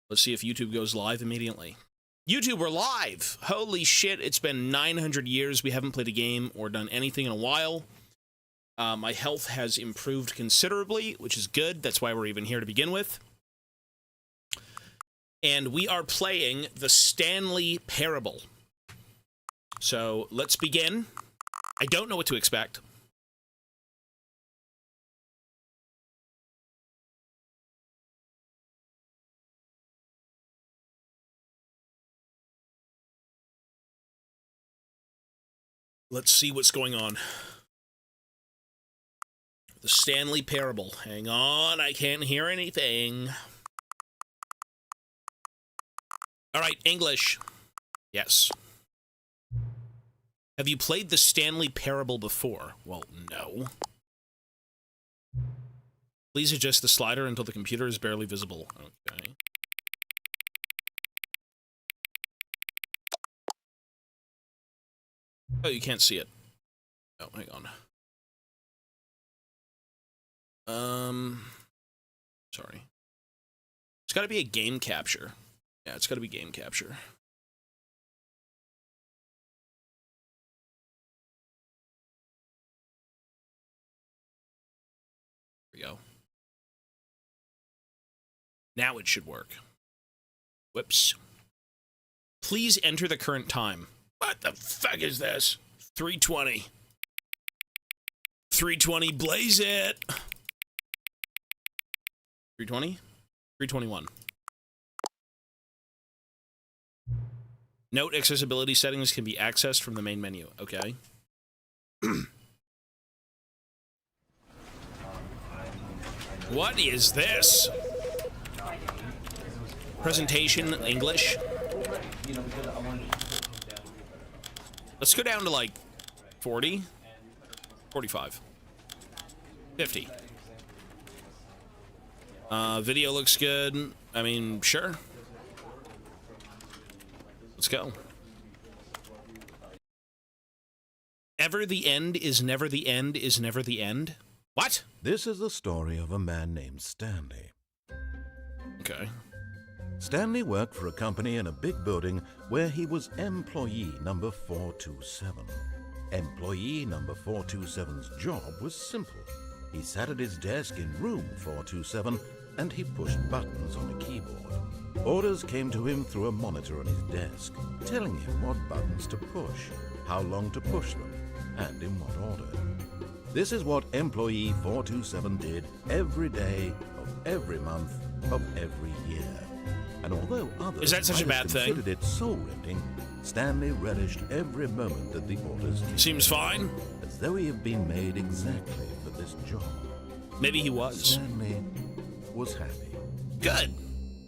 Let's see if YouTube goes live immediately. YouTube, we're live! Holy shit, it's been 900 years. We haven't played a game or done anything in a while. My health has improved considerably, which is good. That's why we're even here to begin with. And we are playing the Stanley Parable. So, let's begin. I don't know what to expect. Let's see what's going on. The Stanley Parable. Hang on, I can't hear anything. All right, English. Yes. Have you played the Stanley Parable before? Well, no. Please adjust the slider until the computer is barely visible. Okay. Oh, you can't see it. Oh, hang on. Sorry. It's gotta be a game capture. Yeah, it's gotta be game capture. Here we go. Now it should work. Whoops. Please enter the current time. What the fuck is this? 3:20. 3:20, blaze it! 3:20? 3:21. Note accessibility settings can be accessed from the main menu. Okay. What is this? Presentation English. Let's go down to like 40, 45, 50. Video looks good. I mean, sure. Let's go. Ever the end is never the end is never the end? What? This is the story of a man named Stanley. Okay. Stanley worked for a company in a big building where he was employee number 427. Employee number 427's job was simple. He sat at his desk in room 427 and he pushed buttons on a keyboard. Orders came to him through a monitor on his desk, telling him what buttons to push, how long to push them, and in what order. This is what employee 427 did every day of every month of every year. And although others Is that such a bad thing? considered it soul-rending, Stanley relished every moment that the orders came. Seems fine. As though he had been made exactly for this job. Maybe he was. Stanley was happy. Good.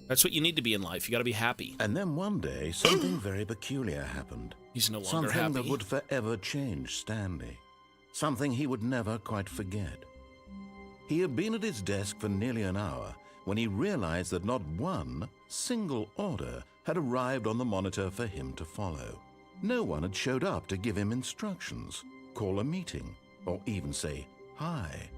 That's what you need to be in life. You gotta be happy. And then one day, something very peculiar happened. He's no longer Something happy. that would forever change Stanley. Something he would never quite forget. He had been at his desk for nearly an hour when he realized that not one single order had arrived on the monitor for him to follow. No one had showed up to give him instructions, call a meeting, or even say hi.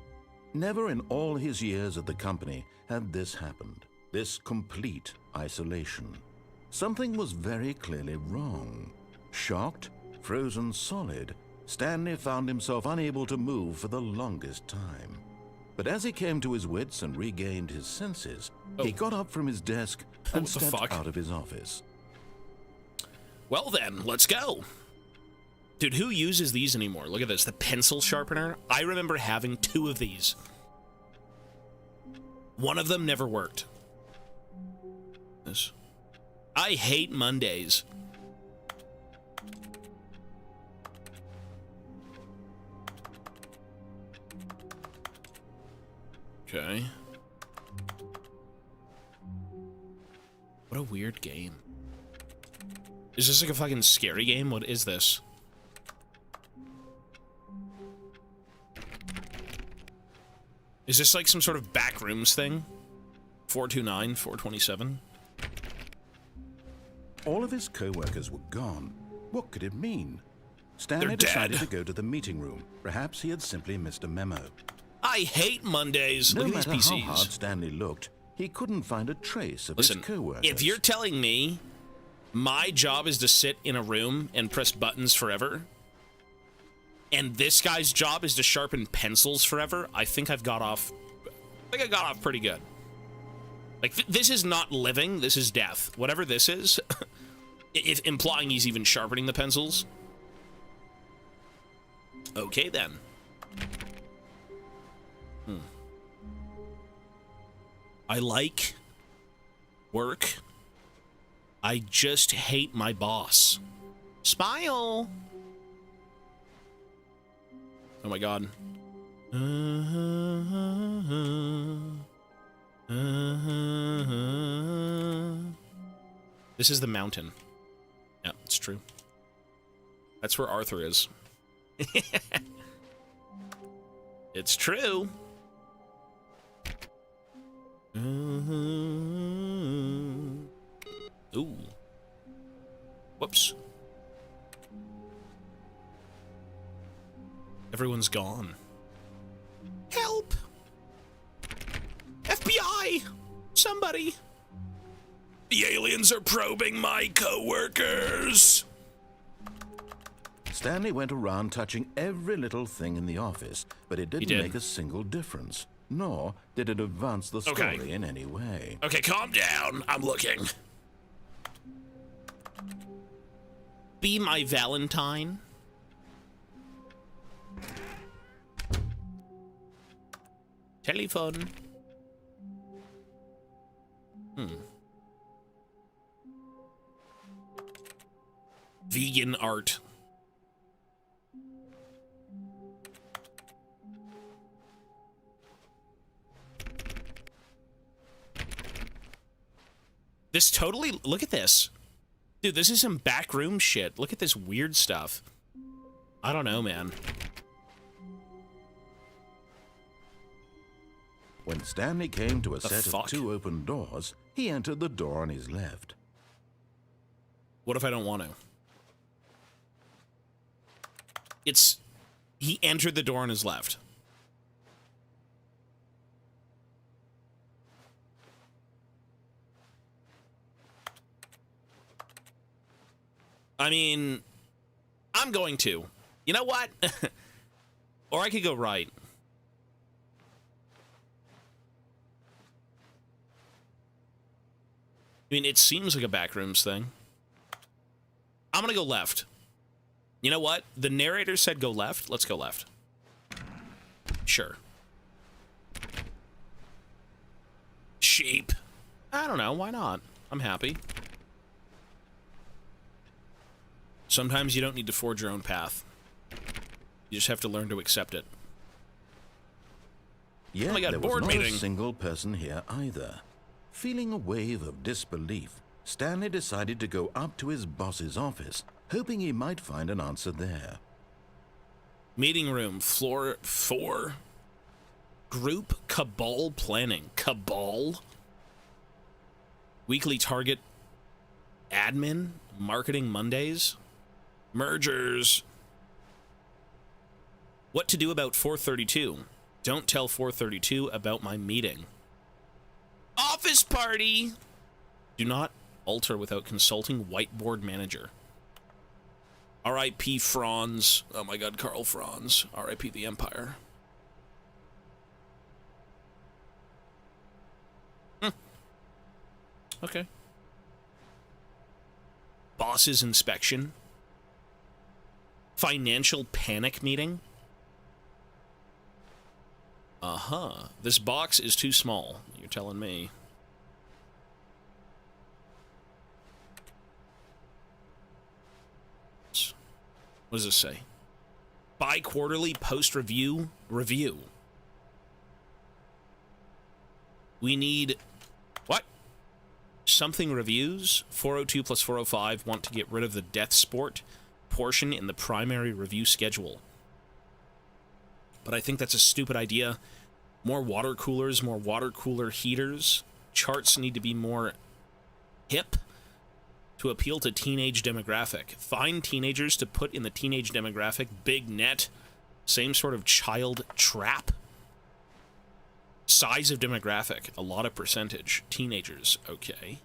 Never in all his years at the company had this happened, this complete isolation. Something was very clearly wrong. Shocked, frozen solid, Stanley found himself unable to move for the longest time. But as he came to his wits and regained his senses, he got up from his desk and What the stepped fuck? out of his office. Well then, let's go. Dude, who uses these anymore? Look at this, the pencil sharpener. I remember having 2 of these. One of them never worked. This. I hate Mondays. Okay. What a weird game. Is this like a fucking scary game? What is this? Is this like some sort of backrooms thing? 429, 427? All of his co-workers were gone. What could it mean? Stanley They're decided dead. to go to the meeting room. Perhaps he had simply missed a memo. I hate Mondays. No Look at matter these how hard PCs. Stanley looked, he couldn't find a trace of Listen, his co-workers. if you're telling me my job is to sit in a room and press buttons forever, and this guy's job is to sharpen pencils forever, I think I got off pretty good. Like, this is not living, this is death. Whatever this is, if implying he's even sharpening the pencils. Okay, then. I like work. I just hate my boss. Smile! Oh my god. This is the mountain. Yeah, it's true. That's where Arthur is. It's true. Ooh. Whoops. Everyone's gone. Help! FBI! Somebody! The aliens are probing my co-workers! Stanley went around touching every little thing in the office, but it didn't make a single difference, nor did it advance the story in any way. Okay, calm down. I'm looking. Be my Valentine. Telephone. Vegan art. This totally... Look at this. Dude, this is some backroom shit. Look at this weird stuff. I don't know, man. When Stanley came to a set of 2 open doors, he entered the door on his left. What if I don't want to? It's... He entered the door on his left. I mean, I'm going to. You know what? Or I could go right. I mean, it seems like a backrooms thing. I'm gonna go left. You know what? The narrator said go left. Let's go left. Sure. Sheep. I don't know. Why not? I'm happy. Sometimes you don't need to forge your own path. You just have to learn to accept it. Yet oh my God, there board was not meeting. a single person here either. Feeling a wave of disbelief, Stanley decided to go up to his boss's office, hoping he might find an answer there. Meeting room, floor 4. Group Cabal planning. Cabal? Weekly target. Admin. Marketing Mondays. Mergers. What to do about 432? Don't tell 432 about my meeting. Office party! Do not alter without consulting whiteboard manager. R.I.P. Franz. Oh my god, Karl Franz. R.I.P. the Empire. Okay. Boss's inspection. Financial panic meeting. Uh-huh. This box is too small. You're telling me. What does this say? Bi-quarterly post-review review. We need... What? Something reviews. 402 plus 405 want to get rid of the death sport portion in the primary review schedule. But I think that's a stupid idea. More water coolers, more water cooler heaters. Charts need to be more hip to appeal to teenage demographic. Find teenagers to put in the teenage demographic. Big net. Same sort of child trap. Size of demographic, a lot of percentage. Teenagers, okay.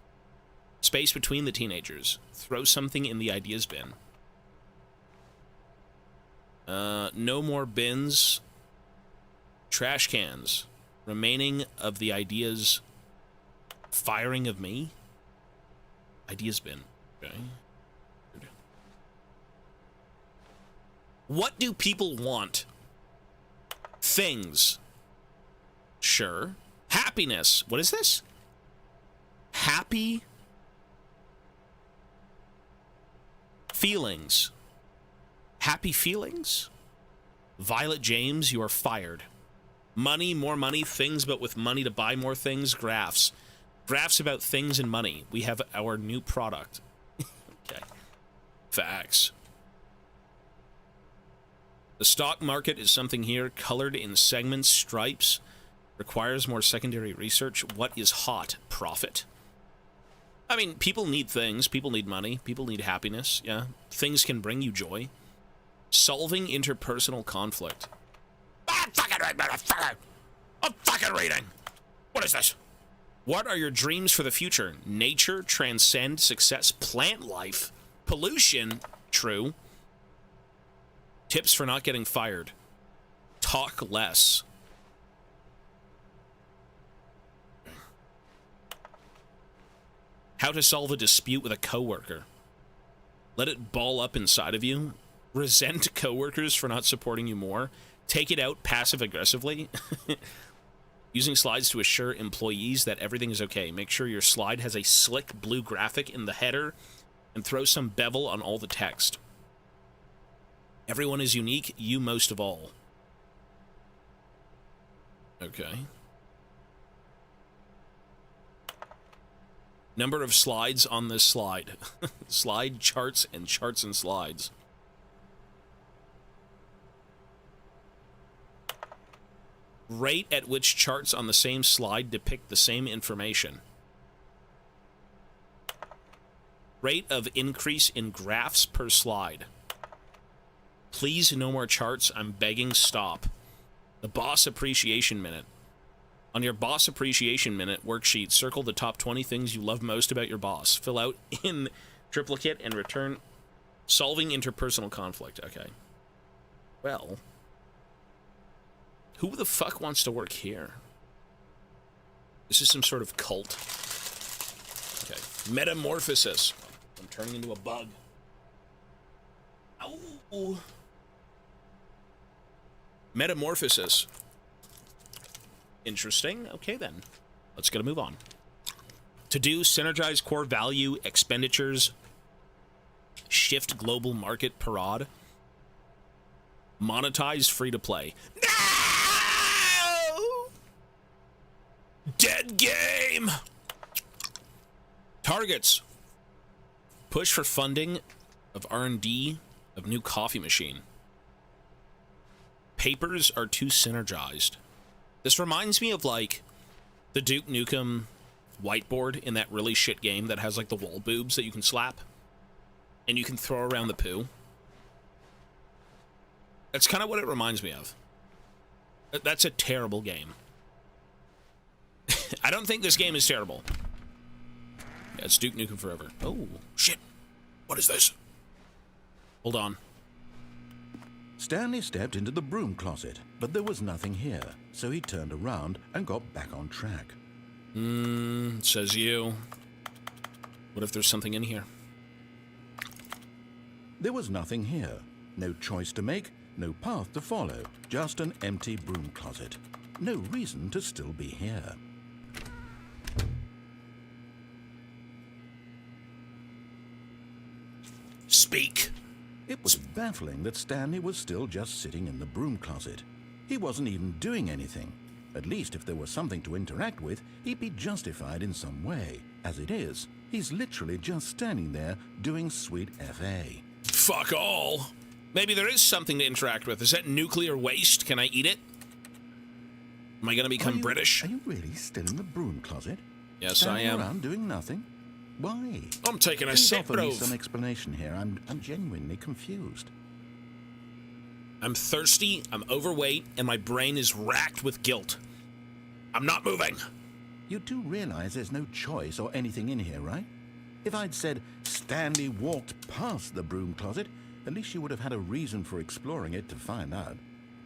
Space between the teenagers. Throw something in the ideas bin. No more bins. Trash cans. Remaining of the ideas. Firing of me? Ideas bin. Okay. What do people want? Things. Sure. Happiness. What is this? Happy feelings. Happy feelings? Violet James, you are fired. Money, more money, things, but with money to buy more things, graphs. Graphs about things and money. We have our new product. Okay. Facts. The stock market is something here, colored in segments, stripes. Requires more secondary research. What is hot? Profit. I mean, people need things. People need money. People need happiness. Yeah. Things can bring you joy. Solving interpersonal conflict. I'm fucking reading. What is this? What are your dreams for the future? Nature, transcend, success, plant life, pollution. True. Tips for not getting fired. Talk less. How to solve a dispute with a coworker. Let it ball up inside of you. Resent coworkers for not supporting you more. Take it out passive-aggressively. Using slides to assure employees that everything is okay. Make sure your slide has a slick blue graphic in the header and throw some bevel on all the text. Everyone is unique, you most of all. Okay. Number of slides on this slide. Slide, charts, and slides. Rate at which charts on the same slide depict the same information. Rate of increase in graphs per slide. Please, no more charts. I'm begging, stop. The Boss Appreciation Minute. On your Boss Appreciation Minute worksheet, circle the top 20 things you love most about your boss. Fill out in triplicate and return. Solving interpersonal conflict. Okay. Well, who the fuck wants to work here? This is some sort of cult. Okay. Metamorphosis. I'm turning into a bug. Ow. Metamorphosis. Interesting. Okay, then. Let's get a move on. To do, synergize core value, expenditures, shift global market parade, monetize free-to-play. No! Dead game! Targets. Push for funding of R&D of new coffee machine. Papers are too synergized. This reminds me of, like, the Duke Nukem whiteboard in that really shit game that has, like, the wall boobs that you can slap. And you can throw around the poo. That's kind of what it reminds me of. That's a terrible game. I don't think this game is terrible. Yeah, it's Duke Nukem Forever. Oh, shit. What is this? Hold on. Stanley stepped into the broom closet, but there was nothing here, so he turned around and got back on track. Says you. What if there's something in here? There was nothing here. No choice to make, no path to follow, just an empty broom closet. No reason to still be here. Speak. It was baffling that Stanley was still just sitting in the broom closet. He wasn't even doing anything. At least if there was something to interact with, he'd be justified in some way. As it is, he's literally just standing there doing sweet FA. Fuck all. Maybe there is something to interact with. Is that nuclear waste? Can I eat it? Am I gonna become British? Are you really still in the broom closet? Yes, Standing I am. around doing nothing? Why? I'm taking a Please sip, offer bro. me some explanation here. I'm genuinely confused. I'm thirsty, I'm overweight, and my brain is racked with guilt. I'm not moving. You do realize there's no choice or anything in here, right? If I'd said Stanley walked past the broom closet, at least you would have had a reason for exploring it to find out.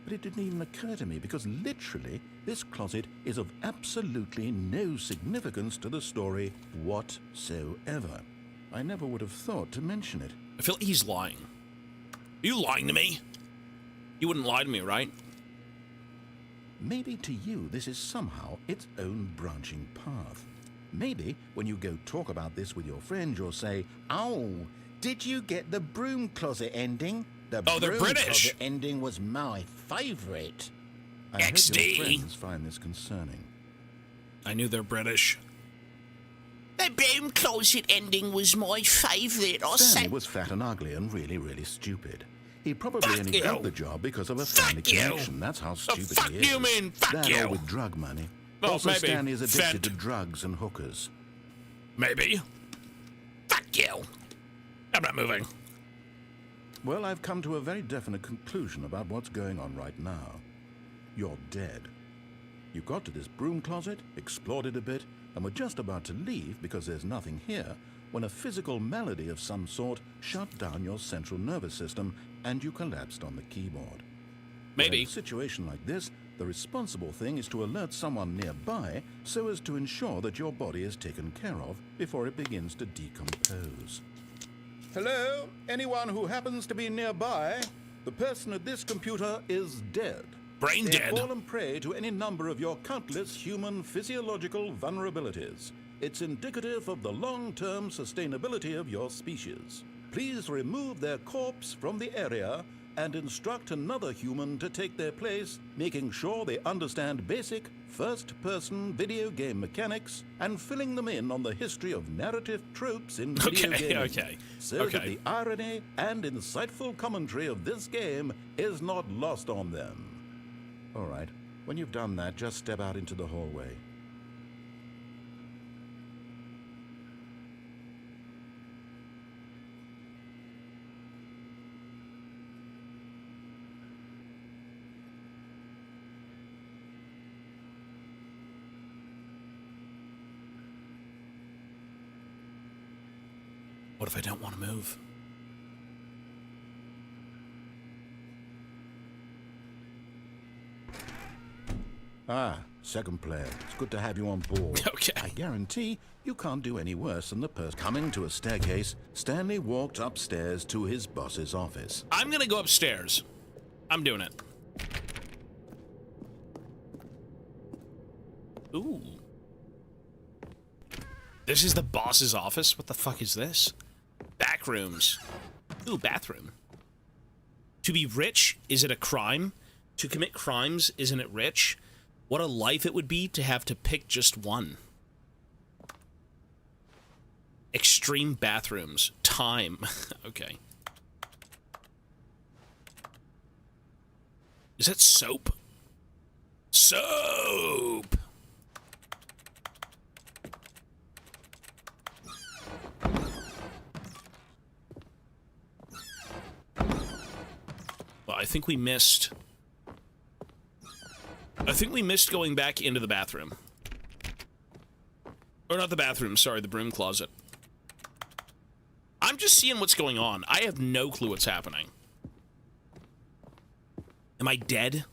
But it didn't even occur to me because literally this closet is of absolutely no significance to the story whatsoever. I never would have thought to mention it. I feel like he's lying. Are you lying to me? You wouldn't lie to me, right? Maybe to you this is somehow its own branching path. Maybe when you go talk about this with your friend, you'll say, "Oh, did you get the broom closet ending? The they're broom British. closet ending was my favourite." I hope XD. your friends find this concerning. I knew they're British. The broom closet ending was my favourite. Stanley was fat and ugly and really, really stupid. He probably Fuck only you. got the job because of a Fuck family you. connection. That's how stupid fuck he is. you mean fuck that you? or with drug money. Well, also, maybe. Stanley is addicted Fent. to drugs and hookers. Maybe. Fuck you. I'm not moving. Well, I've come to a very definite conclusion about what's going on right now. You're dead. You got to this broom closet, explored it a bit, and were just about to leave because there's nothing here when a physical malady of some sort shut down your central nervous system and you collapsed on the keyboard. Maybe. In a situation like this, the responsible thing is to alert someone nearby so as to ensure that your body is taken care of before it begins to decompose. Hello? Anyone who happens to be nearby? The person at this computer is dead. Brain They've dead. fallen prey to any number of your countless human physiological vulnerabilities. It's indicative of the long-term sustainability of your species. Please remove their corpse from the area and instruct another human to take their place, making sure they understand basic first-person video game mechanics and filling them in on the history of narrative tropes in video gaming. So that the irony and insightful commentary of this game is not lost on them. All right, when you've done that, just step out into the hallway. What if I don't want to move? Ah, second player. It's good to have you on board. Okay. I guarantee you can't do any worse than the person. Coming to a staircase, Stanley walked upstairs to his boss's office. I'm gonna go upstairs. I'm doing it. Ooh. This is the boss's office? What the fuck is this? Back rooms. Ooh, bathroom. To be rich, is it a crime? To commit crimes, isn't it rich? What a life it would be to have to pick just one. Extreme bathrooms. Time. Okay. Is that soap? Soap! Well, I think we missed going back into the bathroom. Or not the bathroom, sorry, the broom closet. I'm just seeing what's going on. I have no clue what's happening. Am I dead?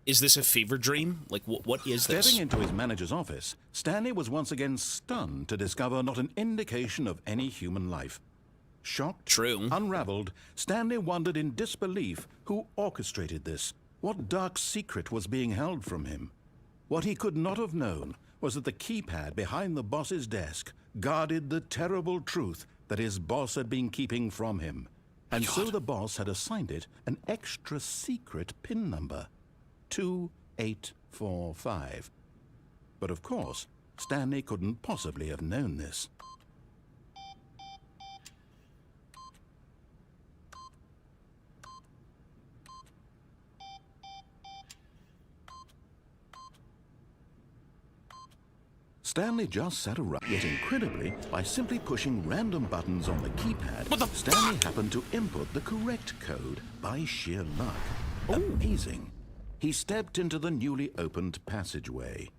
Is this a fever dream? Like, what is this? Stepping into his manager's office, Stanley was once again stunned to discover not an indication of any human life. Shocked, True. unraveled, Stanley wondered in disbelief who orchestrated this. What dark secret was being held from him? What he could not have known was that the keypad behind the boss's desk guarded the terrible truth that his boss had been keeping from him. And so the boss had assigned it an extra secret PIN number, 2845. But of course, Stanley couldn't possibly have known this. Stanley just sat around, yet incredibly, by simply pushing random buttons on the keypad, What the Stanley fuck? happened to input the correct code by sheer luck. Amazing. He stepped into the newly opened passageway.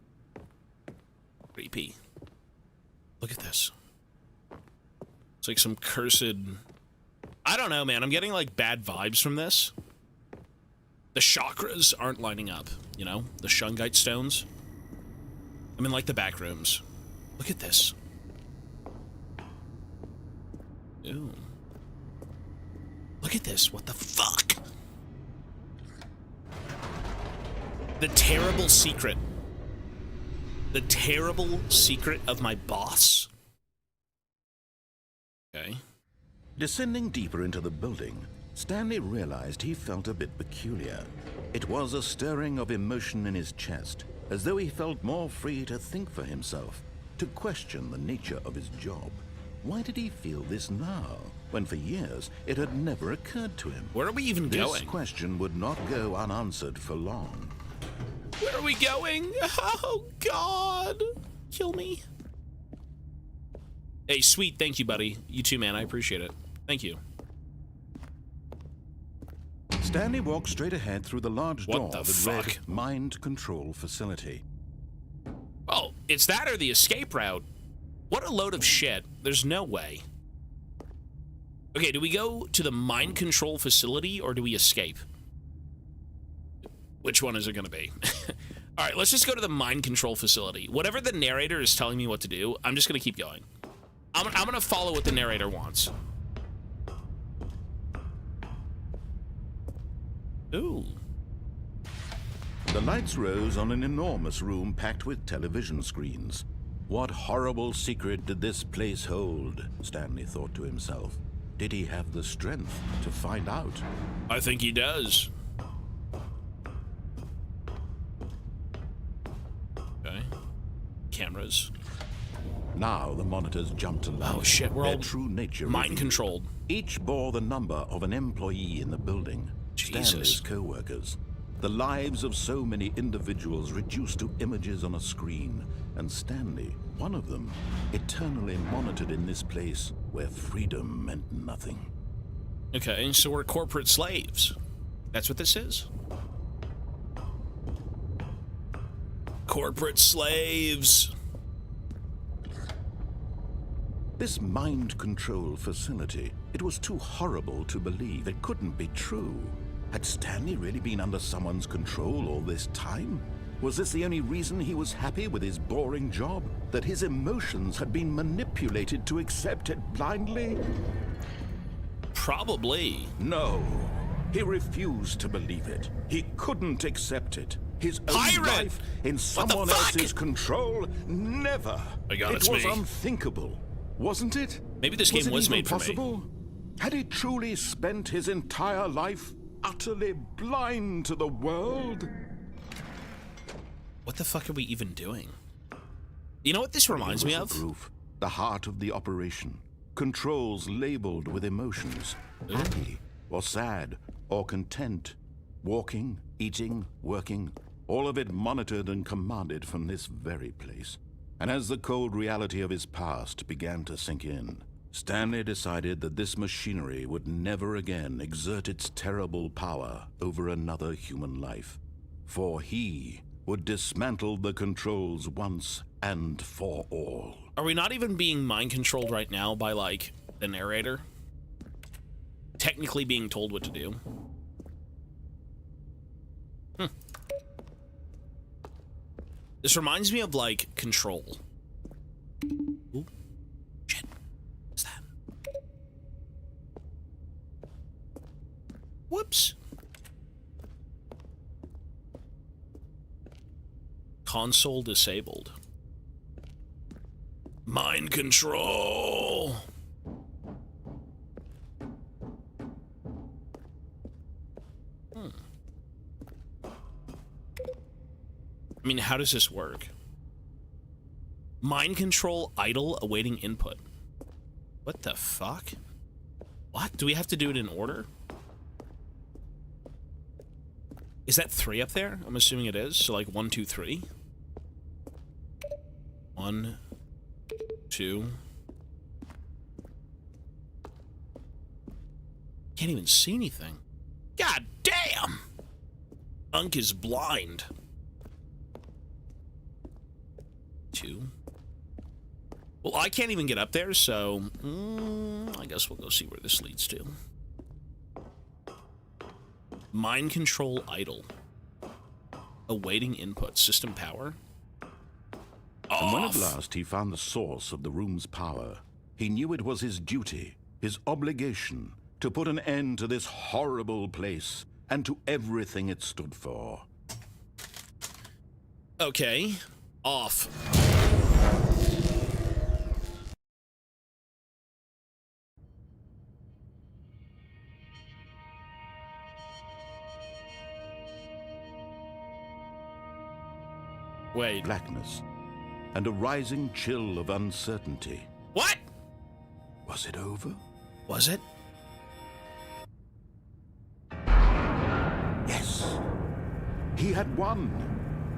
creepy. Look at this. It's like some cursed... I don't know, man. I'm getting, like, bad vibes from this. The chakras aren't lining up, you know? The Shungite stones. I'm in, like, the back rooms. Look at this. Ooh. Look at this. What the fuck? The terrible secret. The terrible secret of my boss? Okay. Descending deeper into the building, Stanley realized he felt a bit peculiar. It was a stirring of emotion in his chest, as though he felt more free to think for himself, to question the nature of his job. Why did he feel this now, when for years it had never occurred to him? Where are we even going? This question would not go unanswered for long. Where are we going? Oh, God. Kill me. Hey, sweet. Thank you, buddy. You too, man. I appreciate it. Thank you. Stanley walked straight ahead through the large door What the that read fuck? Mind Control Facility. Oh, it's that or the escape route. What a load of shit. There's no way. Okay, do we go to the mind control facility or do we escape? Which one is it going to be? All right, let's just go to the mind control facility. Whatever the narrator is telling me what to do, I'm just going to keep going. I'm going to follow what the narrator wants. Ooh. The lights rose on an enormous room packed with television screens. What horrible secret did this place hold? Stanley thought to himself. Did he have the strength to find out? I think he does. Okay. Cameras. Now the monitors jumped to life. Oh shit, we're Their all true nature mind revealed. controlled. Each bore the number of an employee in the building. Jesus. Stanley's co-workers. The lives of so many individuals reduced to images on a screen. And Stanley, one of them, eternally monitored in this place where freedom meant nothing. Okay, so we're corporate slaves. That's what this is. Corporate slaves. This mind control facility, it was too horrible to believe. It couldn't be true. Had Stanley really been under someone's control all this time? Was this the only reason he was happy with his boring job? That his emotions had been manipulated to accept it blindly? Probably. No. He refused to believe it. He couldn't accept it. His own Pirate! life in someone fuck? else's control? Never. My God, it it's was me. unthinkable, wasn't it? Maybe this game was it even made for me. possible? Had he truly spent his entire life utterly blind to the world? What the fuck are we even doing? You know what this reminds me of? Proof, the heart of the operation. Controls labeled with emotions. Happy, or sad, or content. Walking, eating, working. All of it monitored and commanded from this very place. And as the cold reality of his past began to sink in, Stanley decided that this machinery would never again exert its terrible power over another human life. For he would dismantle the controls once and for all. Are we not even being mind controlled right now by, like, the narrator? Technically being told what to do. This reminds me of, like, Control. Ooh. Shit. What's that? Whoops. Console disabled. Mind control. I mean, how does this work? Mind control idle awaiting input. What the fuck? What? Do we have to do it in order? Is that 3 up there? I'm assuming it is. So like 1, 2, 3. 1, 2. Can't even see anything. God damn! Unk is blind. 2, Well, I can't even get up there, so I guess we'll go see where this leads to. Mind control idle. Awaiting input. System power. And when at Off. last he found the source of the room's power, he knew it was his duty, his obligation, to put an end to this horrible place and to everything it stood for. Okay. Off. Wait. Blackness and a rising chill of uncertainty. What? Was it over? Was it? Yes. He had won.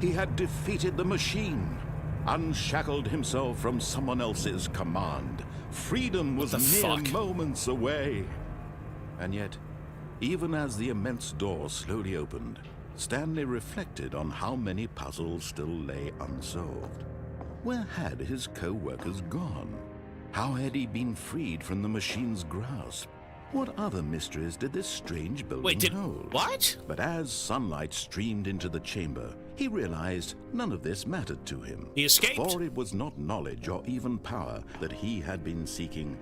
He had defeated the machine, unshackled himself from someone else's command. Freedom was What the mere fuck? moments away. And yet, even as the immense door slowly opened, Stanley reflected on how many puzzles still lay unsolved. Where had his co-workers gone? How had he been freed from the machine's grasp? What other mysteries did this strange building Wait, hold? what? But as sunlight streamed into the chamber, he realized none of this mattered to him. He escaped. For it was not knowledge or even power that he had been seeking,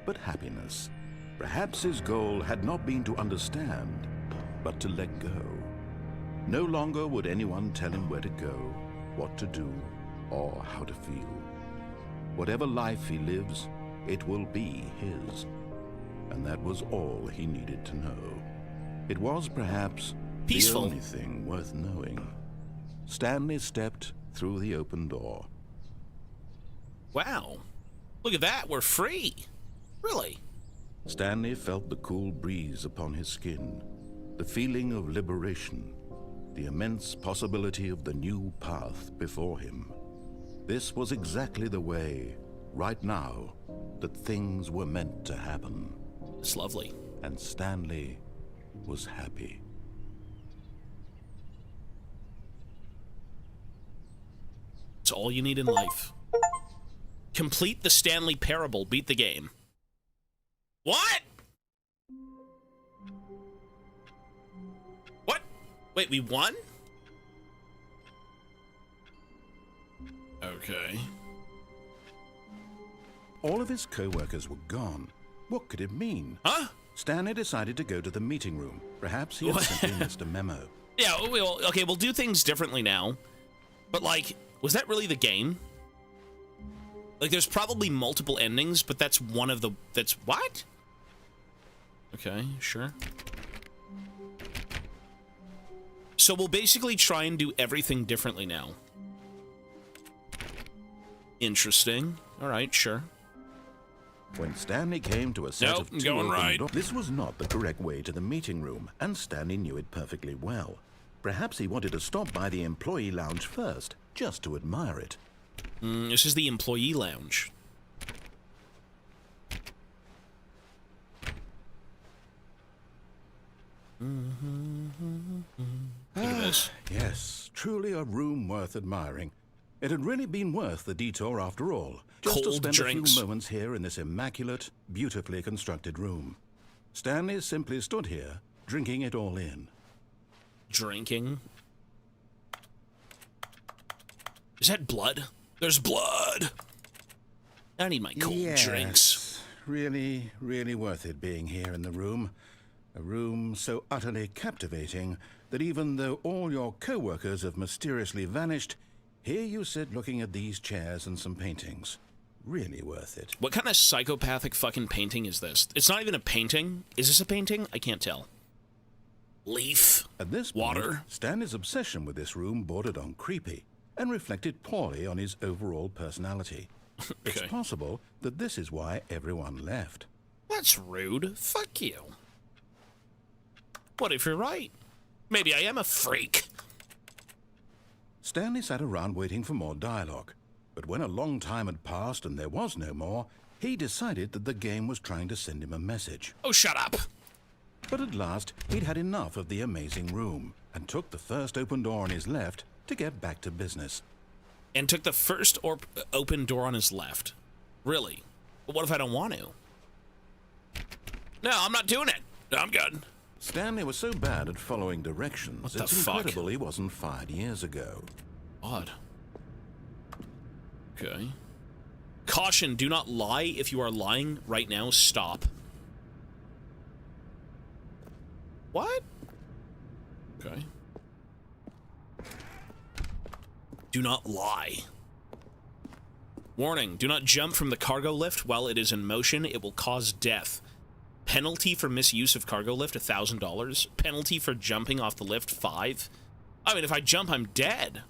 but happiness. Perhaps his goal had not been to understand, but to let go. No longer would anyone tell him where to go, what to do, or how to feel. Whatever life he lives, it will be his. And that was all he needed to know. It was perhaps Peaceful. the only thing worth knowing. Stanley stepped through the open door. Wow. Look at that. We're free. Really? Stanley felt the cool breeze upon his skin, the feeling of liberation, the immense possibility of the new path before him. This was exactly the way, right now, that things were meant to happen. It's lovely. And Stanley was happy. It's all you need in life. Complete the Stanley Parable. Beat the game. What? What? Wait, we won? Okay. All of his co-workers were gone. What could it mean? Huh? Stanley decided to go to the meeting room. Perhaps he had simply missed a memo. Yeah, we'll do things differently now. But, like, was that really the game? Like, there's probably multiple endings, but that's one of the... That's... What? Okay, sure. So we'll basically try and do everything differently now. Interesting. Alright, sure. When Stanley came to a set Nope, of I'm two going open right. doors, this was not the correct way to the meeting room, and Stanley knew it perfectly well. Perhaps he wanted to stop by the employee lounge first, just to admire it. This is the employee lounge. Look at this. Yes, truly a room worth admiring. It had really been worth the detour after all, just to Cold spend drinks. a few moments here in this immaculate, beautifully constructed room. Stanley simply stood here, drinking it all in. Drinking. Is that blood? There's blood! I need my cold drinks. Really, really worth it being here in the room. A room so utterly captivating that even though all your co-workers have mysteriously vanished, here you sit looking at these chairs and some paintings. Really worth it. What kind of psychopathic fucking painting is this? It's not even a painting. Is this a painting? I can't tell. Leaf. At this Water. point, Stanley's obsession with this room bordered on creepy and reflected poorly on his overall personality. It's Okay. possible that this is why everyone left. That's rude. Fuck you. What if you're right? Maybe I am a freak. Stanley sat around waiting for more dialogue, but when a long time had passed and there was no more, he decided that the game was trying to send him a message. Oh, shut up. But at last, he'd had enough of the amazing room and took the first open door on his left to get back to business. And took the first open door on his left. Really? But what if I don't want to? No, I'm not doing it. I'm good. Stanley was so bad at following directions, What the it's fuck? incredible he wasn't fired years ago. Odd. Okay. Caution, do not lie. If you are lying right now, stop. What? Okay. Do not lie. Warning, do not jump from the cargo lift while it is in motion. It will cause death. Penalty for misuse of cargo lift, $1,000. Penalty for jumping off the lift, $5. I mean, if I jump, I'm dead.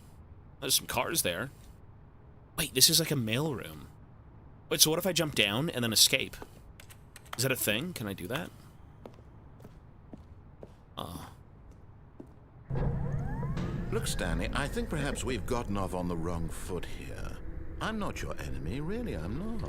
There's some cars there. Wait, this is like a mailroom. Wait, so what if I jump down and then escape? Is that a thing? Can I do that? Look, Stanley, I think perhaps we've gotten off on the wrong foot here. I'm not your enemy, really, I'm not.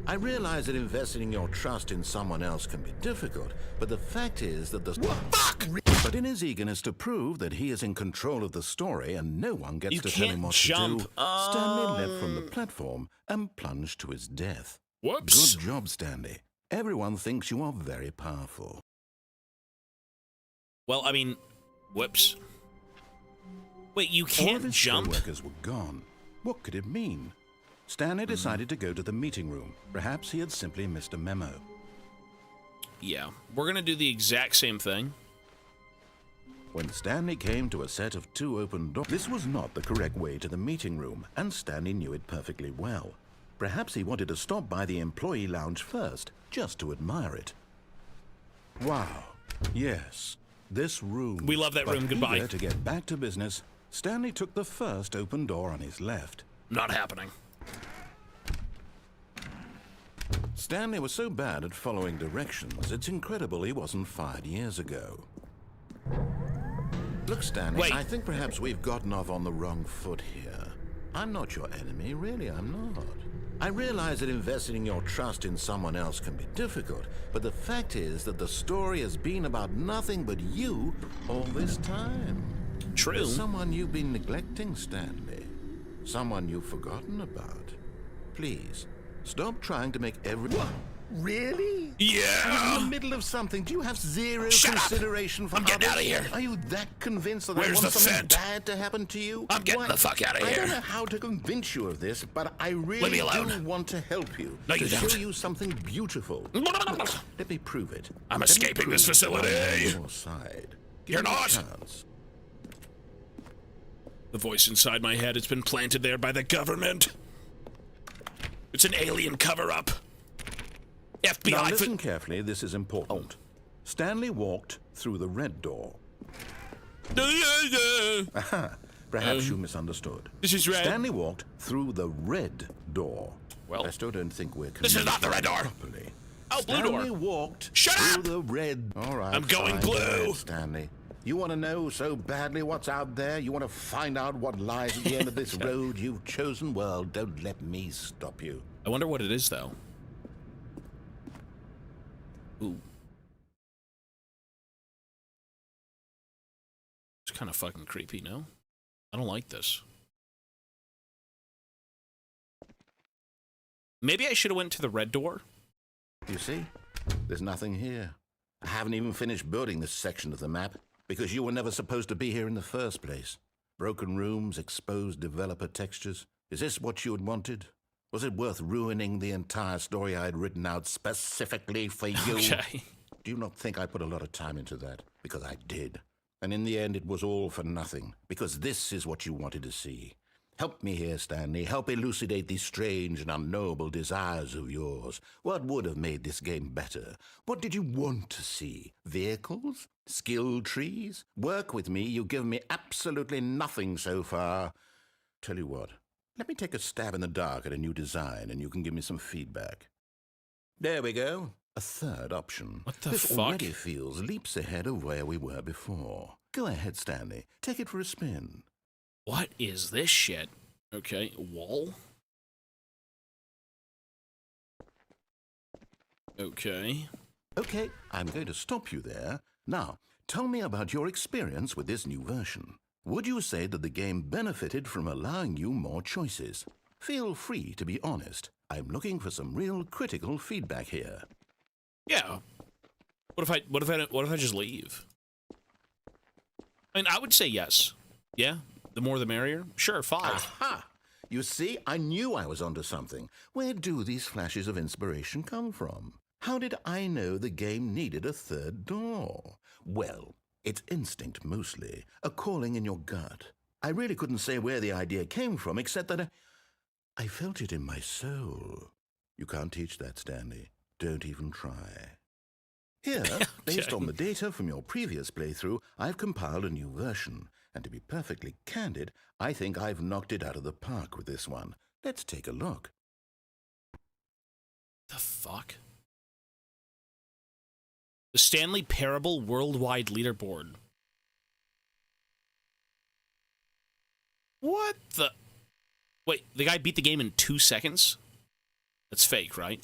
I realize that investing your trust in someone else can be difficult, but the fact is that the... Fuck! But in his eagerness to prove that he is in control of the story and no one gets to tell him what to do, Stanley leapt from the platform and plunged to his death. Whoops. Good job, Stanley. Everyone thinks you are very powerful. Well, I mean, whoops. Wait, you All of can't his jump? co-workers were gone. What could it mean? Stanley decided to go to the meeting room. Perhaps he had simply missed a memo. Yeah, we're gonna do the exact same thing. When Stanley came to a set of 2 open doors, this was not the correct way to the meeting room, and Stanley knew it perfectly well. Perhaps he wanted to stop by the employee lounge first, just to admire it. Wow. Yes, this room. We love that room. Goodbye. Eager to get back to business, Stanley took the first open door on his left. Not happening. Stanley was so bad at following directions, it's incredible he wasn't fired years ago. Look, Stanley, Wait. I think perhaps we've gotten off on the wrong foot here. I'm not your enemy, really, I'm not. I realize that investing your trust in someone else can be difficult, but the fact is that the story has been about nothing but you all this time. True. There's someone you've been neglecting, Stanley. Someone you've forgotten about. Please, stop trying to make everyone... Really? Yeah. I'm in the middle of something. Do you have zero Shut up. consideration for I'm getting others? outta here. Are you that convinced that Where's I want the something vent? bad to happen to you? I'm getting the fuck outta I here. don't know how to convince you of this, but I Leave me really alone. do want to help you. No, to you don't. show you something beautiful. Let me prove it. I'm Let me escaping prove this that I'm facility. on your side. Give You're me a not. chance. The voice inside my head has been planted there by the government. It's an alien cover-up. FBI. Now listen carefully, this is important. Stanley walked through the red door. Aha, perhaps you misunderstood. This is red. Stanley walked through the red door. Well, I still don't think we're this is not the red door. properly. Oh, blue door. Stanley walked Shut through up! the red. All right, I'm going fine, blue. go ahead, Stanley. You want to know so badly what's out there? You want to find out what lies at the end of this road you've chosen? Well, don't let me stop you. I wonder what it is, though. Ooh. It's kind of fucking creepy, no? I don't like this. Maybe I should have went to the red door? You see? There's nothing here. I haven't even finished building this section of the map because you were never supposed to be here in the first place. Broken rooms, exposed developer textures. Is this what you had wanted? Was it worth ruining the entire story I had written out specifically for you? Okay. Do you not think I put a lot of time into that? Because I did. And in the end, it was all for nothing. Because this is what you wanted to see. Help me here, Stanley. Help elucidate these strange and unknowable desires of yours. What would have made this game better? What did you want to see? Vehicles? Skill trees? Work with me. You've given me absolutely nothing so far. Tell you what. Let me take a stab in the dark at a new design, and you can give me some feedback. There we go. A third option. What the this fuck? already feels leaps ahead of where we were before. Go ahead, Stanley. Take it for a spin. What is this shit? Okay, wall? Okay. Okay, I'm going to stop you there. Now, tell me about your experience with this new version. Would you say that the game benefited from allowing you more choices? Feel free to be honest. I'm looking for some real critical feedback here. Yeah. What if I just leave? I mean, I would say yes. Yeah? The more the merrier? Sure, 5. Aha! You see, I knew I was onto something. Where do these flashes of inspiration come from? How did I know the game needed a third door? Well, it's instinct mostly, a calling in your gut. I really couldn't say where the idea came from, except that I felt it in my soul. You can't teach that, Stanley. Don't even try. Here, based on the data from your previous playthrough, I've compiled a new version. And to be perfectly candid, I think I've knocked it out of the park with this one. Let's take a look. The fuck? The Stanley Parable Worldwide Leaderboard. What the? Wait, the guy beat the game in 2 seconds? That's fake, right?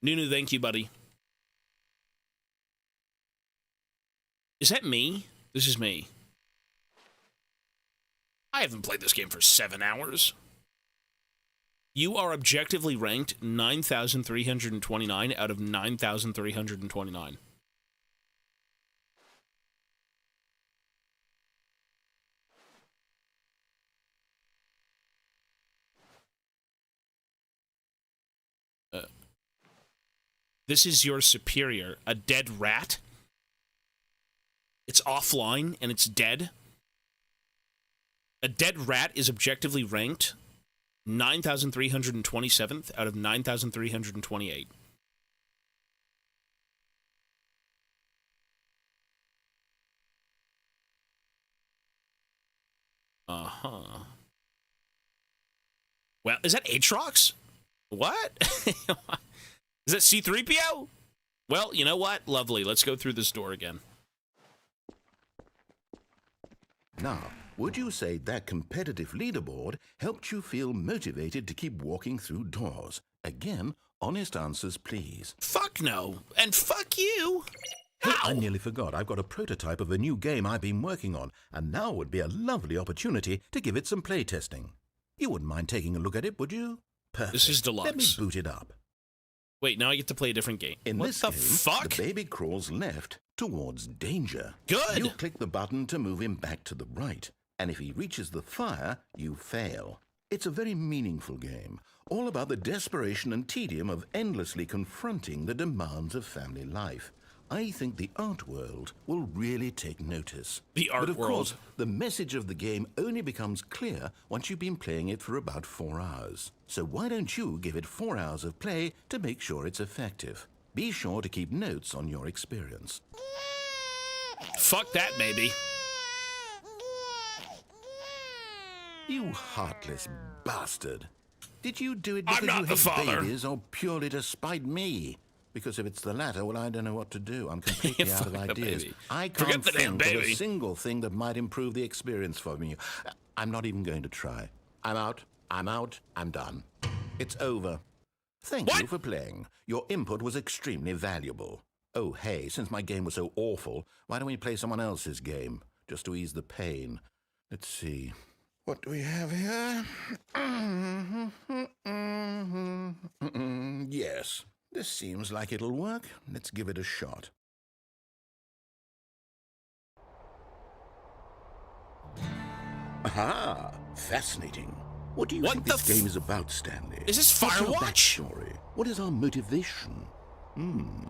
Nunu, thank you, buddy. Is that me? This is me. I haven't played this game for 7 hours. You are objectively ranked 9,329 out of 9,329. This is your superior, a dead rat. It's offline and it's dead. A dead rat is objectively ranked 9,327th out of 9,328. Uh-huh. Well, is that Aatrox? What? Is that C-3PO? Well, you know what? Lovely. Let's go through this door again. Now, would you say that competitive leaderboard helped you feel motivated to keep walking through doors? Again, honest answers, please. Fuck no. And fuck you. Hey, I nearly forgot. I've got a prototype of a new game I've been working on, and now would be a lovely opportunity to give it some playtesting. You wouldn't mind taking a look at it, would you? Perfect. This is deluxe. Let me boot it up. Wait, now I get to play a different game. In what this the game, fuck? the baby crawls left towards danger. Good. You click the button to move him back to the right, and if he reaches the fire, you fail. It's a very meaningful game, all about the desperation and tedium of endlessly confronting the demands of family life. I think the art world will really take notice. The art but of world. course, the message of the game only becomes clear once you've been playing it for about 4 hours. So why don't you give it 4 hours of play to make sure it's effective? Be sure to keep notes on your experience. Fuck that, maybe. You heartless bastard. Did you do it I'm because not you the hate father. babies or purely to spite me? Because if it's the latter, well, I don't know what to do. I'm completely out of Fuck the ideas. baby. I Forget can't the damn think of baby. a single thing that might improve the experience for me. I'm not even going to try. I'm out. I'm out. I'm done. It's over. Thank you for playing. Your input was extremely valuable. Oh, hey, since my game was so awful, why don't we play someone else's game, just to ease the pain? Let's see. What do we have here? Yes, this seems like it'll work. Let's give it a shot. Aha! Fascinating. What do you think this game is about, Stanley? Is this What's our Firewatch? backstory? What is our motivation?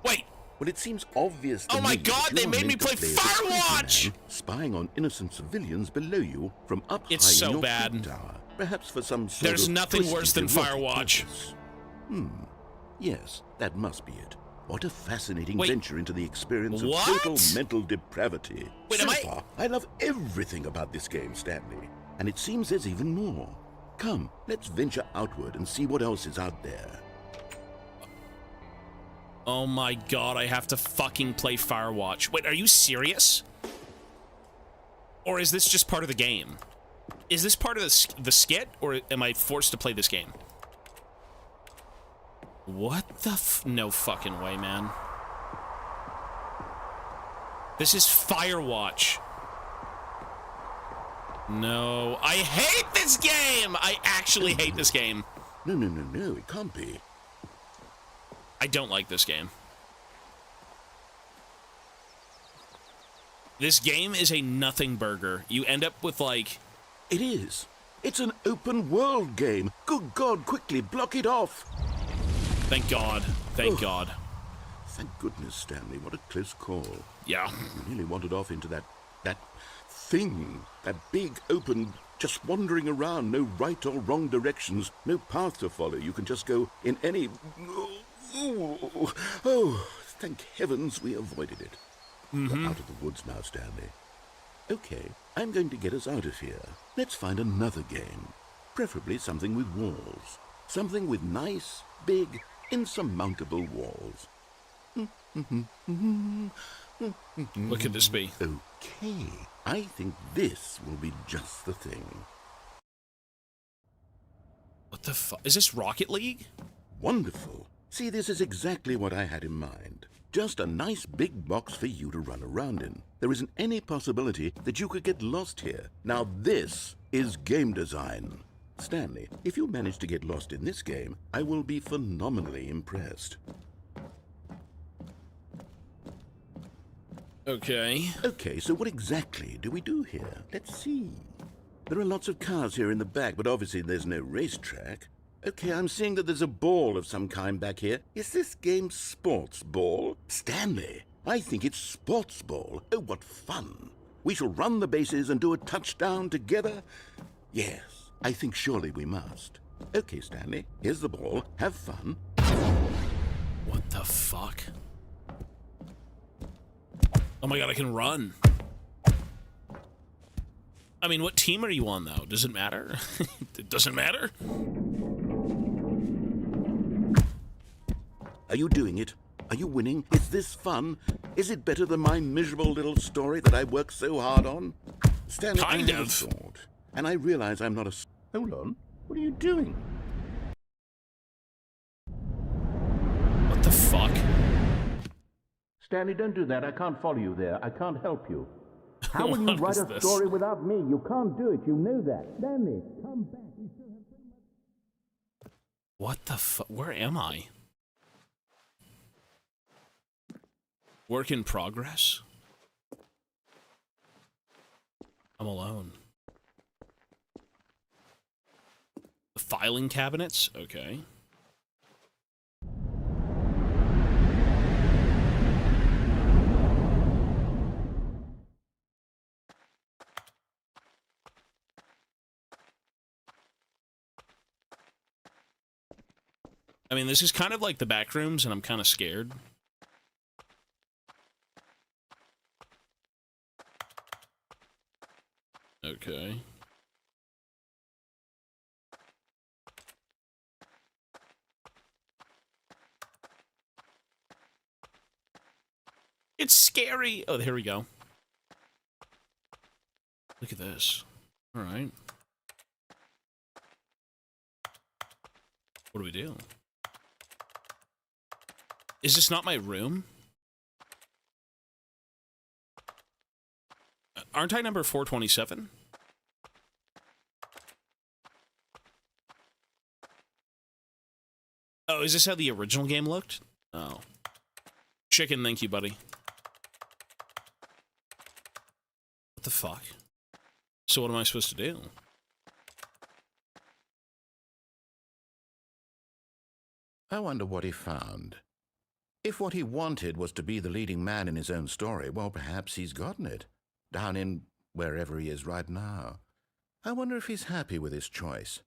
Wait. Well, it seems obvious to Oh my me God, that they you're made me meant to play as a creepy Firewatch! man, spying on innocent civilians below you from up It's high so in your bad. clock tower. Perhaps for some sort There's of nothing twisted worse than erotic Firewatch. purpose. Yes, that must be it. What a fascinating Wait. venture into the experience of What? total mental depravity. Wait, so am I- far, I love everything about this game, Stanley. And it seems there's even more. Come, let's venture outward and see what else is out there. Oh my God, I have to fucking play Firewatch. Wait, are you serious? Or is this just part of the game? Is this part of the skit, or am I forced to play this game? What the no fucking way, man. This is Firewatch. No, I hate this this game! I actually hate this game. No, it can't be. I don't like this game. This game is a nothing burger. You end up with, like... It is. It's an open world game. Good God, quickly, block it off. Thank God. Thank God. Thank goodness, Stanley. What a close call. Yeah. You nearly wandered off into that thing. That big, open, just wandering around. No right or wrong directions. No path to follow. You can just go in any... Oh, thank heavens we avoided it. We're out of the woods now, Stanley. Okay, I'm going to get us out of here. Let's find another game. Preferably something with walls. Something with nice, big, insurmountable walls. What could this be? Okay, I think this will be just the thing. What the fuck? Is this Rocket League? Wonderful. See, this is exactly what I had in mind. Just a nice big box for you to run around in. There isn't any possibility that you could get lost here. Now this is game design. Stanley, if you manage to get lost in this game, I will be phenomenally impressed. Okay. Okay, so what exactly do we do here? Let's see. There are lots of cars here in the back, but obviously there's no racetrack. Okay, I'm seeing that there's a ball of some kind back here. Is this game sports ball? Stanley, I think it's sports ball. Oh, what fun. We shall run the bases and do a touchdown together. Yes, I think surely we must. Okay, Stanley, here's the ball. Have fun. What the fuck? Oh my God, I can run. I mean, what team are you on, though? Does it matter? It doesn't matter? Are you doing it? Are you winning? Is this fun? Is it better than my miserable little story that I worked so hard on? Stanley, Kind I have of. a thought, and I realize I'm not a... Hold on. What are you doing? What the fuck? Stanley, don't do that. I can't follow you there. I can't help you. How will you What write is a this? story without me? You can't do it. You know that. Stanley, come back. We still have so much... What the fuck? Where am I? Work in progress? I'm alone. The filing cabinets? Okay. I mean, this is kind of like the back rooms, and I'm kind of scared. Okay. It's scary. Oh, here we go. Look at this. All right. What do we do? Is this not my room? Aren't I number 427? Oh, is this how the original game looked? Oh. Chicken, thank you, buddy. What the fuck? So what am I supposed to do? I wonder what he found. If what he wanted was to be the leading man in his own story, well, perhaps he's gotten it. Down in wherever he is right now. I wonder if he's happy with his choice,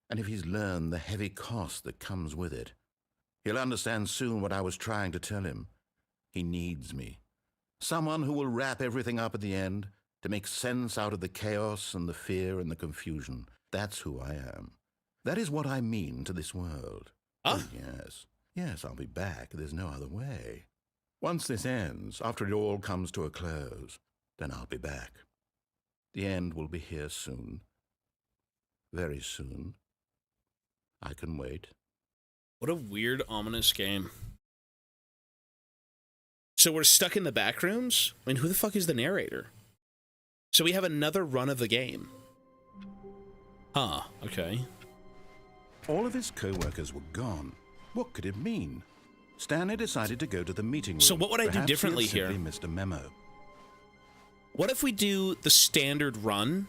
and if he's learned the heavy cost that comes with it. He'll understand soon what I was trying to tell him. He needs me. Someone who will wrap everything up at the end, to make sense out of the chaos and the fear and the confusion. That's who I am. That is what I mean to this world. Huh? Oh, yes. Yes, I'll be back. There's no other way. Once this ends, after it all comes to a close, then I'll be back. The end will be here soon. Very soon. I can wait. What a weird, ominous game. So we're stuck in the back rooms? I mean, who the fuck is the narrator? So we have another run of the game. Huh, okay. All of his co-workers were gone. What could it mean? Stanley decided to go to the meeting room. So what would I do Perhaps differently he had here? simply missed a memo. What if we do the standard run?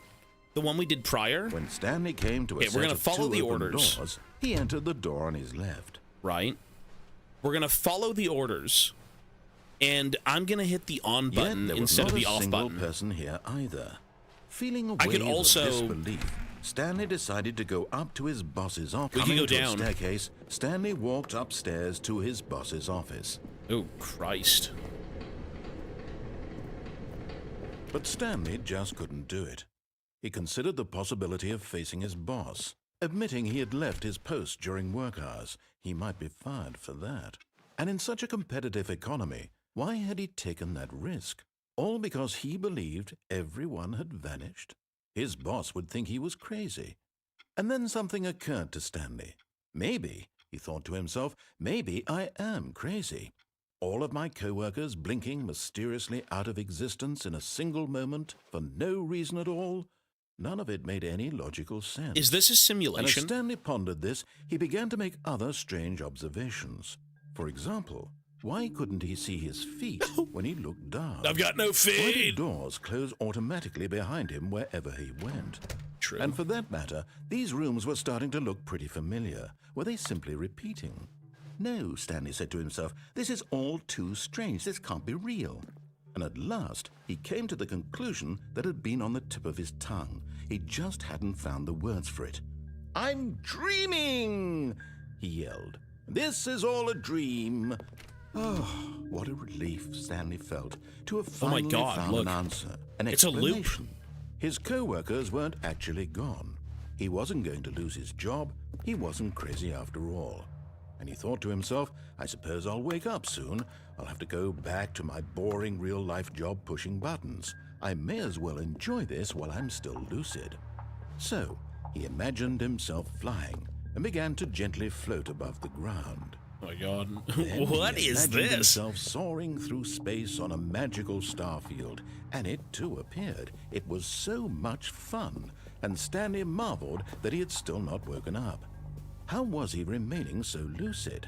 The one we did prior? When Stanley came to a Okay, we're set gonna of follow two the open orders. doors, he entered the door on his left. Right. We're going to follow the orders. And I'm going to hit the on button Yet there was instead not of the a off single button. person here either. Feeling a I could wave also- of disbelief, Stanley decided to go up to his boss's office. We could Coming go to down. a staircase, Stanley walked upstairs to his boss's office. Oh, Christ. But Stanley just couldn't do it. He considered the possibility of facing his boss. Admitting he had left his post during work hours, he might be fired for that. And in such a competitive economy, why had he taken that risk? All because he believed everyone had vanished? His boss would think he was crazy. And then something occurred to Stanley. Maybe, he thought to himself, maybe I am crazy. All of my co-workers blinking mysteriously out of existence in a single moment for no reason at all? None of it made any logical sense. Is this a And as simulation? Stanley pondered this, he began to make other strange observations. For example, why couldn't he see his feet when he looked down? I've got no Why did feet. doors close automatically behind him wherever he went? True. And for that matter, these rooms were starting to look pretty familiar. Were they simply repeating? No, Stanley said to himself, this is all too strange. This can't be real. And at last, he came to the conclusion that had been on the tip of his tongue. He just hadn't found the words for it. I'm dreaming, he yelled. This is all a dream. Oh, what a relief Stanley felt to have Oh my finally God, found look. an answer, an It's a loop. explanation. His co-workers weren't actually gone. He wasn't going to lose his job. He wasn't crazy after all. And he thought to himself, I suppose I'll wake up soon. I'll have to go back to my boring real-life job pushing buttons. I may as well enjoy this while I'm still lucid. So, he imagined himself flying and began to gently float above the ground. Oh my God. Then What he is imagined this? himself soaring through space on a magical starfield, and it too appeared. It was so much fun, and Stanley marveled that he had still not woken up. How was he remaining so lucid?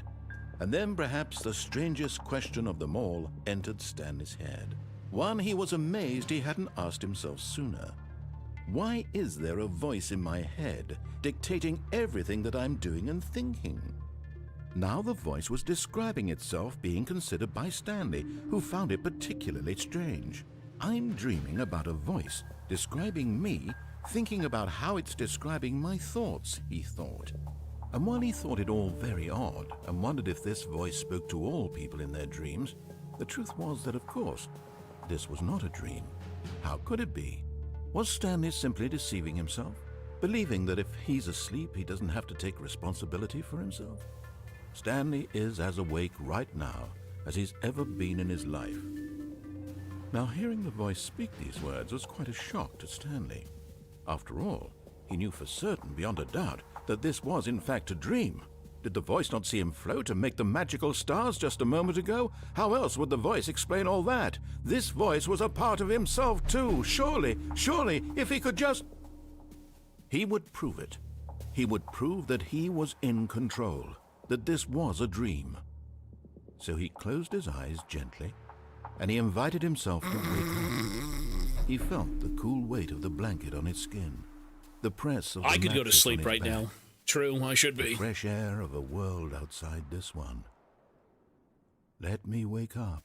And then perhaps the strangest question of them all entered Stanley's head. One he was amazed he hadn't asked himself sooner. Why is there a voice in my head dictating everything that I'm doing and thinking? Now the voice was describing itself being considered by Stanley, who found it particularly strange. I'm dreaming about a voice describing me, thinking about how it's describing my thoughts, he thought. And while he thought it all very odd and wondered if this voice spoke to all people in their dreams, the truth was that, of course, this was not a dream. How could it be? Was Stanley simply deceiving himself, believing that if he's asleep, he doesn't have to take responsibility for himself? Stanley is as awake right now as he's ever been in his life. Now, hearing the voice speak these words was quite a shock to Stanley. After all, he knew for certain, beyond a doubt, that this was in fact a dream. Did the voice not see him float and make the magical stars just a moment ago? How else would the voice explain all that? This voice was a part of himself too. Surely, if he could just... He would prove it. He would prove that he was in control, that this was a dream. So he closed his eyes gently, and he invited himself to wake up. He felt the cool weight of the blanket on his skin, the press of the I could go to mattress on sleep his right back, now. True, I should the be. fresh air of a world outside this one. Let me wake up,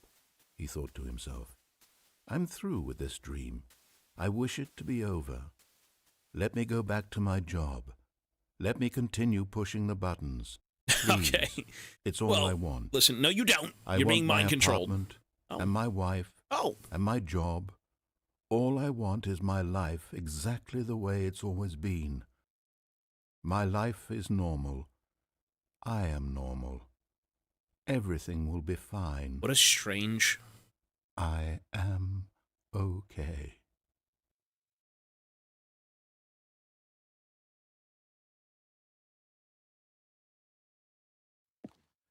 he thought to himself. I'm through with this dream. I wish it to be over. Let me go back to my job. Let me continue pushing the buttons. Please. Okay. It's all Well, I want. Listen, no, you don't. I You're want being my mind controlled. apartment Oh. and my wife Oh, and my job. All I want is my life exactly the way it's always been. My life is normal. I am normal. Everything will be fine. what a strange... I am okay.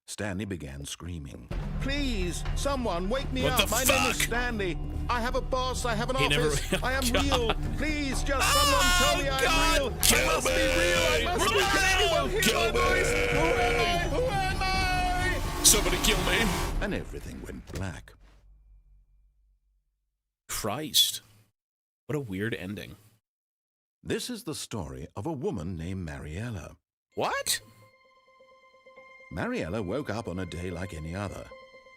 Stanley began screaming. Please, someone wake me What up. the My name is fuck? Stanley. I have a boss. I have an He never- office. I am God. real. Please, just someone tell me I'm God, real. kill I must be real. I me. must be. Can anyone hear Kill my voice? me. Who am I? Who am I? Somebody kill me. And everything went black. Christ. What a weird ending. This is the story of a woman named Mariella. What? Mariella woke up on a day like any other.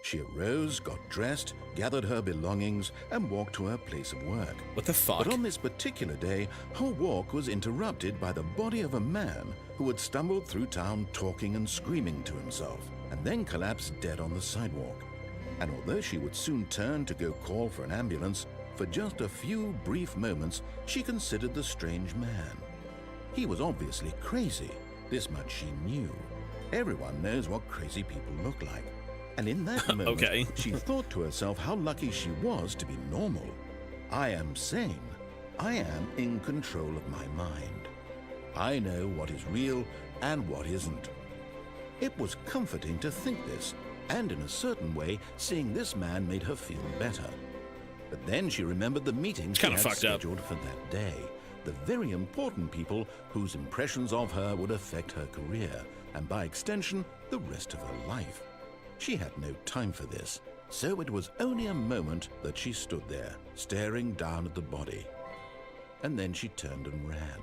She arose, got dressed, gathered her belongings, and walked to her place of work. What the fuck? But on this particular day, her walk was interrupted by the body of a man who had stumbled through town talking and screaming to himself, and then collapsed dead on the sidewalk. And although she would soon turn to go call for an ambulance, for just a few brief moments, she considered the strange man. He was obviously crazy. This much she knew. Everyone knows what crazy people look like. And in that moment, Okay. she thought to herself how lucky she was to be normal. I am sane. I am in control of my mind. I know what is real and what isn't. It was comforting to think this, and in a certain way, seeing this man made her feel better. But then she remembered the meetings she Kinda had fucked up. scheduled for that day. The very important people whose impressions of her would affect her career, and by extension, the rest of her life. She had no time for this, so it was only a moment that she stood there, staring down at the body. And then she turned and ran.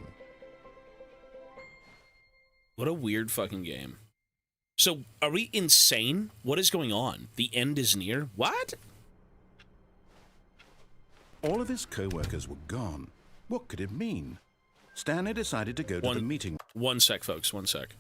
What a weird fucking game. So, are we insane? What is going on? The end is near? What? All of his co-workers were gone. What could it mean? Stanley decided to go to the meeting. One sec, folks. One sec.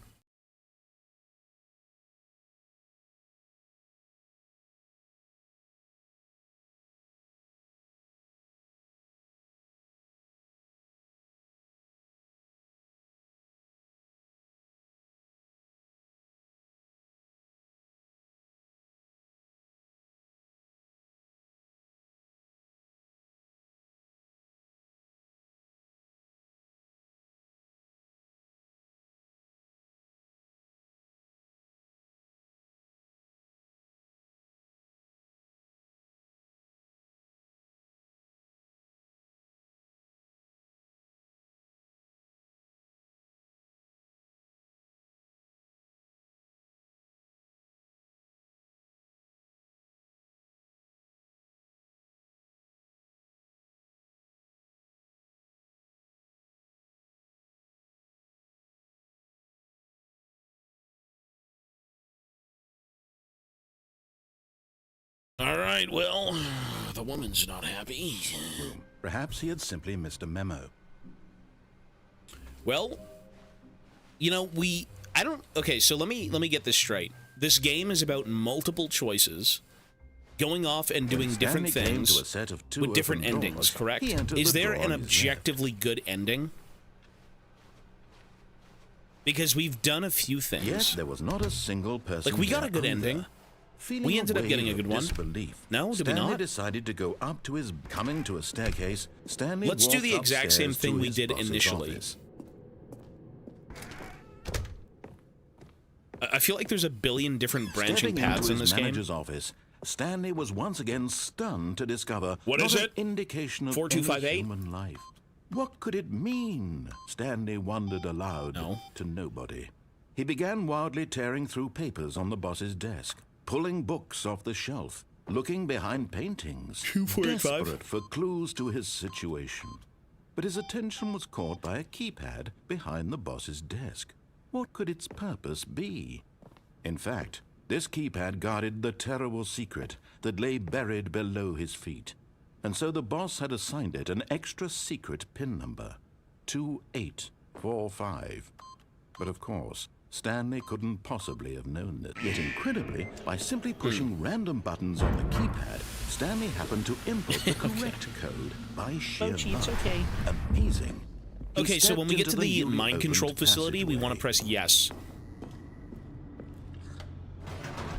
All right, well, the woman's not happy. Perhaps he had simply missed a memo. Well, you know, okay, so let me get this straight. This game is about multiple choices, going off and doing When different Stanley came things to a set of two with different open endings, doors, correct? he entered Is the there door an on his objectively good ending? Because we've done a few things. Yet there was not a single person. Like, we got a good there ending. either. Feeling We ended up wave getting a of good one. disbelief, No, did we Stanley not? decided to go up to his coming to a staircase. Stanley Let's do walked the exact same upstairs thing to we his did boss's initially. office. I feel like there's a billion different branching Stepping paths into in his this game. manager's office, Stanley was once again stunned to discover What not is an it? indication of 4258? any human life. What could it mean? Stanley wondered aloud No. to nobody. He began wildly tearing through papers on the boss's desk, pulling books off the shelf, looking behind paintings, 245? desperate for clues to his situation. But his attention was caught by a keypad behind the boss's desk. What could its purpose be? In fact, this keypad guarded the terrible secret that lay buried below his feet. And so the boss had assigned it an extra secret PIN number, 2845. But of course, Stanley couldn't possibly have known this. Yet incredibly, by simply pushing random buttons on the keypad, Stanley happened to input the correct code by sheer luck. okay. Amazing. He Okay, so when we stepped get to into the newly mind opened control facility, we want to passageway. press yes.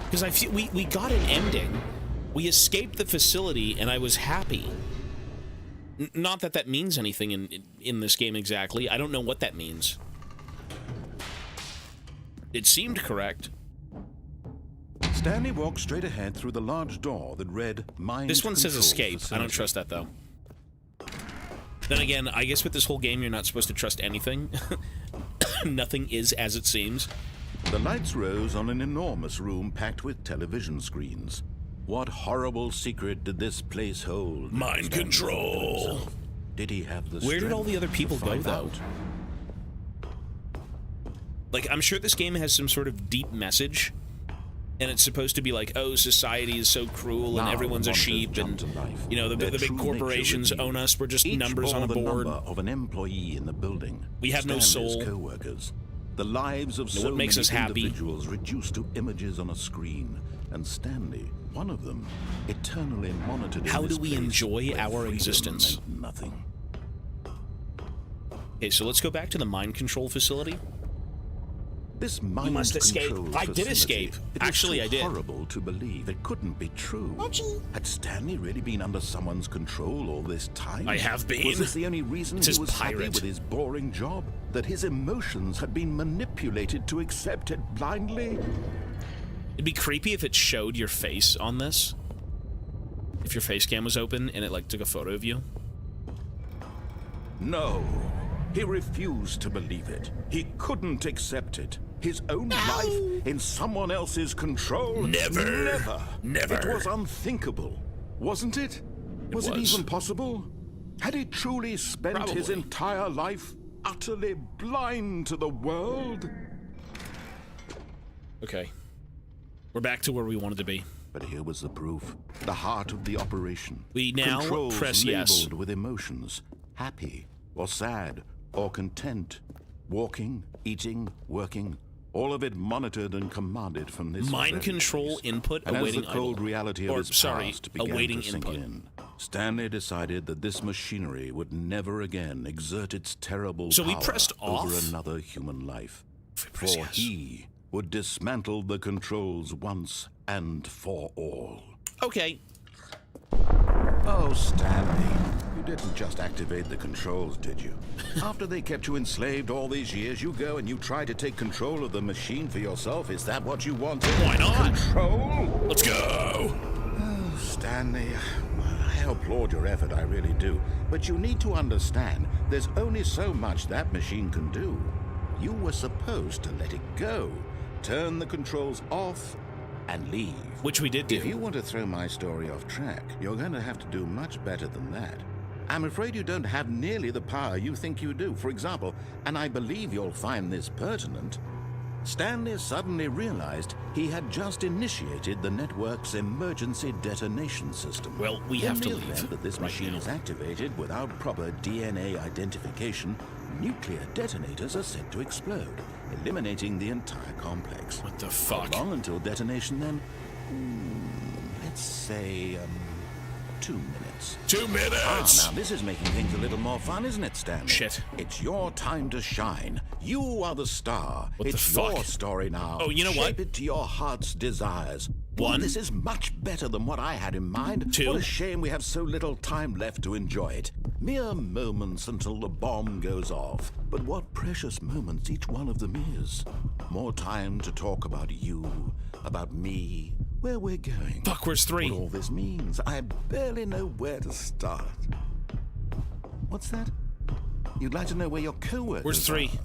Because I feel we got an ending. We escaped the facility, and I was happy. Not that that means anything in this game exactly. I don't know what that means. It seemed correct. Stanley walked straight ahead through the large door that read Mind This one says Control escape. Facility. I don't trust that, though. Then again, I guess with this whole game, you're not supposed to trust anything. Nothing is as it seems. The lights rose on an enormous room packed with television screens. What horrible secret did this place hold? Mind Stanley control. thought to himself. Did he have the Where did all strength the other people to go, find though? out? Like, I'm sure this game has some sort of deep message, and it's supposed to be like, oh, society is so cruel and Now everyone's a monitors sheep, jump and, to life. you know, the Their big true corporations nature own us. We're just Each numbers on a bore the board. number of an employee in the building. We have no Stanley's soul. co-workers. The lives of No, so what makes many us happy? individuals reduced to images on a screen, and Stanley, one of them, eternally monitored. How in this do we place enjoy where our freedom existence? meant nothing. Okay, so let's go back to the mind control facility. This mind must escape. control I did facility, escape. it was Actually, too I did. horrible to believe. It couldn't be true. Had Stanley really been under someone's control all this time? I have been. Was this the only reason It's he his was happy pirate. with his boring job? That his emotions had been manipulated to accept it blindly? It'd be creepy if it showed your face on this. If your face cam was open and it, like, took a photo of you. No. He refused to believe it. He couldn't accept it. His own life in someone else's control? Never. Never. It was unthinkable, wasn't it? Was it was. even possible? Had he truly spent his Probably. entire life utterly blind to the world? Okay. We're back to where we wanted to be. But here was the proof. The heart of the operation. We now Controls press labeled yes. with emotions. Happy, or sad, or content. Walking, eating, working. All of it monitored and commanded from this Mind very control place. input And as awaiting the cold idle. reality of Or, his sorry, past began awaiting to sink input. in, Stanley decided that this machinery would never again exert its terrible So we power pressed over off? another human life. If we press For yes. he would dismantle the controls once and for all. Okay. Oh, Stanley, you didn't just activate the controls, did you? After they kept you enslaved all these years, you go and you try to take control of the machine for yourself. Is that what you wanted? Why not? Control? Let's go. Oh, Stanley, I applaud your effort, I really do. But you need to understand, there's only so much that machine can do. You were supposed to let it go, turn the controls off, and leave. Which we did do. If you want to throw my story off track, you're going to have to do much better than that. I'm afraid you don't have nearly the power you think you do. For example, and I believe you'll find this pertinent, Stanley suddenly realized he had just initiated the network's emergency detonation system. Well, we In have to the leave event that this right machine now. is activated without proper DNA identification, nuclear detonators are set to explode, eliminating the entire complex. What the How fuck? long until detonation then? Let's say, 2 minutes. 2 minutes. Now this is making things a little more fun, isn't it, Stanley? Shit. It's your time to shine. You are the star. What the it's fuck? your story now. Oh, you know what? Shape it to your heart's desires. One. This is much better than what I had in mind. Two. What a shame we have so little time left to enjoy it. Mere moments until the bomb goes off. But what precious moments each one of them is. More time to talk about you, about me, where we're going. Fuck, where's 3? What all this means. I barely know where to start. What's that? You'd like to know where your co-workers Where's 3? are?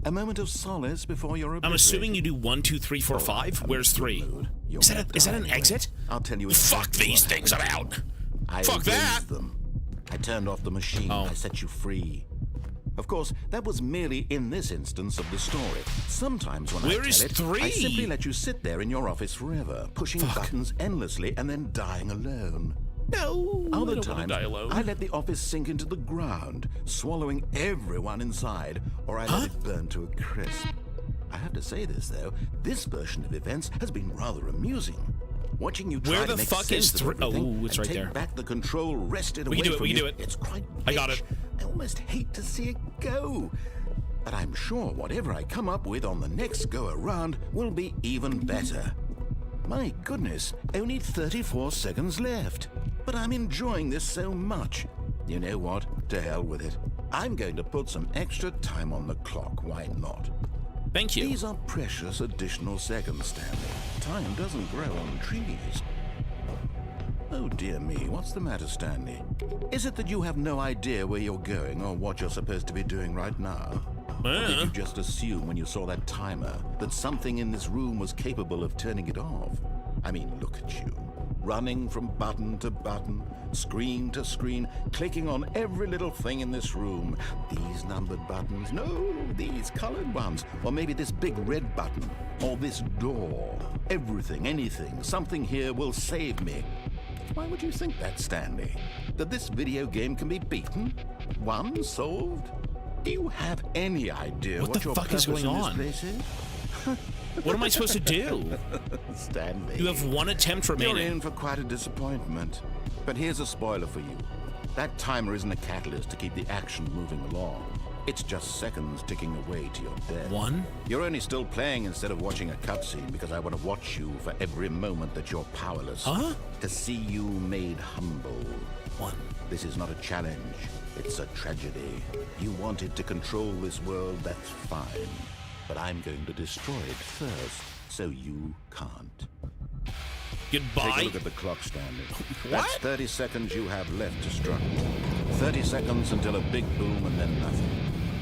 A moment of solace before you're I'm assuming you do 1, 2, 3, 4, 5. Where's 3? Is that an exit? I'll tell you. Fuck exactly these what things, I'm happened. out. I Fuck that. erased them. I turned off the machine. Oh. I set you free. Of course, that was merely in this instance of the story. Sometimes when Where I is tell it, 3? I simply let you sit there in your office forever, pushing buttons endlessly and then dying alone. No, I Other don't want to times, die alone. I let the office sink into the ground, swallowing everyone inside, or I let it burn to a crisp. I have to say this, though, this version of events has been rather amusing. Watching you try Where to the make fuck sense is of everything Oh, it's and right take there. back the control wrested away We can do it, from we can you, do it. it's quite I got rich. it. I almost hate to see it go. But I'm sure whatever I come up with on the next go-around will be even better. My goodness, only 34 seconds left. But I'm enjoying this so much. You know what? To hell with it. I'm going to put some extra time on the clock. Why not? Thank you. These are precious additional seconds, Stanley. Time doesn't grow on trees. Oh dear me, what's the matter, Stanley? Is it that you have no idea where you're going or what you're supposed to be doing right now? Or did you just assume when you saw that timer that something in this room was capable of turning it off? I mean, look at you. Running from button to button, screen to screen, clicking on every little thing in this room. These numbered buttons, no, these colored ones. Or maybe this big red button, or this door. Everything, anything, something here will save me. Why would you think that, Stanley? That this video game can be beaten? Won? Solved? Do you have any idea What the your fuck is purpose going in on? this place is? What am I supposed to do? Stanley. You have one attempt You're remaining. in for quite a disappointment. But here's a spoiler for you. That timer isn't a catalyst to keep the action moving along. It's just seconds ticking away to your death. One? You're only still playing instead of watching a cutscene because I want to watch you for every moment that you're powerless. Huh? To see you made humble. One. This is not a challenge. It's a tragedy. You wanted to control this world, that's fine. But I'm going to destroy it first, so you can't. Goodbye. Take a look at the clock, Stanley. What? That's 30 seconds you have left to struggle. 30 seconds until a big boom and then nothing.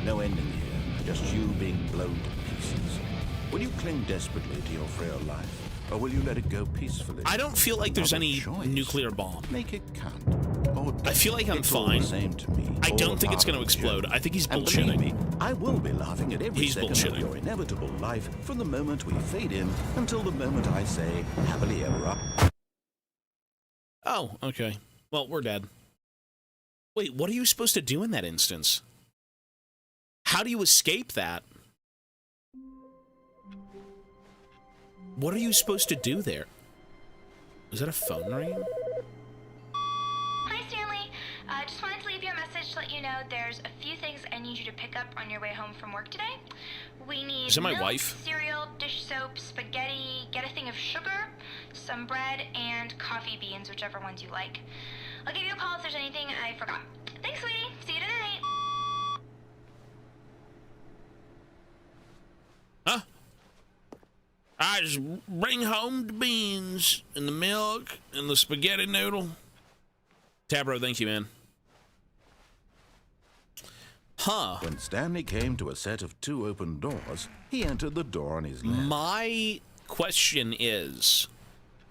No ending here, just you being blown to pieces. Will you cling desperately to your frail life, or will you let it go peacefully? I don't feel like there's Another any choice. nuclear bomb. Make it count. Or I feel like I'm it's all fine. the same to me. I All don't think it's part going to of the explode. joke. I think he's And believe bullshitting. me, I will be laughing at every He's second bullshitting. of your inevitable life from the moment we fade in until the moment I say happily ever after. Oh, okay. Well, we're dead. Wait, what are you supposed to do in that instance? How do you escape that? What are you supposed to do there? Is that a phone ring? Hi, Stanley. Just wanted to leave you a message to let you know there's a few things I need you to pick up on your way home from work today. We need Is it my milk, wife? cereal, dish soap, spaghetti, get a thing of sugar, some bread, and coffee beans, whichever ones you like. I'll give you a call if there's anything I forgot. Thanks, sweetie. See you tonight. Huh? I just bring home the beans and the milk and the spaghetti noodle. Tabro, thank you, man. Huh. When Stanley came to a set of 2 open doors, he entered the door on his left. My question is,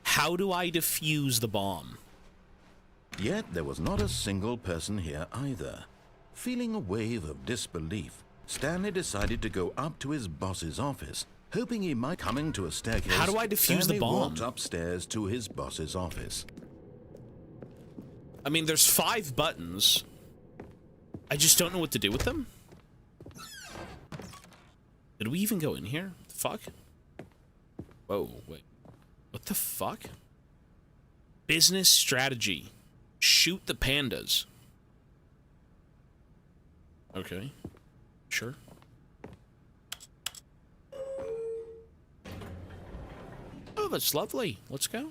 how do I defuse the bomb? Yet there was not a single person here either. Feeling a wave of disbelief, Stanley decided to go up to his boss's office, hoping he might coming to a staircase. How do I defuse the Stanley bomb? walked upstairs to his boss's office. I mean, there's 5 buttons. I just don't know what to do with them. Did we even go in here? The fuck? Whoa, wait. What the fuck? Business strategy. Shoot the pandas. Okay. Sure. Oh, that's lovely. Let's go.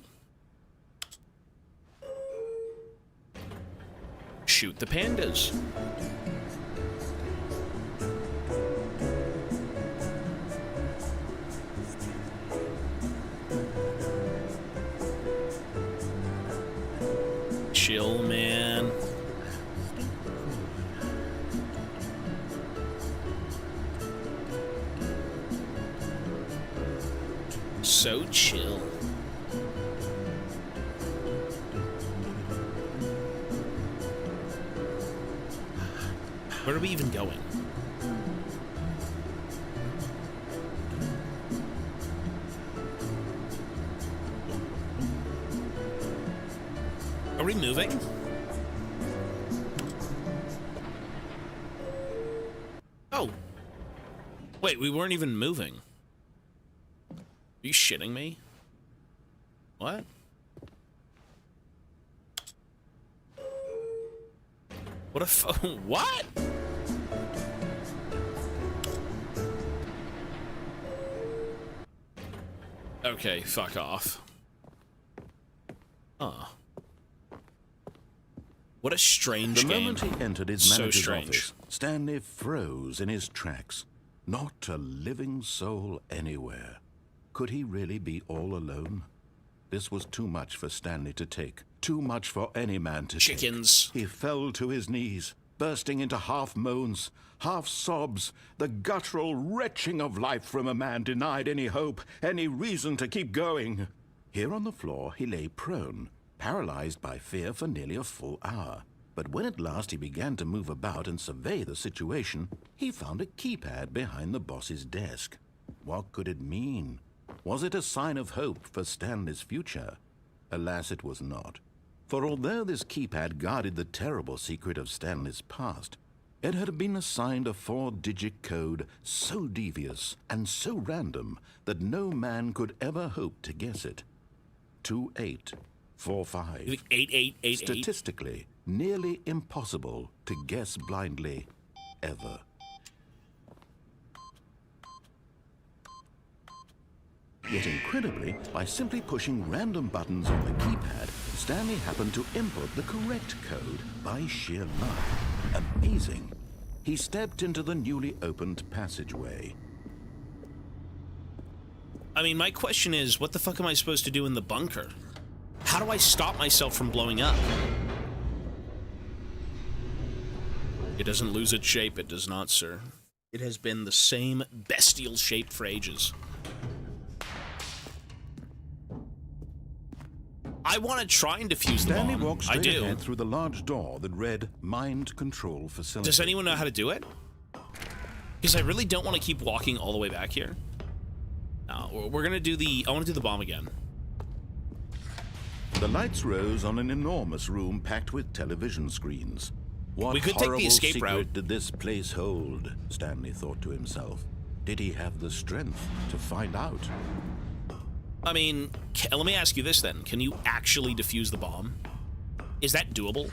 Shoot the pandas. Chill, man. So chill. Where are we even going? Are we moving? Oh. Wait, we weren't even moving. Are you shitting me? What? What a what? Okay, fuck off. Huh. What a strange The game. moment he entered his So manager's strange. office, Stanley froze in his tracks. Not a living soul anywhere. Could he really be all alone? This was too much for Stanley to take. Too much for any man to Chickens. take. He fell to his knees, bursting into half moans, half sobs, the guttural retching of life from a man denied any hope, any reason to keep going. Here on the floor he lay prone, paralyzed by fear for nearly a full hour. But when at last he began to move about and survey the situation, he found a keypad behind the boss's desk. What could it mean? Was it a sign of hope for Stanley's future? Alas, it was not. For although this keypad guarded the terrible secret of Stanley's past, it had been assigned a 4-digit code so devious and so random that no man could ever hope to guess it. 2845. 8888. Statistically, nearly impossible to guess blindly, ever. Yet incredibly, by simply pushing random buttons on the keypad, Stanley happened to input the correct code by sheer luck. Amazing. He stepped into the newly opened passageway. I mean, my question is, what the fuck am I supposed to do in the bunker? How do I stop myself from blowing up? It doesn't lose its shape, it does not, sir. It has been the same bestial shape for ages. I want to try and defuse the Stanley bomb. walked I straight do. ahead through the large door that read Mind Control Facility. Does anyone know how to do it? Because I really don't want to keep walking all the way back here. No, we're gonna do the... I want to do the bomb again. The lights rose on an enormous room packed with television screens. What We could take the horrible escape secret route. did this place hold? Stanley thought to himself. Did he have the strength to find out? I mean, let me ask you this then. Can you actually defuse the bomb? Is that doable?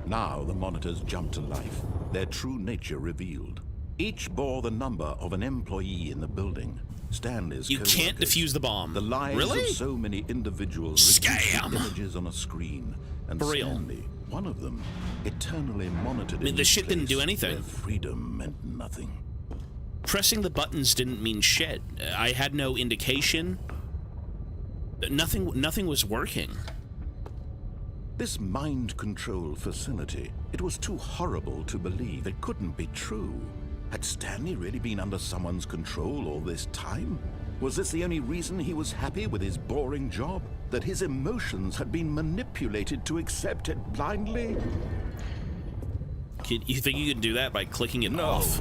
Now the monitors jumped to life, their true nature revealed. Each bore the number of an employee in the building. Stanley's You can't co-workers, defuse the bomb. The lives Really? of so many individuals Scam! reduced to images on a screen. And For real. Stanley, one of them, eternally monitored I mean, in the this shit didn't do place anything. where freedom meant nothing. Pressing the buttons didn't mean shit. I had no indication. Nothing was working. This mind control facility, it was too horrible to believe. It couldn't be true. Had Stanley really been under someone's control all this time? Was this the only reason he was happy with his boring job? That his emotions had been manipulated to accept it blindly? You think you can do that by clicking it off?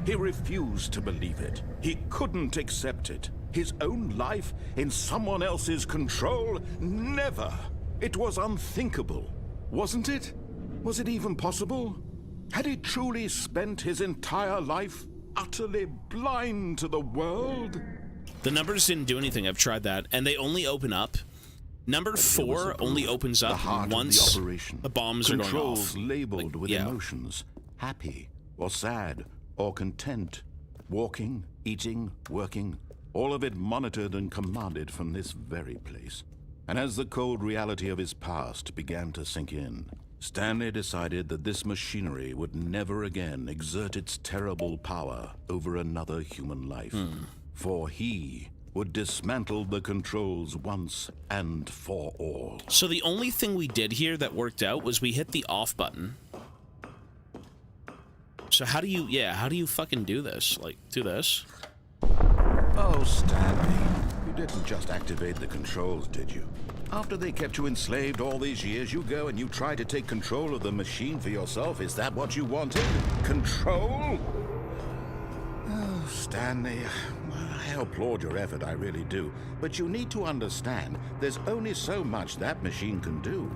He refused to believe it. He couldn't accept it. His own life in someone else's control? Never! It was unthinkable, wasn't it? Was it even possible? Had he truly spent his entire life utterly blind to the world? The numbers didn't do anything. I've tried that, and they only open up. Number 4 only opens up once the operation. the bombs are going Controls off. labeled with yeah. emotions. Happy, or sad, or content. Walking, eating, working. All of it monitored and commanded from this very place. And as the cold reality of his past began to sink in, Stanley decided that this machinery would never again exert its terrible power over another human life. For he would dismantle the controls once and for all. So the only thing we did here that worked out was we hit the off button. So how do you fucking do this? Like, do this? Oh, Stanley, you didn't just activate the controls, did you? After they kept you enslaved all these years, you go and you try to take control of the machine for yourself. Is that what you wanted? Control? Oh, Stanley, I applaud your effort, I really do. But you need to understand, there's only so much that machine can do.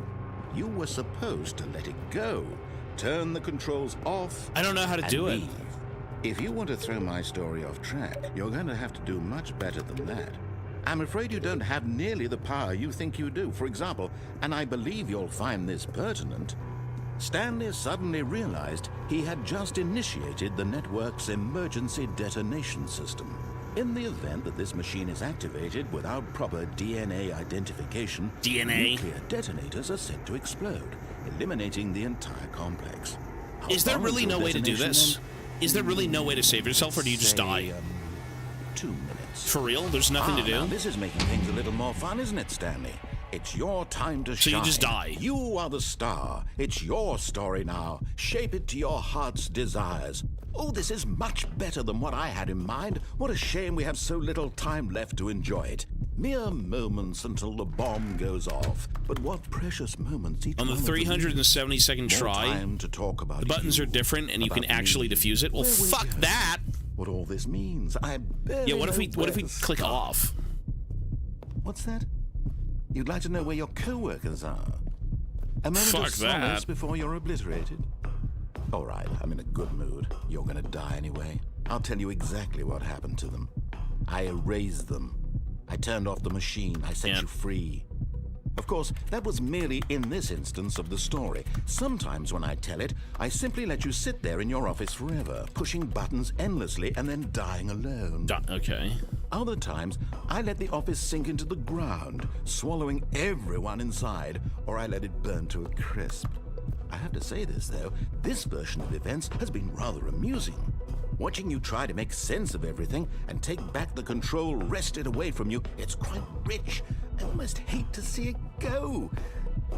You were supposed to let it go. Turn the controls off. I don't know how to do it. leave. If you want to throw my story off track, you're going to have to do much better than that. I'm afraid you don't have nearly the power you think you do. For example, and I believe you'll find this pertinent, Stanley suddenly realized he had just initiated the network's emergency detonation system. In the event that this machine is activated without proper DNA identification, nuclear detonators are set to explode, eliminating the entire complex. Is there really no way to do this? Is there really no way to save yourself, or do you just die? 2 minutes. For real? There's nothing to do? Now this is making things a little more fun, isn't it, Stanley? It's your time to shine. So you just die? You are the star. It's your story now. Shape it to your heart's desires. Oh, this is much better than what I had in mind. What a shame we have so little time left to enjoy it. Mere moments until the bomb goes off. But what precious moments each On the 372nd try, time to talk about the buttons you, are different and you can about actually me. defuse it. Well, Where we fuck go. that. What all this means, I barely Yeah, what if we know where to click start. off? What's that? You'd like to know where your co-workers are? A moment Fuck of solace that. before you're obliterated? All right, I'm in a good mood. You're gonna die anyway. I'll tell you exactly what happened to them. I erased them. I turned off the machine. I set Yeah. you free. Of course, that was merely in this instance of the story. Sometimes when I tell it, I simply let you sit there in your office forever, pushing buttons endlessly and then dying alone. Okay. Other times, I let the office sink into the ground, swallowing everyone inside, or I let it burn to a crisp. I have to say this, though, this version of events has been rather amusing. Watching you try to make sense of everything and take back the control wrested away from you, it's quite rich. I almost hate to see it go.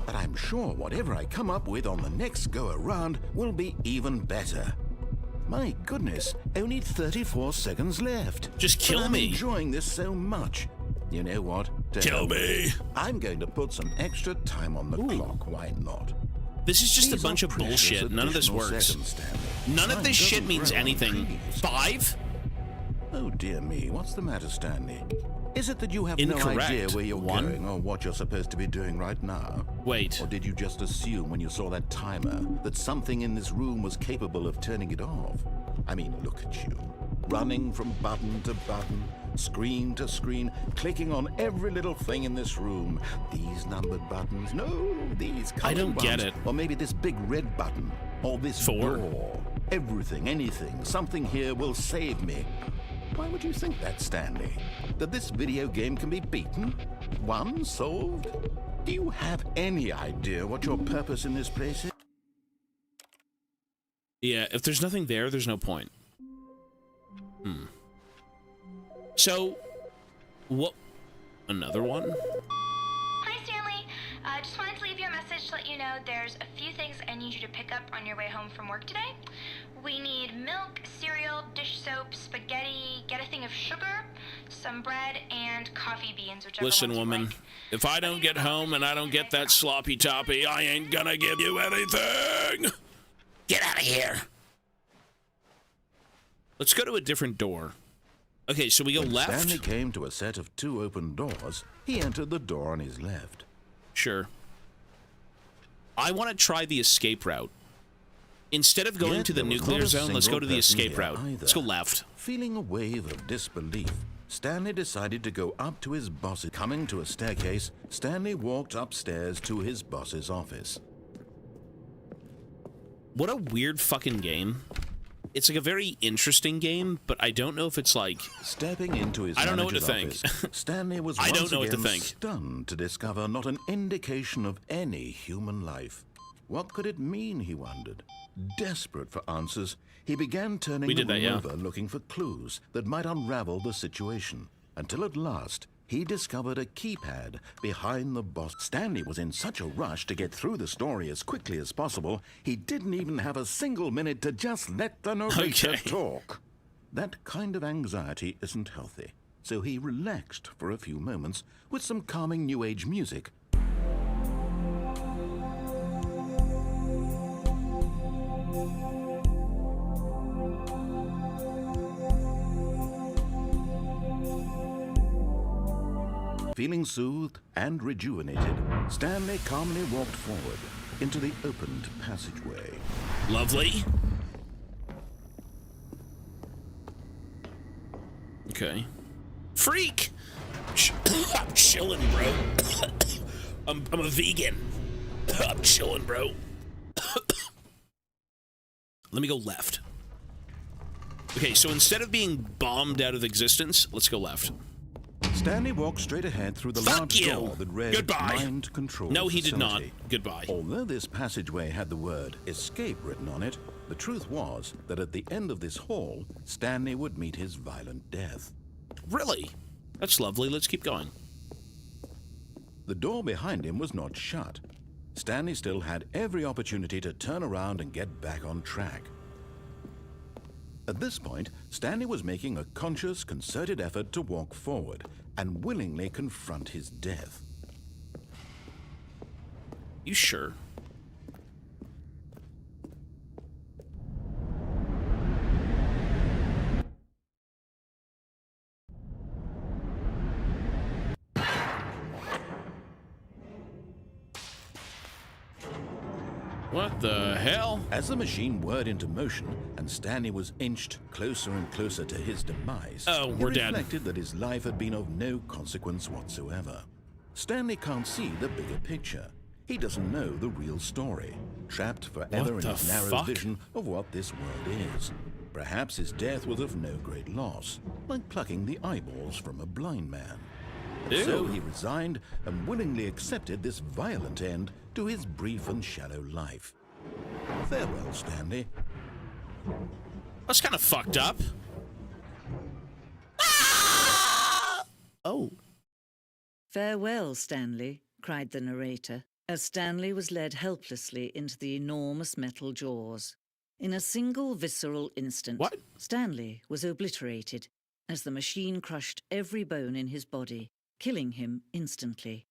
But I'm sure whatever I come up with on the next go-around will be even better. My goodness, only 34 seconds left. Just kill But I'm me. enjoying this so much. You know what? To Kill help me. I'm going to put some extra time on the clock. Why not? This is just These a bunch are of precious bullshit. None of this additional works. seconds, Stanley. None of Time this shit doesn't means grow on anything. trees. 5? Oh dear me, what's the matter, Stanley? Is it that you have no Incorrect. idea where you're 1? going or what you're supposed to be doing right now? Wait. Or did you just assume when you saw that timer that something in this room was capable of turning it off? I mean, look at you. Running from button to button, screen to screen, clicking on every little thing in this room. These numbered buttons, no, these colored I don't get ones. it. Or maybe this big red button, or this 4. door. Everything, anything, something here will save me. Why would you think that, Stanley? That this video game can be beaten? Won? Solved? Do you have any idea what your purpose in this place is? Yeah, if there's nothing there, there's no point. So, what? Another one? Hi, Stanley. Just wanted to leave you a message to let you know there's a few things I need you to pick up on your way home from work today. We need milk, cereal, dish soap, spaghetti, get a thing of sugar, some bread, and coffee beans, whichever Listen, ones you woman, like. if I don't get home and I don't get that sloppy toppy, I ain't gonna give you anything! Get out of here! Let's go to a different door. Okay, so we go When left? Stanley came to a set of 2 open doors, he entered the door on his left. Sure. I want to try the escape route. Instead of going Yet to the there was nuclear not a zone, let's go to the single person escape here route. either. Let's go left. Feeling a wave of disbelief, Stanley decided to go up to his boss. Coming to a staircase, Stanley walked upstairs to his boss's office. What a weird fucking game. It's like a very interesting game, but I don't know if it's like... Stepping into his I don't know what to manager's think. office, Stanley was I don't once know what to again think. stunned to discover not an indication of any human life. What could it mean, he wondered. Desperate for answers, he began turning We the did that, room yeah. over looking for clues that might unravel the situation, until at last he discovered a keypad behind the boss. Stanley was in such a rush to get through the story as quickly as possible, he didn't even have a single minute to just let the narrator Okay. talk. That kind of anxiety isn't healthy, so he relaxed for a few moments with some calming New Age music. Feeling soothed and rejuvenated, Stanley calmly walked forward into the opened passageway. Lovely. Okay. Freak! I'm chilling, bro. I'm a vegan. I'm chilling, bro. Let me go left. Okay, so instead of being bombed out of existence, let's go left. Stanley walked straight ahead through the Fuck large you. door that read Goodbye. Mind Control No, he did not. Facility. Goodbye. Although this passageway had the word escape written on it, the truth was that at the end of this hall, Stanley would meet his violent death. Really? That's lovely. Let's keep going. The door behind him was not shut. Stanley still had every opportunity to turn around and get back on track. At this point, Stanley was making a conscious, concerted effort to walk forward and willingly confront his death. You sure? What the hell? As the machine whirred into motion and Stanley was inched closer and closer to his demise, Oh, we're he dead. reflected that his life had been of no consequence whatsoever. Stanley can't see the bigger picture. He doesn't know the real story, trapped forever in the his narrow fuck? vision of what this world is. Perhaps his death was of no great loss, like plucking the eyeballs from a blind man. So Ew. he resigned and willingly accepted this violent end to his brief and shallow life. Farewell, Stanley. That's kind of fucked up. Ah! Oh. "Farewell, Stanley," cried the narrator, as Stanley was led helplessly into the enormous metal jaws. In a single visceral instant, What? Stanley was obliterated as the machine crushed every bone in his body, killing him instantly.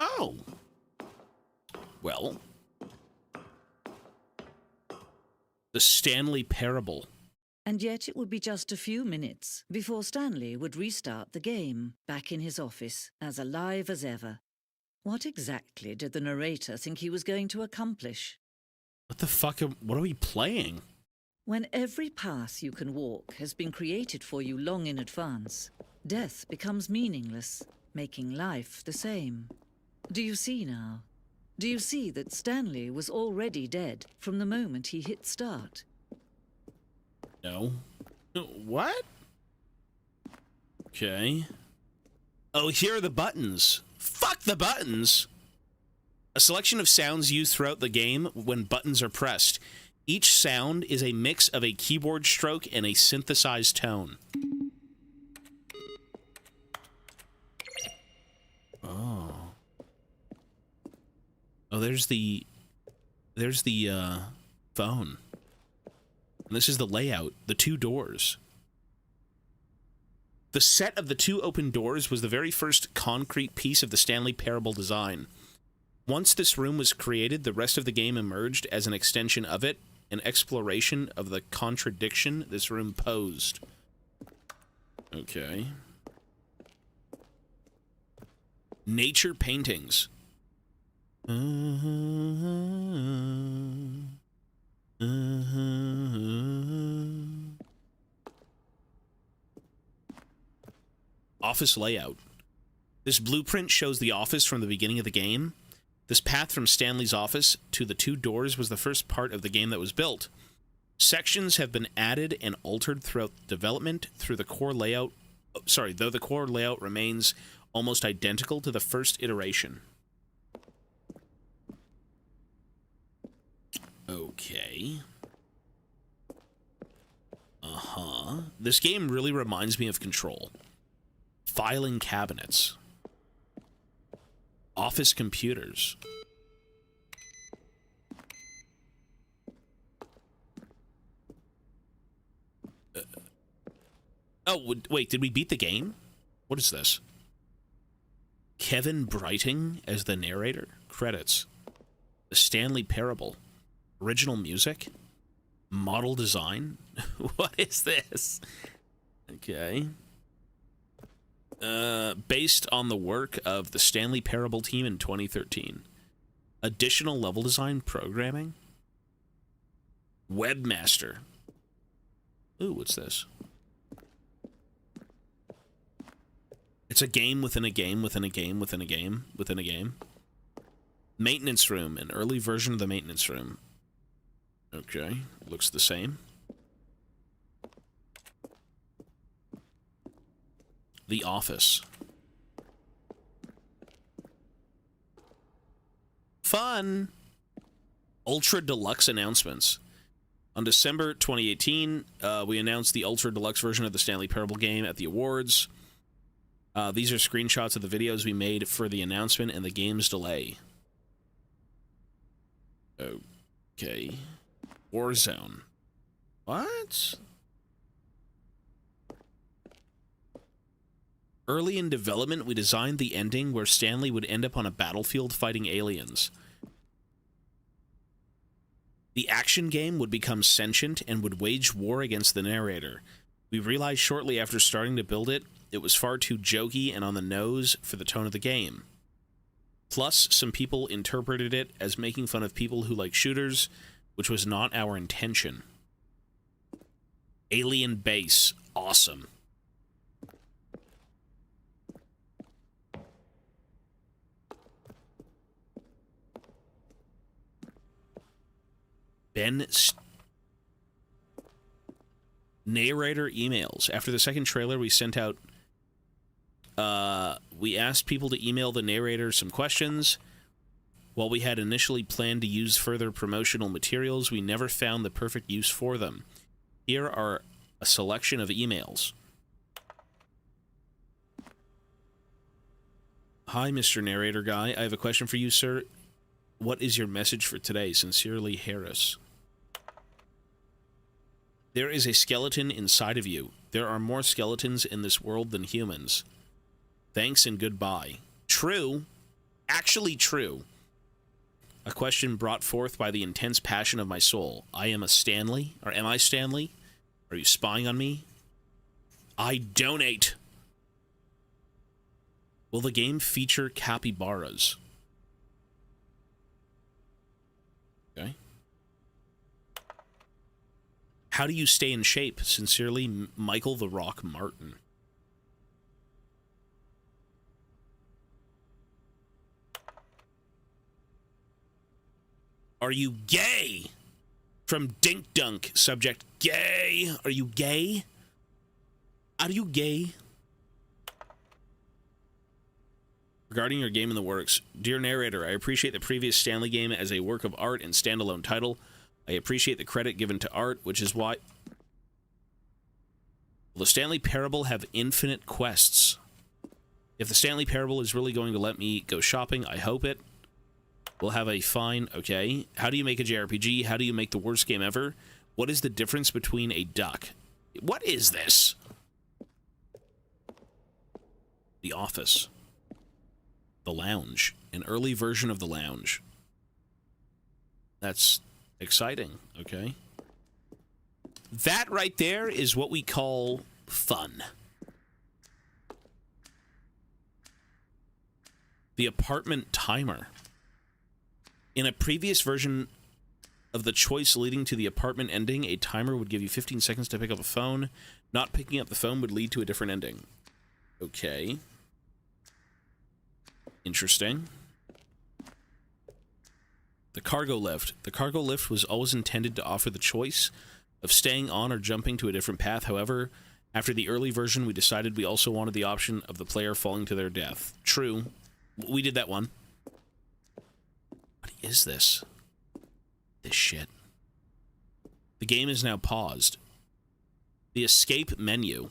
Oh. Well. The Stanley Parable. And yet it would be just a few minutes before Stanley would restart the game, back in his office, as alive as ever. What exactly did the narrator think he was going to accomplish? What the fuck? What are we playing? When every path you can walk has been created for you long in advance, death becomes meaningless, making life the same. Do you see now? Do you see that Stanley was already dead from the moment he hit start? No. What? Okay. Oh, here are the buttons. Fuck the buttons! A selection of sounds used throughout the game when buttons are pressed. Each sound is a mix of a keyboard stroke and a synthesized tone. Oh. Oh, there's the phone. And this is the layout, the two doors. The set of the two open doors was the very first concrete piece of the Stanley Parable design. Once this room was created, the rest of the game emerged as an extension of it, an exploration of the contradiction this room posed. Okay. Nature paintings. Office layout. This blueprint shows the office from the beginning of the game. This path from Stanley's office to the two doors was the first part of the game that was built. Sections have been added and altered throughout development through the core layout. Though the core layout remains almost identical to the first iteration. Okay. This game really reminds me of Control. Filing cabinets. Office computers. Oh, wait, did we beat the game? What is this? Kevin Brighting as the narrator? Credits. The Stanley Parable. Original music? Model design? What is this? Okay. Based on the work of the Stanley Parable team in 2013. Additional level design programming? Webmaster. Ooh, what's this? It's a game within a game within a game within a game within a game. Maintenance room, an early version of the maintenance room. Okay, looks the same. The Office. Fun! Ultra Deluxe announcements. On December 2018, we announced the Ultra Deluxe version of the Stanley Parable game at the awards. These are screenshots of the videos we made for the announcement and the game's delay. Okay. Warzone. What? Early in development, we designed the ending where Stanley would end up on a battlefield fighting aliens. The action game would become sentient and would wage war against the narrator. We realized shortly after starting to build it, it was far too jokey and on the nose for the tone of the game. Plus, some people interpreted it as making fun of people who like shooters, which was not our intention. Alien Base. Awesome. Narrator emails. After the second trailer, we sent out... we asked people to email the narrator some questions. While we had initially planned to use further promotional materials, we never found the perfect use for them. Here are a selection of emails. Hi, Mr. Narrator Guy. I have a question for you, sir. What is your message for today? Sincerely, Harris. There is a skeleton inside of you. There are more skeletons in this world than humans. Thanks and goodbye. True. Actually true. A question brought forth by the intense passion of my soul. I am a Stanley? Or am I Stanley? Are you spying on me? I donate. Will the game feature capybaras? Okay. How do you stay in shape? Sincerely, Michael the Rock Martin. Are you gay? From Dink Dunk. Subject, gay. Are you gay? Are you gay? Regarding your game in the works, dear narrator, I appreciate the previous Stanley game as a work of art and standalone title. I appreciate the credit given to art, which is why... Will the Stanley Parable have infinite quests? If the Stanley Parable is really going to let me go shopping, I hope it. We'll have a fine... Okay. How do you make a JRPG? How do you make the worst game ever? What is the difference between a duck? What is this? The Office. The Lounge. An early version of The Lounge. That's exciting, okay? That right there is what we call fun. The apartment timer. In a previous version of the choice leading to the apartment ending, a timer would give you 15 seconds to pick up a phone. Not picking up the phone would lead to a different ending. Okay. Interesting. The cargo lift. The cargo lift was always intended to offer the choice of staying on or jumping to a different path. However, after the early version, we decided we also wanted the option of the player falling to their death. True. We did that one. What is this? This shit. The game is now paused. The escape menu.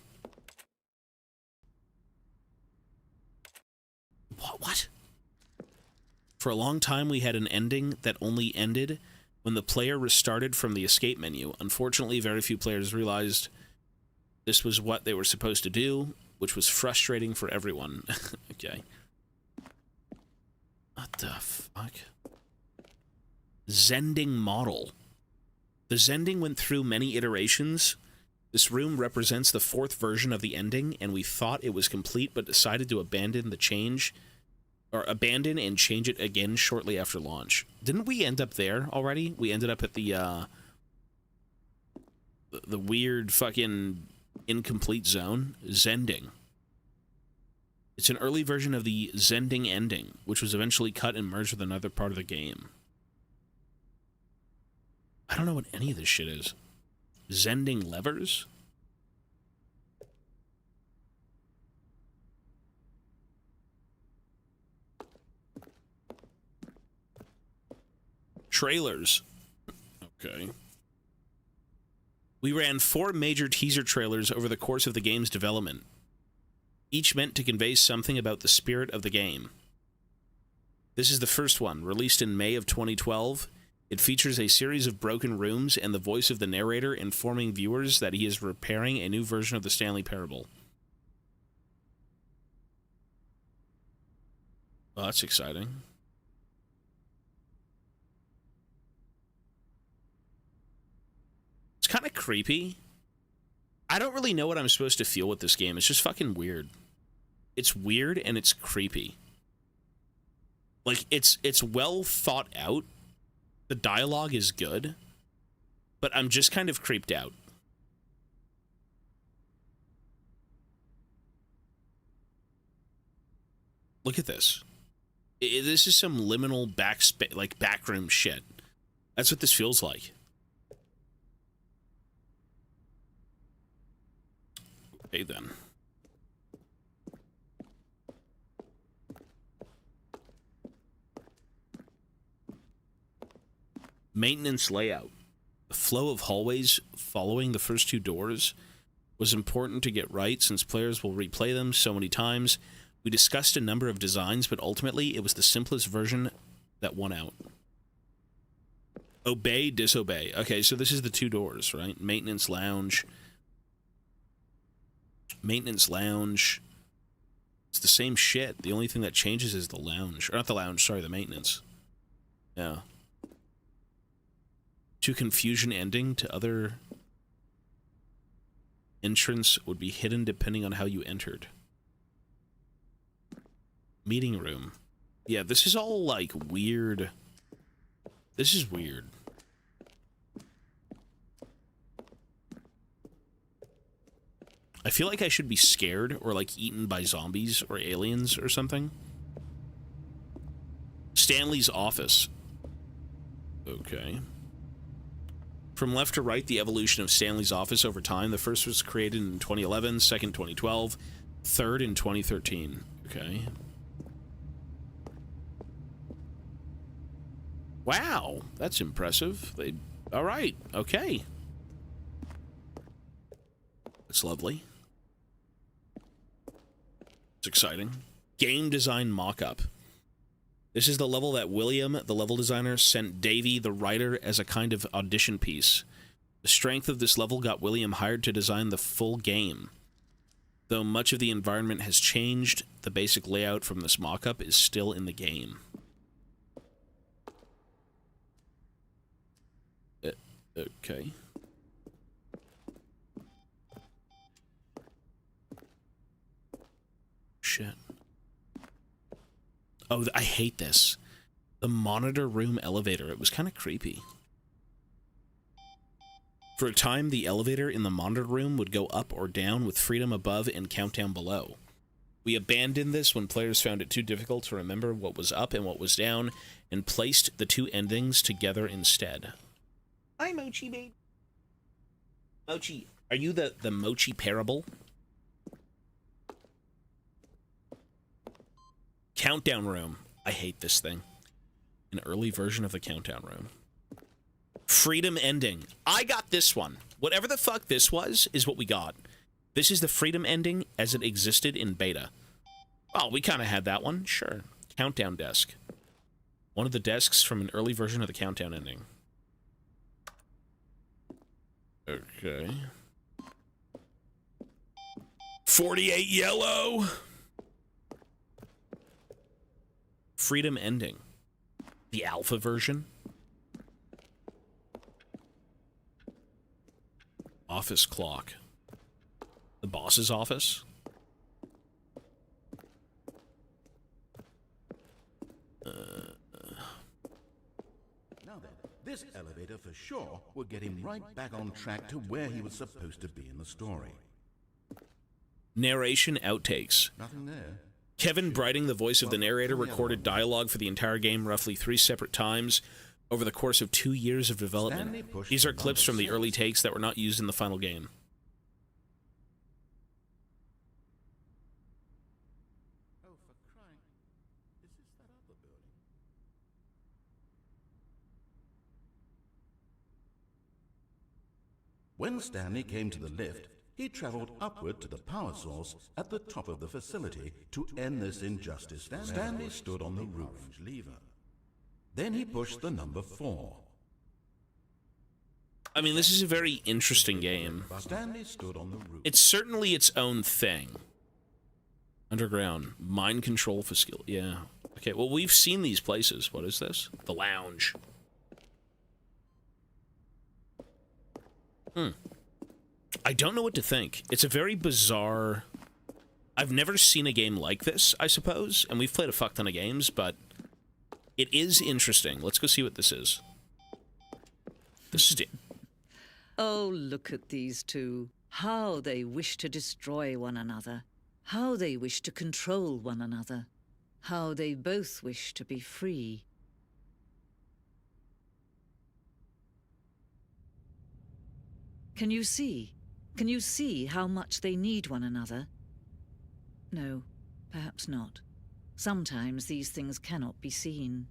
What? For a long time, we had an ending that only ended when the player restarted from the escape menu. Unfortunately, very few players realized this was what they were supposed to do, which was frustrating for everyone. Okay. What the fuck? Zending model. The Zending went through many iterations. This room represents the fourth version of the ending, and we thought it was complete, but decided to abandon the change, or abandon and change it again shortly after launch. Didn't we end up there already? We ended up at the weird fucking incomplete zone. Zending. It's an early version of the Zending ending, which was eventually cut and merged with another part of the game. I don't know what any of this shit is. Zending levers? Trailers. Okay. We ran 4 major teaser trailers over the course of the game's development, each meant to convey something about the spirit of the game. This is the first one, released in May of 2012. It features a series of broken rooms and the voice of the narrator informing viewers that he is repairing a new version of the Stanley Parable. Well, that's exciting. It's kind of creepy. I don't really know what I'm supposed to feel with this game. It's just fucking weird. It's weird and it's creepy. Like, it's well thought out. The dialogue is good. But I'm just kind of creeped out. Look at this. This is some liminal backroom shit. That's what this feels like. Okay, then. Maintenance layout. The flow of hallways following the first 2 doors was important to get right since players will replay them so many times. We discussed a number of designs, but ultimately it was the simplest version that won out. Obey, disobey. Okay, so this is the 2 doors, right? Maintenance lounge. Maintenance lounge. It's the same shit. The only thing that changes is the lounge. Or not the lounge, sorry, the maintenance. Yeah. To confusion ending to other entrance would be hidden depending on how you entered. Meeting room. Yeah, this is all like weird. This is weird. I feel like I should be scared or like eaten by zombies or aliens or something. Stanley's office. Okay. From left to right, the evolution of Stanley's office over time. The first was created in 2011, second 2012, third in 2013. Okay. Wow, that's impressive. All right, okay. That's lovely. It's exciting. Game design mock-up. This is the level that William, the level designer, sent Davey, the writer, as a kind of audition piece. The strength of this level got William hired to design the full game. Though much of the environment has changed, the basic layout from this mock-up is still in the game. Okay. Shit. Oh, I hate this. The monitor room elevator. It was kind of creepy. For a time, the elevator in the monitor room would go up or down with freedom above and countdown below. We abandoned this when players found it too difficult to remember what was up and what was down, and placed the 2 endings together instead. Hi, Mochi, babe. Mochi, are you the Mochi Parable? Countdown room. I hate this thing. An early version of the countdown room. Freedom ending. I got this one. Whatever the fuck this was, is what we got. This is the freedom ending as it existed in beta. Oh, we kind of had that one. Sure. Countdown desk. One of the desks from an early version of the countdown ending. Okay. 48 yellow. Freedom ending. The alpha version. Office clock. The boss's office. Now then, this elevator for sure will get him right back on track to where he was supposed to be in the story. Narration outtakes. Nothing there. Kevin Brighting, the voice of the narrator, recorded dialogue for the entire game roughly 3 separate times. over the course of 2 years of Stanley development. pushed These are the clips from the number early 6. takes that were not used in the final game. Oh, for crying. Is this that other building? When Stanley came to the lift, he traveled upward to the power source at the top of the facility to end this injustice. Stanley stood on the roof lever. Then he pushed the number 4. I mean, this is a very interesting game. Stanley stood on the roof. It's certainly its own thing. Underground. Mind control facility. Yeah. Okay, well, we've seen these places. What is this? The lounge. I don't know what to think. It's a very bizarre... I've never seen a game like this, I suppose, and we've played a fuck ton of games, but it is interesting. Let's go see what this is. Oh, look at these two. How they wish to destroy one another. How they wish to control one another. How they both wish to be free. Can you see? Can you see how much they need one another? No, perhaps not. Sometimes these things cannot be seen.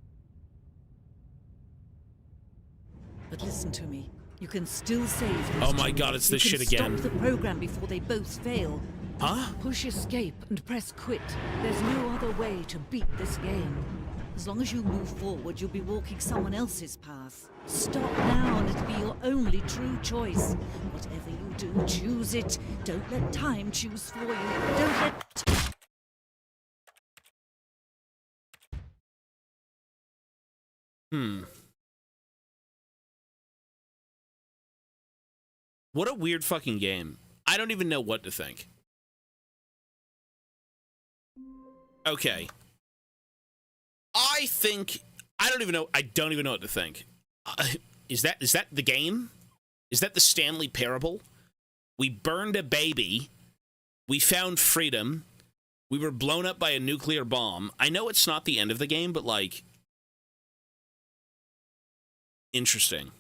But listen to me. You can still save these Oh my two. God, it's this shit You again. can stop the program before they both fail. Huh? Push escape and press quit. There's no other way to beat this game. As long as you move forward, you'll be walking someone else's path. Stop now and it'll be your only true choice. Whatever you do, choose it. Don't let time choose for you. Don't let... What a weird fucking game. I don't even know what to think. Okay. I don't even know what to think. Is that the game? Is that the Stanley Parable? We burned a baby. We found freedom. We were blown up by a nuclear bomb. I know it's not the end of the game, but like... Interesting.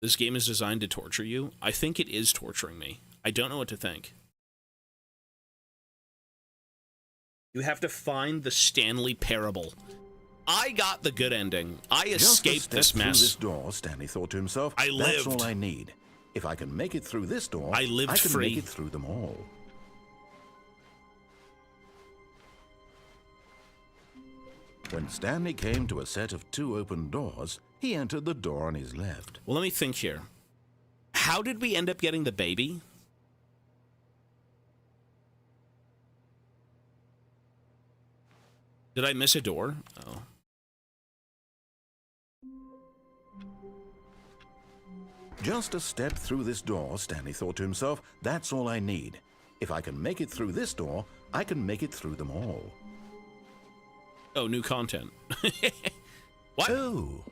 This game is designed to torture you. I think it is torturing me. I don't know what to think. You have to find the Stanley Parable. I got the good ending. I escaped this mess. Through this door, Stanley thought to himself, I lived. That's all I need. If I can make it through this door, I lived I can free. make it through them all. When Stanley came to a set of 2 open doors, he entered the door on his left. Well, let me think here. How did we end up getting the baby? Did I miss a door? Oh. Just a step through this door, Stanley thought to himself, that's all I need. If I can make it through this door, I can make it through them all. Oh, new content. What? Oh,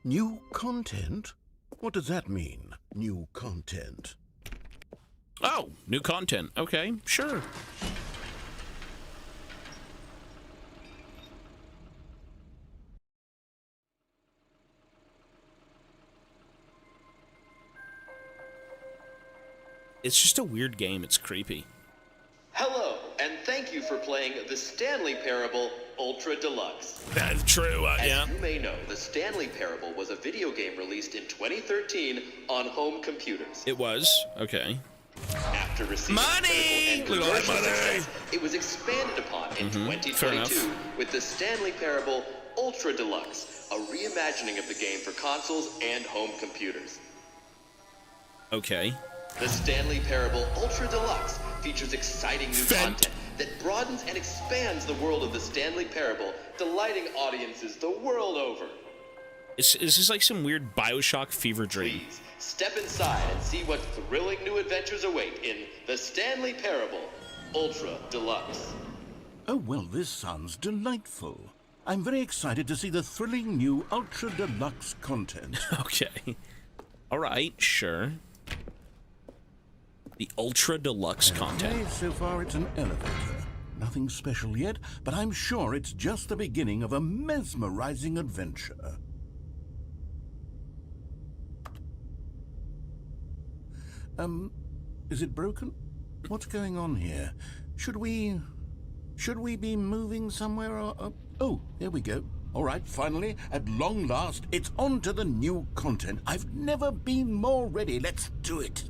new content? What does that mean, new content? Oh, new content. Okay, sure. It's just a weird game. It's creepy. Hello, and thank you for playing the Stanley Parable Ultra Deluxe. That's true, yeah. As you may know, the Stanley Parable was a video game released in 2013 on home computers. It was. Okay. After receiving Money! critical and Look at commercial that money! success, it was expanded upon in fair enough. 2022 with the Stanley Parable Ultra Deluxe, a reimagining of the game for consoles and home computers. Okay. The Stanley Parable Ultra Deluxe features exciting new content that broadens and expands the world of the Stanley Parable, delighting audiences the world over. Is this like some weird Bioshock fever dream? Please, step inside and see what thrilling new adventures await in the Stanley Parable Ultra Deluxe. Oh, well, this sounds delightful. I'm very excited to see the thrilling new Ultra Deluxe content. Okay. All right, sure. The Ultra Deluxe content. Okay, so far it's an elevator. Nothing special yet, but I'm sure it's just the beginning of a mesmerizing adventure. Is it broken? What's going on here? Should we be moving somewhere or... Oh, here we go. All right, finally, at long last, it's on to the new content. I've never been more ready. Let's do it.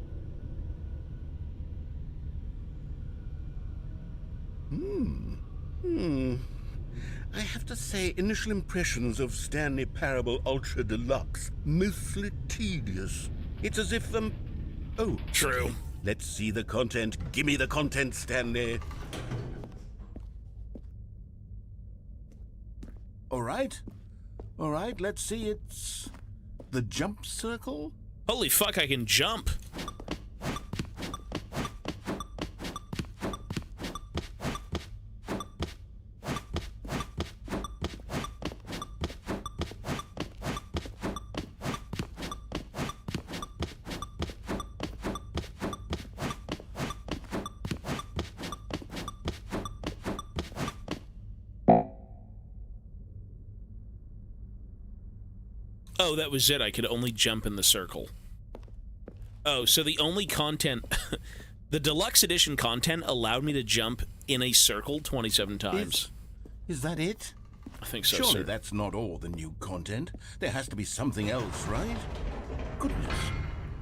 I have to say, initial impressions of Stanley Parable Ultra Deluxe, mostly tedious. It's as if, Oh. True. Okay. Let's see the content. Give me the content, Stanley. All right, let's see. It's the jump circle? Holy fuck, I can jump. Oh, that was it. I could only jump in the circle. Oh, so the only content... the deluxe edition content allowed me to jump in a circle 27 times. Is that it? I think so, Surely sir. that's not all the new content. There has to be something else, right? Goodness.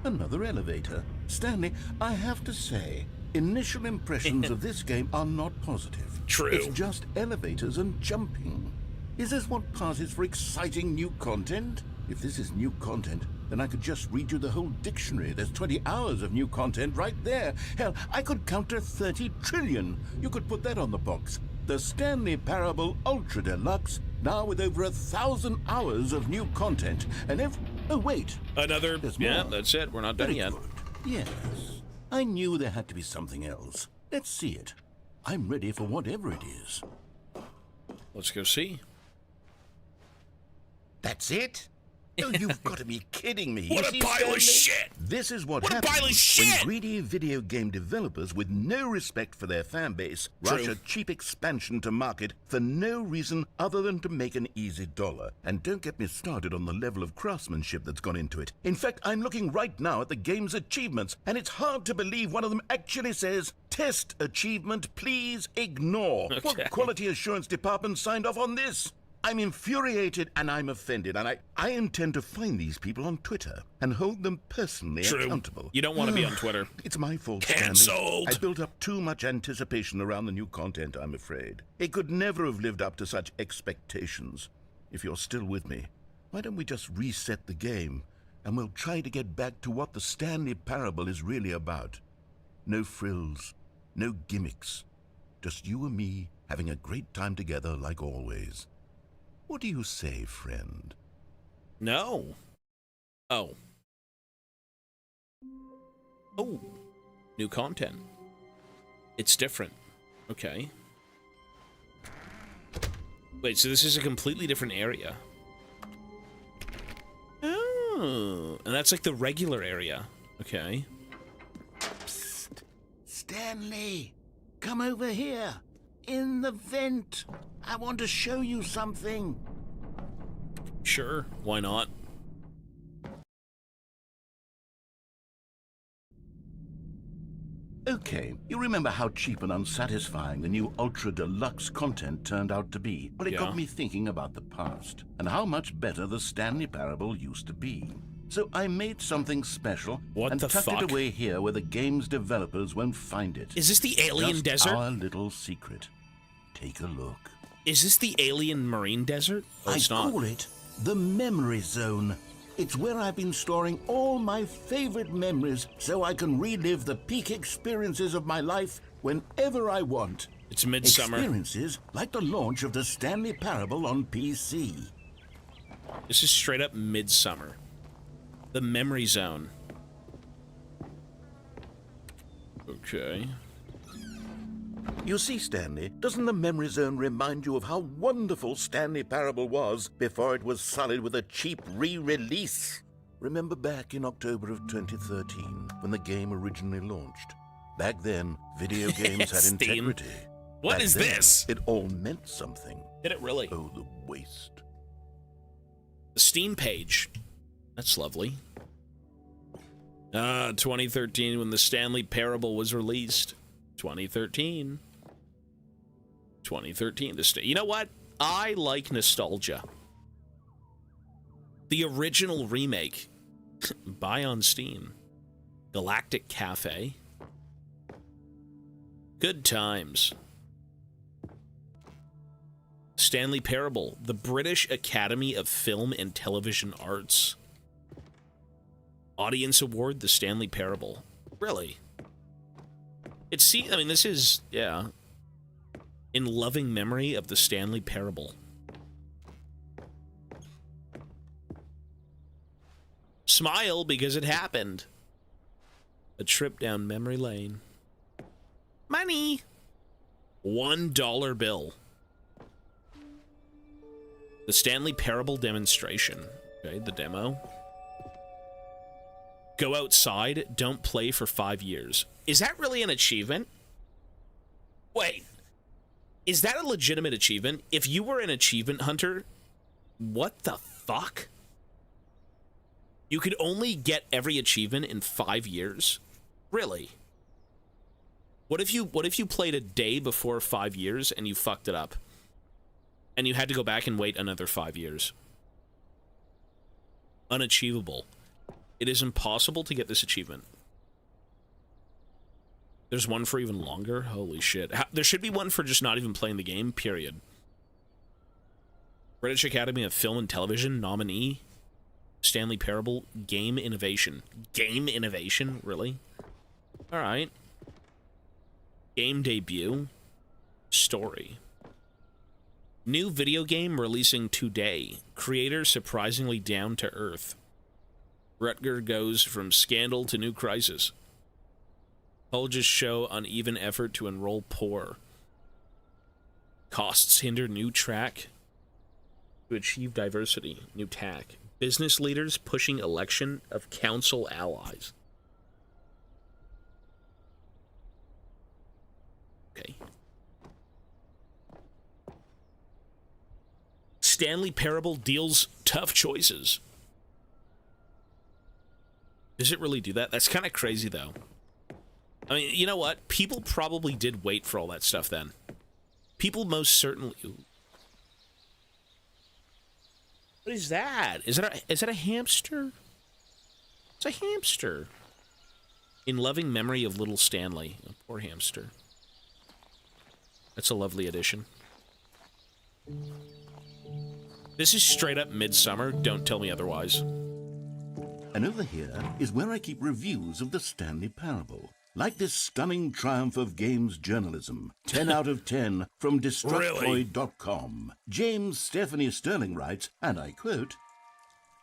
Another elevator. Stanley, I have to say, initial impressions of this game are not positive. True. It's just elevators and jumping. Is this what passes for exciting new content? If this is new content, then I could just read you the whole dictionary. There's 20 hours of new content right there. Hell, I could counter 30 trillion. You could put that on the box. The Stanley Parable Ultra Deluxe, now with over 1,000 hours of new content. And if... Oh, wait. Another... There's Yeah, more. that's it. We're not done Very yet. good. Yes. I knew there had to be something else. Let's see it. I'm ready for whatever it is. Let's go see. That's it? Oh, you've got to be kidding me. What You a see, pile Stanley? of shit! This is what What a pile of happens shit! when greedy video game developers with no respect for their fan base rush True. a cheap expansion to market for no reason other than to make an easy dollar. And don't get me started on the level of craftsmanship that's gone into it. In fact, I'm looking right now at the game's achievements, and it's hard to believe one of them actually says, "Test achievement, please ignore." Okay. What quality assurance department signed off on this? I'm infuriated and I'm offended, and I intend to find these people on Twitter and hold them personally True. accountable. You don't want to be on Twitter. It's my fault, Stanley. Cancelled. I built up too much anticipation around the new content, I'm afraid. It could never have lived up to such expectations. If you're still with me, why don't we just reset the game, and we'll try to get back to what the Stanley Parable is really about. No frills, no gimmicks. Just you and me having a great time together like always. What do you say, friend? No. Oh. Oh. New content. It's different. Okay. Wait, so this is a completely different area. Oh. And that's like the regular area. Okay. Psst. Stanley, come over here. In the vent. I want to show you something. Sure. Why not? Okay, you remember how cheap and unsatisfying the new Ultra Deluxe content turned out to be? Well, it got Yeah. me thinking about the past and how much better the Stanley Parable used to be. So I made something special What and the tucked fuck? it away here where the game's developers won't find it. Is this the alien Just desert? our little secret. Take a look. Is this the alien marine desert? Oh, it's I not. call it the Memory Zone. It's where I've been storing all my favorite memories so I can relive the peak experiences of my life whenever I want. It's midsummer. Experiences like the launch of the Stanley Parable on PC. This is straight up midsummer. The memory zone. Okay. You see, Stanley, doesn't the Memory Zone remind you of how wonderful Stanley Parable was before it was sullied with a cheap re-release? Remember back in October of 2013, when the game originally launched? Back then, video games had Steam. integrity. What Back is then, this? It all meant something. Did it really? Oh, the waste. The Steam page. That's lovely. 2013 when the Stanley Parable was released. 2013. 2013. You know what? I like nostalgia. The original remake. Buy on Steam. Galactic Cafe. Good times. Stanley Parable, the British Academy of Film and Television Arts. Audience Award, the Stanley Parable. Really? I mean, this is, yeah. In loving memory of the Stanley Parable. Smile because it happened. A trip down memory lane. Money! $1 bill. The Stanley Parable demonstration. Okay, the demo. Go outside, don't play for 5 years. Is that really an achievement? Wait. Is that a legitimate achievement? If you were an achievement hunter, what the fuck? You could only get every achievement in 5 years? Really? What if you played a day before 5 years and you fucked it up? And you had to go back and wait another 5 years? Unachievable. It is impossible to get this achievement. There's one for even longer? Holy shit. There should be one for just not even playing the game, period. British Academy of Film and Television nominee. Stanley Parable Game Innovation. Game Innovation? Really? Alright. Game debut. Story. New video game releasing today. Creator surprisingly down to earth. Rutger goes from scandal to new crisis. Colleges show uneven effort to enroll poor. Costs hinder new track to achieve diversity. New tack. Business leaders pushing election of council allies. Okay. Stanley Parable deals tough choices. Does it really do that? That's kind of crazy, though. I mean, you know what? People probably did wait for all that stuff then. People most certainly... What is that? Is that a hamster? It's a hamster. In loving memory of little Stanley. Oh, poor hamster. That's a lovely addition. This is straight up Midsummer. Don't tell me otherwise. And over here is where I keep reviews of the Stanley Parable. Like this stunning triumph of games journalism. 10 out of 10 from Destructoid.com. James Stephanie Sterling writes, and I quote,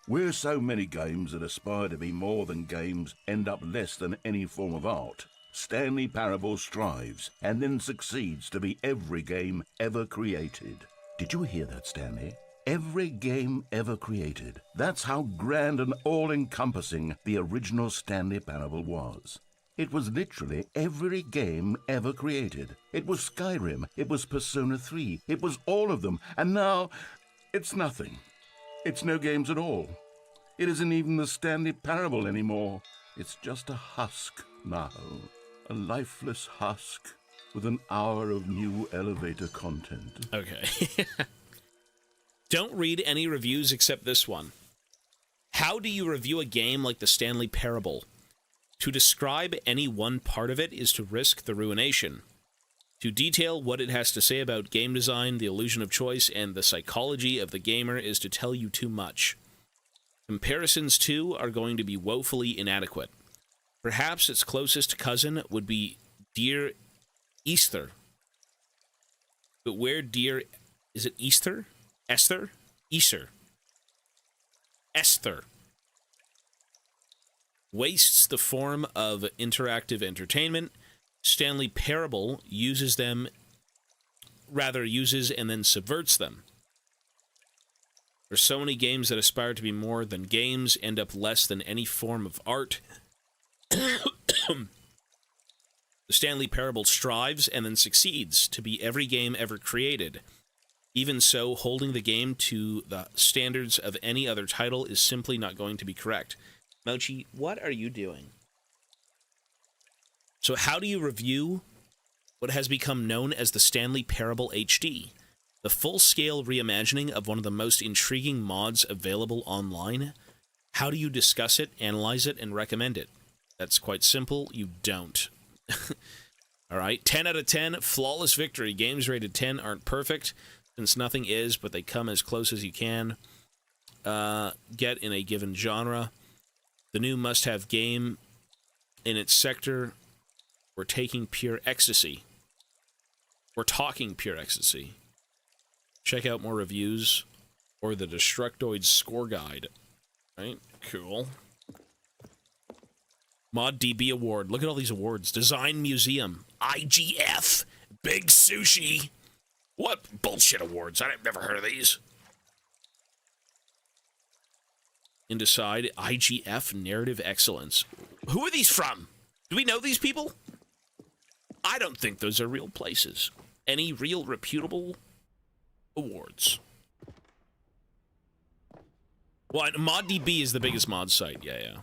"Where so many games that aspire to be more than games end up less than any form of art, Stanley Parable strives and then succeeds to be every game ever created." Did you hear that, Stanley? Every game ever created. That's how grand and all-encompassing the original Stanley Parable was. It was literally every game ever created. It was Skyrim. It was Persona 3. It was all of them. And now, it's nothing. It's no games at all. It isn't even the Stanley Parable anymore. It's just a husk now. A lifeless husk with an hour of new elevator content. Okay. Don't read any reviews except this one. How do you review a game like the Stanley Parable? To describe any one part of it is to risk the ruination. To detail what it has to say about game design, the illusion of choice, and the psychology of the gamer is to tell you too much. Comparisons, too, are going to be woefully inadequate. Perhaps its closest cousin would be Dear Easter. But where Dear... Is it Easter? Esther? Easter. Esther. Wastes the form of interactive entertainment. Stanley Parable uses and then subverts them. For so many games that aspire to be more than games end up less than any form of art. The Stanley Parable strives and then succeeds to be every game ever created. Even so, holding the game to the standards of any other title is simply not going to be correct. Mochi, what are you doing? So how do you review what has become known as the Stanley Parable HD? The full-scale reimagining of one of the most intriguing mods available online? How do you discuss it, analyze it, and recommend it? That's quite simple. You don't. All right, 10 out of 10, flawless victory. Games rated 10 aren't perfect, since nothing is, but they come as close as you can get in a given genre. The new must-have game in its sector, we're taking pure ecstasy. We're talking pure ecstasy. Check out more reviews or the Destructoid score guide. Right? Cool. Mod DB Award. Look at all these awards. Design Museum. IGF. Big Sushi. What bullshit awards? I've never heard of these. Indecide. IGF. Narrative Excellence. Who are these from? Do we know these people? I don't think those are real places. Any real reputable awards? What? ModDB is the biggest mod site. Yeah.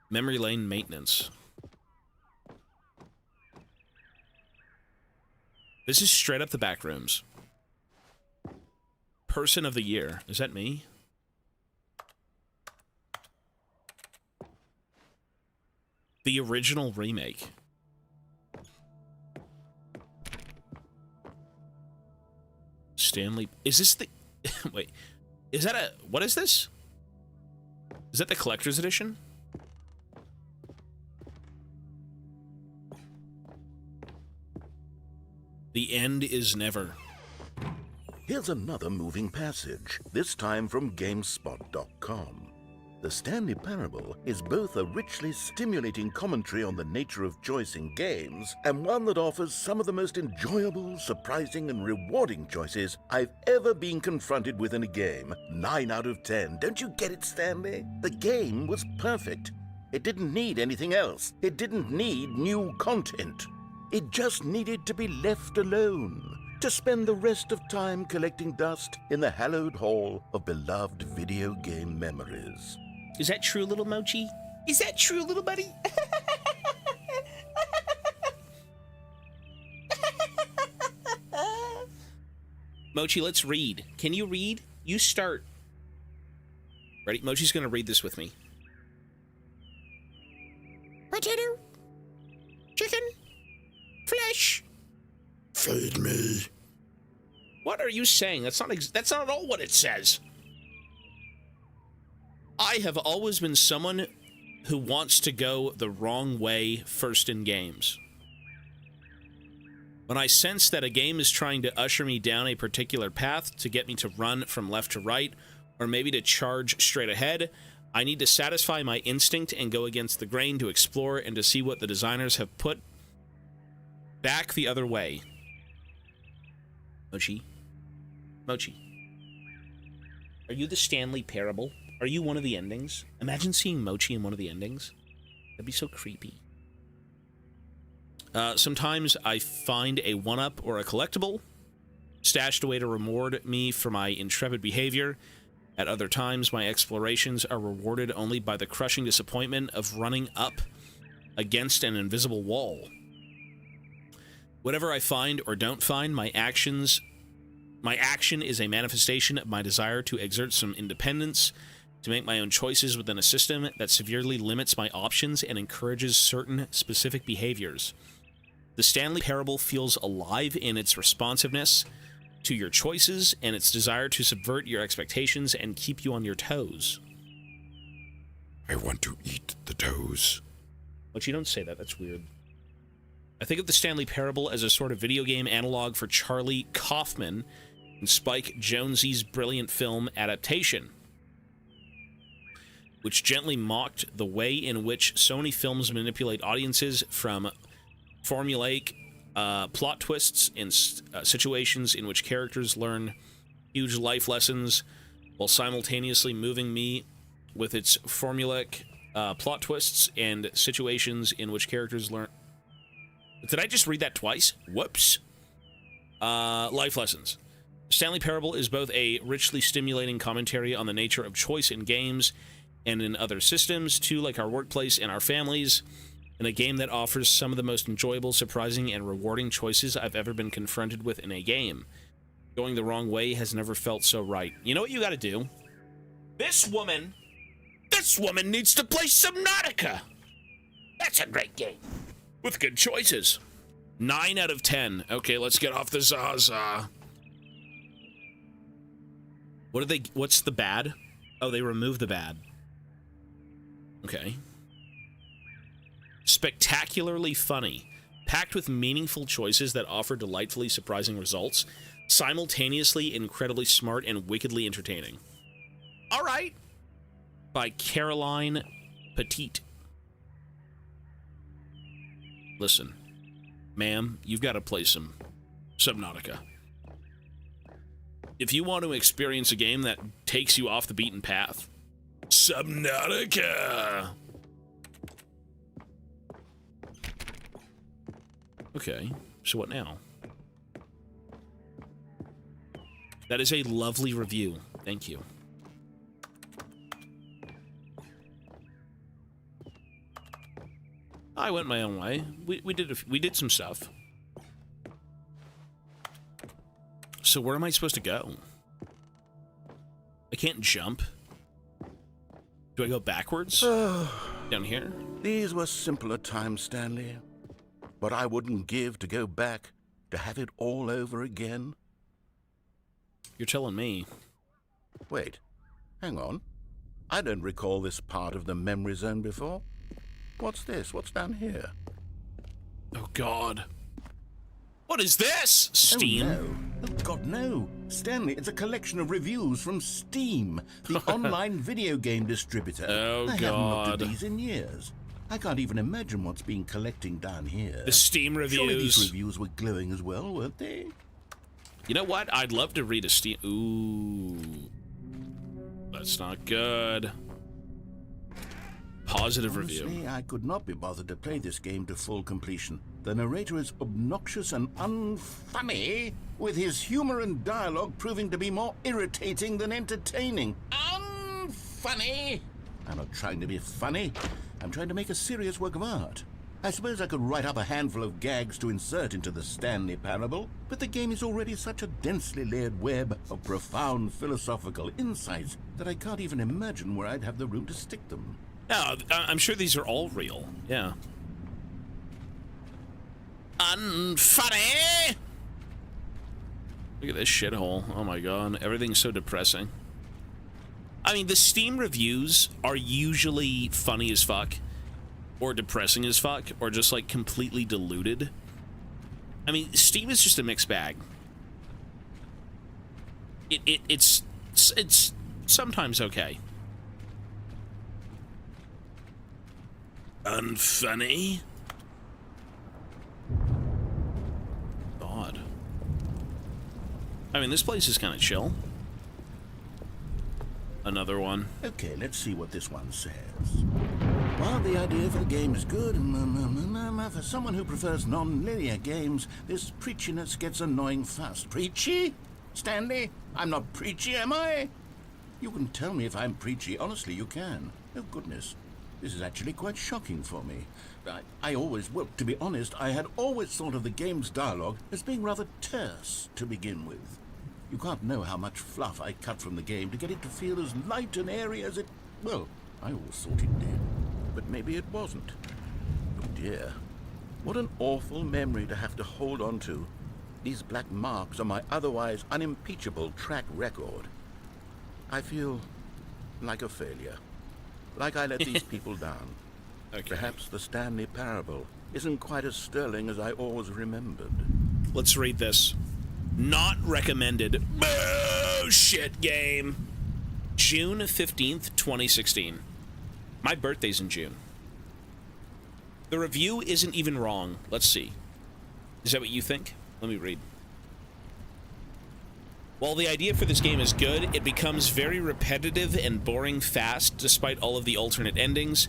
Memory lane maintenance. This is straight up the back rooms. Person of the year. Is that me? The original remake. Stanley. Is this the... Wait. Is that a... What is this? Is that the collector's edition? The end is never. Here's another moving passage, this time from GameSpot.com. The Stanley Parable is both a richly stimulating commentary on the nature of choice in games, and one that offers some of the most enjoyable, surprising, and rewarding choices I've ever been confronted with in a game. 9 out of 10. Don't you get it, Stanley? The game was perfect. It didn't need anything else. It didn't need new content. It just needed to be left alone, to spend the rest of time collecting dust in the hallowed hall of beloved video game memories. Is that true, little Mochi? Is that true, little buddy? Mochi, let's read. Can you read? You start. Ready? Mochi's gonna read this with me. Potato. Chicken. Flesh. Feed me. What are you saying? That's not at all what it says. I have always been someone who wants to go the wrong way first in games. When I sense that a game is trying to usher me down a particular path to get me to run from left to right, or maybe to charge straight ahead, I need to satisfy my instinct and go against the grain to explore and to see what the designers have put back the other way. Mochi? Mochi. Are you the Stanley Parable? Are you one of the endings? Imagine seeing Mochi in one of the endings. That'd be so creepy. Sometimes I find a one-up or a collectible stashed away to reward me for my intrepid behavior. At other times, my explorations are rewarded only by the crushing disappointment of running up against an invisible wall. Whatever I find or don't find, my action is a manifestation of my desire to exert some independence, to make my own choices within a system that severely limits my options and encourages certain specific behaviors. The Stanley Parable feels alive in its responsiveness to your choices and its desire to subvert your expectations and keep you on your toes. I want to eat the toes. But you don't say that, that's weird. I think of the Stanley Parable as a sort of video game analog for Charlie Kaufman and Spike Jonze's brilliant film adaptation, which gently mocked the way in which so many films manipulate audiences from formulaic plot twists in situations in which characters learn huge life lessons while simultaneously moving me with its formulaic plot twists and situations in which characters learn. Did I just read that twice? Whoops. Life lessons. Stanley Parable is both a richly stimulating commentary on the nature of choice in games and in other systems, too, like our workplace and our families, and a game that offers some of the most enjoyable, surprising, and rewarding choices I've ever been confronted with in a game. Going the wrong way has never felt so right. You know what you gotta do? This woman needs to play Subnautica! That's a great game. With good choices. 9 out of 10. Okay, let's get off the Zaza. What's the bad? Oh, they removed the bad. Okay. Spectacularly funny. Packed with meaningful choices that offer delightfully surprising results. Simultaneously incredibly smart and wickedly entertaining. All right. By Caroline Petite. Listen, ma'am, you've got to play some Subnautica. If you want to experience a game that takes you off the beaten path, Subnautica! Okay, so what now? That is a lovely review. Thank you. I went my own way. We did some stuff. So where am I supposed to go? I can't jump. Do I go backwards? Down here? These were simpler times, Stanley. But I wouldn't give to go back, to have it all over again. You're telling me. Wait, hang on. I don't recall this part of the memory zone before. What's this? What's down here? Oh, God. What is this? Steam? Oh, no. Oh, God, no. Stanley, it's a collection of reviews from Steam, the online video game distributor. Oh, I God. haven't looked at these in years. I can't even imagine what's been collecting down here. The Steam reviews. Surely these reviews were glowing as well, weren't they? You know what? I'd love to read a Steam... Ooh. That's not good. Positive Honestly, review. I could not be bothered to play this game to full completion. The narrator is obnoxious and unfunny, with his humor and dialogue proving to be more irritating than entertaining. Unfunny! I'm not trying to be funny. I'm trying to make a serious work of art. I suppose I could write up a handful of gags to insert into the Stanley Parable, but the game is already such a densely layered web of profound philosophical insights that I can't even imagine where I'd have the room to stick them. No, I'm sure these are all real. Yeah. Unfunny! Look at this shithole. Oh my God. Everything's so depressing. I mean, the Steam reviews are usually funny as fuck, or depressing as fuck, or just like completely diluted. I mean, Steam is just a mixed bag. It's sometimes okay. Unfunny? God. I mean, this place is kind of chill. Another one. Okay, let's see what this one says. While the idea for the game is good, for someone who prefers non-linear games, this preachiness gets annoying fast. Preachy? Stanley? I'm not preachy, am I? You can tell me if I'm preachy. Honestly, you can. Oh, goodness. This is actually quite shocking for me. Well, to be honest, I had always thought of the game's dialogue as being rather terse to begin with. You can't know how much fluff I cut from the game to get it to feel as light and airy as it... Well, I always thought it did. But maybe it wasn't. Oh dear. What an awful memory to have to hold on to. These black marks on my otherwise unimpeachable track record. I feel like a failure. Like I let these people down. Okay. Perhaps the Stanley Parable isn't quite as sterling as I always remembered. Let's read this. Not recommended. Bullshit game. June 15th, 2016. My birthday's in June. The review isn't even wrong. Let's see. Is that what you think? Let me read. While the idea for this game is good, it becomes very repetitive and boring fast despite all of the alternate endings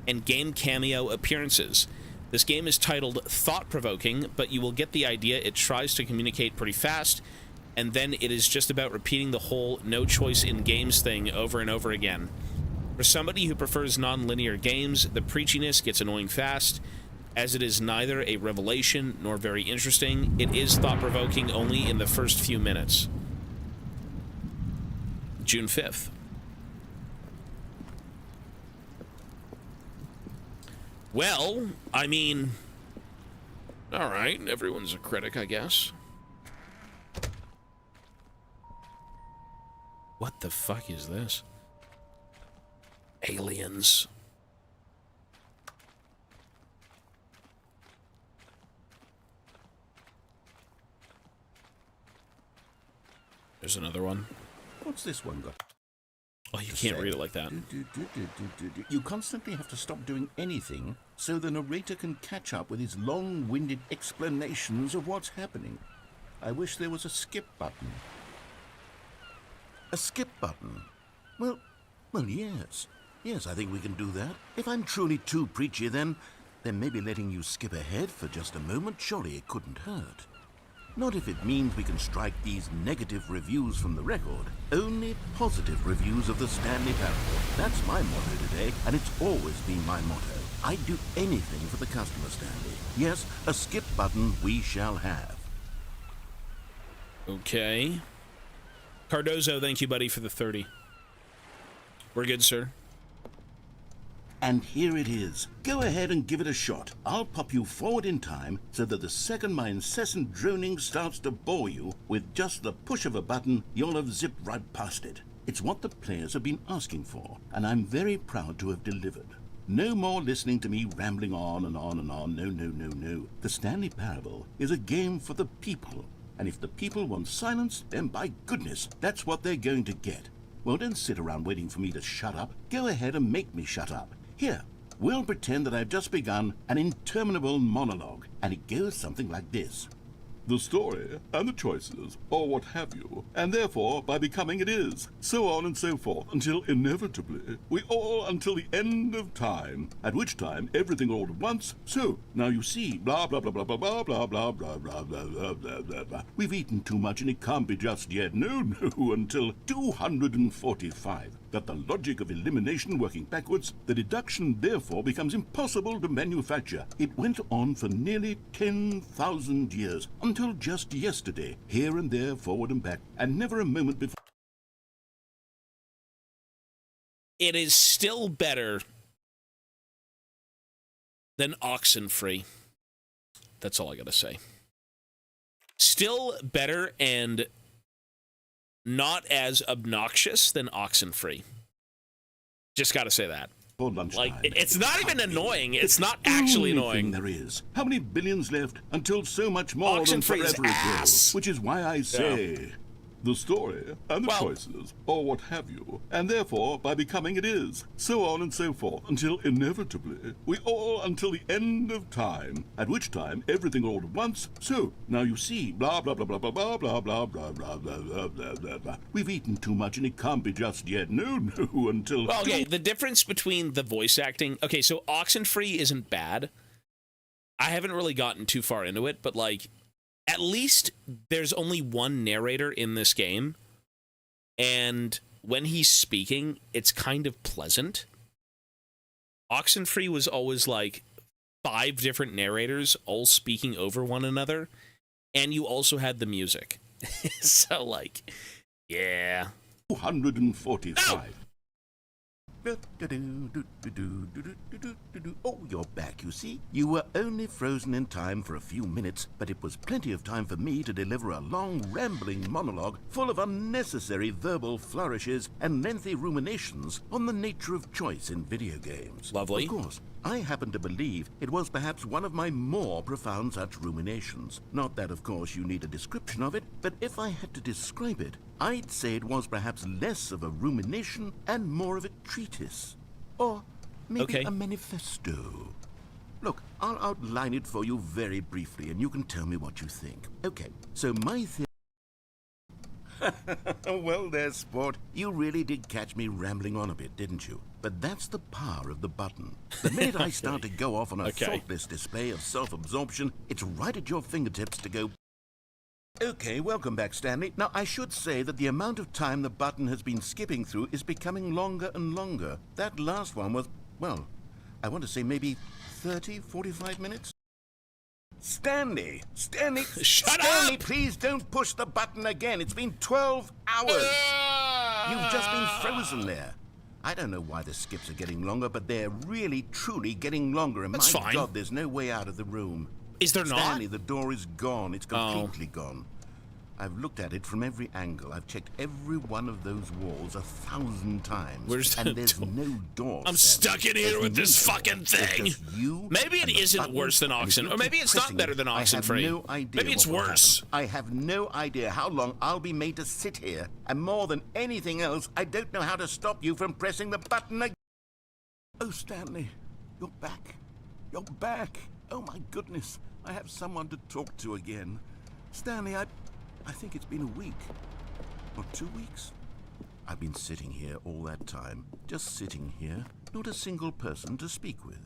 and game cameo appearances. This game is titled thought-provoking, but you will get the idea. It tries to communicate pretty fast, and then it is just about repeating the whole no choice in games thing over and over again. For somebody who prefers non-linear games, the preachiness gets annoying fast, as it is neither a revelation nor very interesting. It is thought-provoking only in the first few minutes. June 5th. Well, I mean, all right, everyone's a critic, I guess. What the fuck is this? Aliens. There's another one. What's this one got? Oh, you can't read it like that. You constantly have to stop doing anything so the narrator can catch up with his long-winded explanations of what's happening. I wish there was a skip button. A skip button? Well, yes. Yes, I think we can do that. If I'm truly too preachy, then maybe letting you skip ahead for just a moment, surely it couldn't hurt. Not if it means we can strike these negative reviews from the record. Only positive reviews of the Stanley Parable. That's my motto today, and it's always been my motto. I'd do anything for the customer, Stanley. Yes, a skip button we shall have. Okay. Cardozo, thank you, buddy, for the 30. We're good, sir. And here it is. Go ahead and give it a shot. I'll pop you forward in time so that the second my incessant droning starts to bore you, with just the push of a button, you'll have zipped right past it. It's what the players have been asking for, and I'm very proud to have delivered. No more listening to me rambling on and on and on. No. The Stanley Parable is a game for the people, and if the people want silence, then by goodness, that's what they're going to get. Well, don't sit around waiting for me to shut up. Go ahead and make me shut up. Here, we'll pretend that I've just begun an interminable monologue, and it goes something like this. The story, and the choices, or what have you, and therefore, by becoming it is, so on and so forth, until inevitably, we all until the end of time, at which time everything all at once, so, now you see, blah, blah, blah, blah, blah, blah, blah, blah, blah, blah, blah, blah, blah, blah, blah. We've eaten too much and it can't be just yet, no, until 245. That the logic of elimination working backwards, the deduction therefore becomes impossible to manufacture. It went on for nearly 10,000 years, until just yesterday, here and there, forward and back, and never a moment before. It is still better than Oxenfree. That's all I gotta say. Still better and not as obnoxious than Oxenfree. Just gotta say that. Like, it's not even annoying. It's not actually annoying. There is. How many billions left until so much more than forever ago? Which is why I say, the story and the choices, or what have you, and therefore, by becoming it is, so on and so forth, until inevitably, we all until the end of time, at which time everything all at once, so, now you see, blah, blah, blah, blah, blah, blah, blah, blah, blah, blah, blah, blah, blah, blah, blah. We've eaten too much and it can't be just yet, no, until... Well, okay, the difference between the voice acting... Okay, so Oxenfree isn't bad. I haven't really gotten too far into it, but, like, at least there's only one narrator in this game, and when he's speaking, it's kind of pleasant. Oxenfree was always like 5 different narrators all speaking over one another, and you also had the music. So, like, yeah. 245. No! Oh, you're back, you see. You were only frozen in time for a few minutes, but it was plenty of time for me to deliver a long, rambling monologue full of unnecessary verbal flourishes and lengthy ruminations on the nature of choice in video games. Lovely. Of course, I happen to believe it was perhaps one of my more profound such ruminations. Not that, of course, you need a description of it, but if I had to describe it, I'd say it was perhaps less of a rumination and more of a treatise. Or maybe a manifesto. Look, I'll outline it for you very briefly, and you can tell me what you think. Okay, so my theory... Well there, sport. You really did catch me rambling on a bit, didn't you? But that's the power of the button. The minute I start to go off on a thoughtless display of self-absorption, it's right at your fingertips to go... Okay, welcome back, Stanley. Now, I should say that the amount of time the button has been skipping through is becoming longer and longer. That last one was, well, I want to say maybe 30, 45 minutes? Stanley! Stanley! Shut Stanley, up! please don't push the button again. It's been 12 hours. You've just been frozen there. I don't know why the skips are getting longer, but they're really, truly getting longer. And That's my fine. God, there's no way out of the room. Is there not? Stanley, the door is gone. It's completely gone. I've looked at it from every angle. I've checked every one of those walls 1,000 times. Where's the and there's door? no door. I'm Stanley. stuck in here There's with this no fucking door. There's thing. just you Maybe it and the isn't button, worse than and if Oxen, you or maybe keep it's not pressing better it, than I have Oxenfree. no idea Maybe it's what will worse. happen. I have no idea how long I'll be made to sit here. And more than anything else, I don't know how to stop you from pressing the button again. Oh, Stanley, you're back. You're back. Oh, my goodness. I have someone to talk to again. Stanley, I think it's been a week. Or 2 weeks. I've been sitting here all that time. Just sitting here. Not a single person to speak with.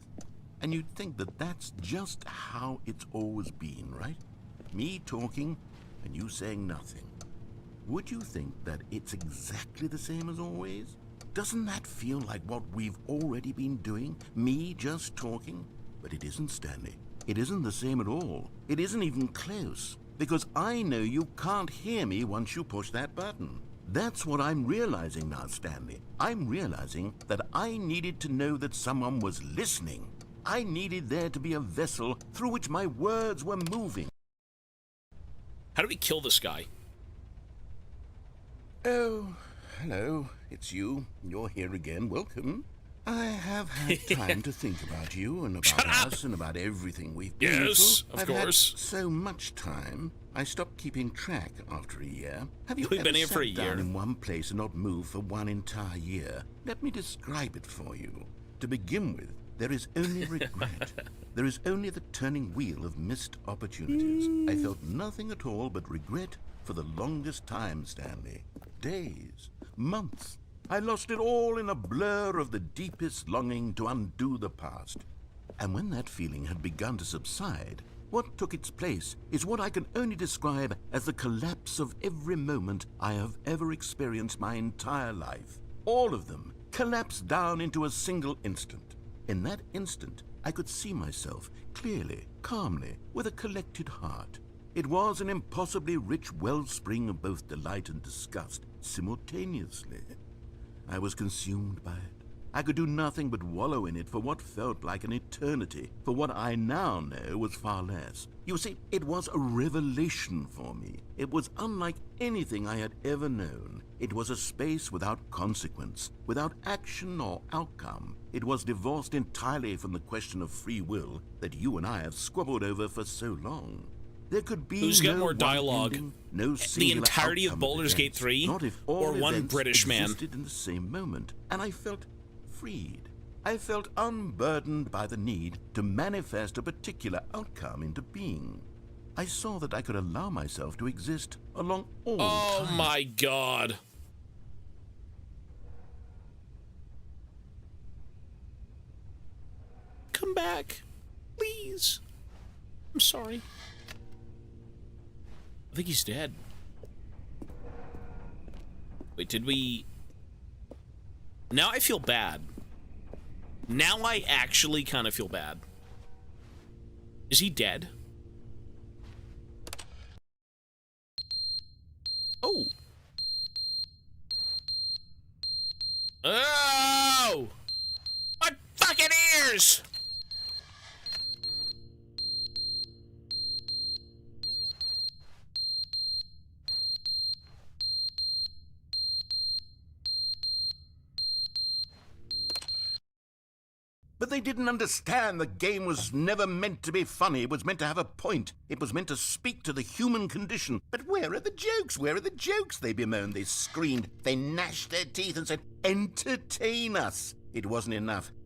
And you'd think that that's just how it's always been, right? Me talking and you saying nothing. Would you think that it's exactly the same as always? Doesn't that feel like what we've already been doing? Me just talking? But it isn't, Stanley. It isn't the same at all. It isn't even close. Because I know you can't hear me once you push that button. That's what I'm realizing now, Stanley. I'm realizing that I needed to know that someone was listening. I needed there to be a vessel through which my words were moving. How do we kill this guy? Oh, hello. It's you. You're here again. Welcome. I have had time to think about you and about us and about everything we've been Yes, through. of I've course. had so much time. I stopped keeping track after a year. Have you We've ever been here sat for a down year. in one place and not moved for one entire year? Let me describe it for you. To begin with, there is only regret. There is only the turning wheel of missed opportunities. I felt nothing at all but regret for the longest time, Stanley. Days, months. I lost it all in a blur of the deepest longing to undo the past. And when that feeling had begun to subside, what took its place is what I can only describe as the collapse of every moment I have ever experienced my entire life. All of them collapsed down into a single instant. In that instant, I could see myself clearly, calmly, with a collected heart. It was an impossibly rich wellspring of both delight and disgust simultaneously. I was consumed by it. I could do nothing but wallow in it for what felt like an eternity, for what I now know was far less. You see, it was a revelation for me. It was unlike anything I had ever known. It was a space without consequence, without action or outcome. It was divorced entirely from the question of free will that you and I have squabbled over for so long. There could be Who's got no more one dialogue? ending, no The singular entirety of outcome Baldur's Gate events, 3? not if all Or one events British man? existed in the same moment, and I felt freed. I felt unburdened by the need to manifest a particular outcome into being. I saw that I could allow myself to exist along all Oh time. my god. Come back. Please. I'm sorry. I think he's dead. Wait, did we... Now I feel bad. Now I actually kind of feel bad. Is he dead? Oh. Oh! My fucking ears! But they didn't understand the game was never meant to be funny. It was meant to have a point. It was meant to speak to the human condition. But where are the jokes? Where are the jokes? They bemoaned, they screamed, they gnashed their teeth and said, entertain us. It wasn't enough.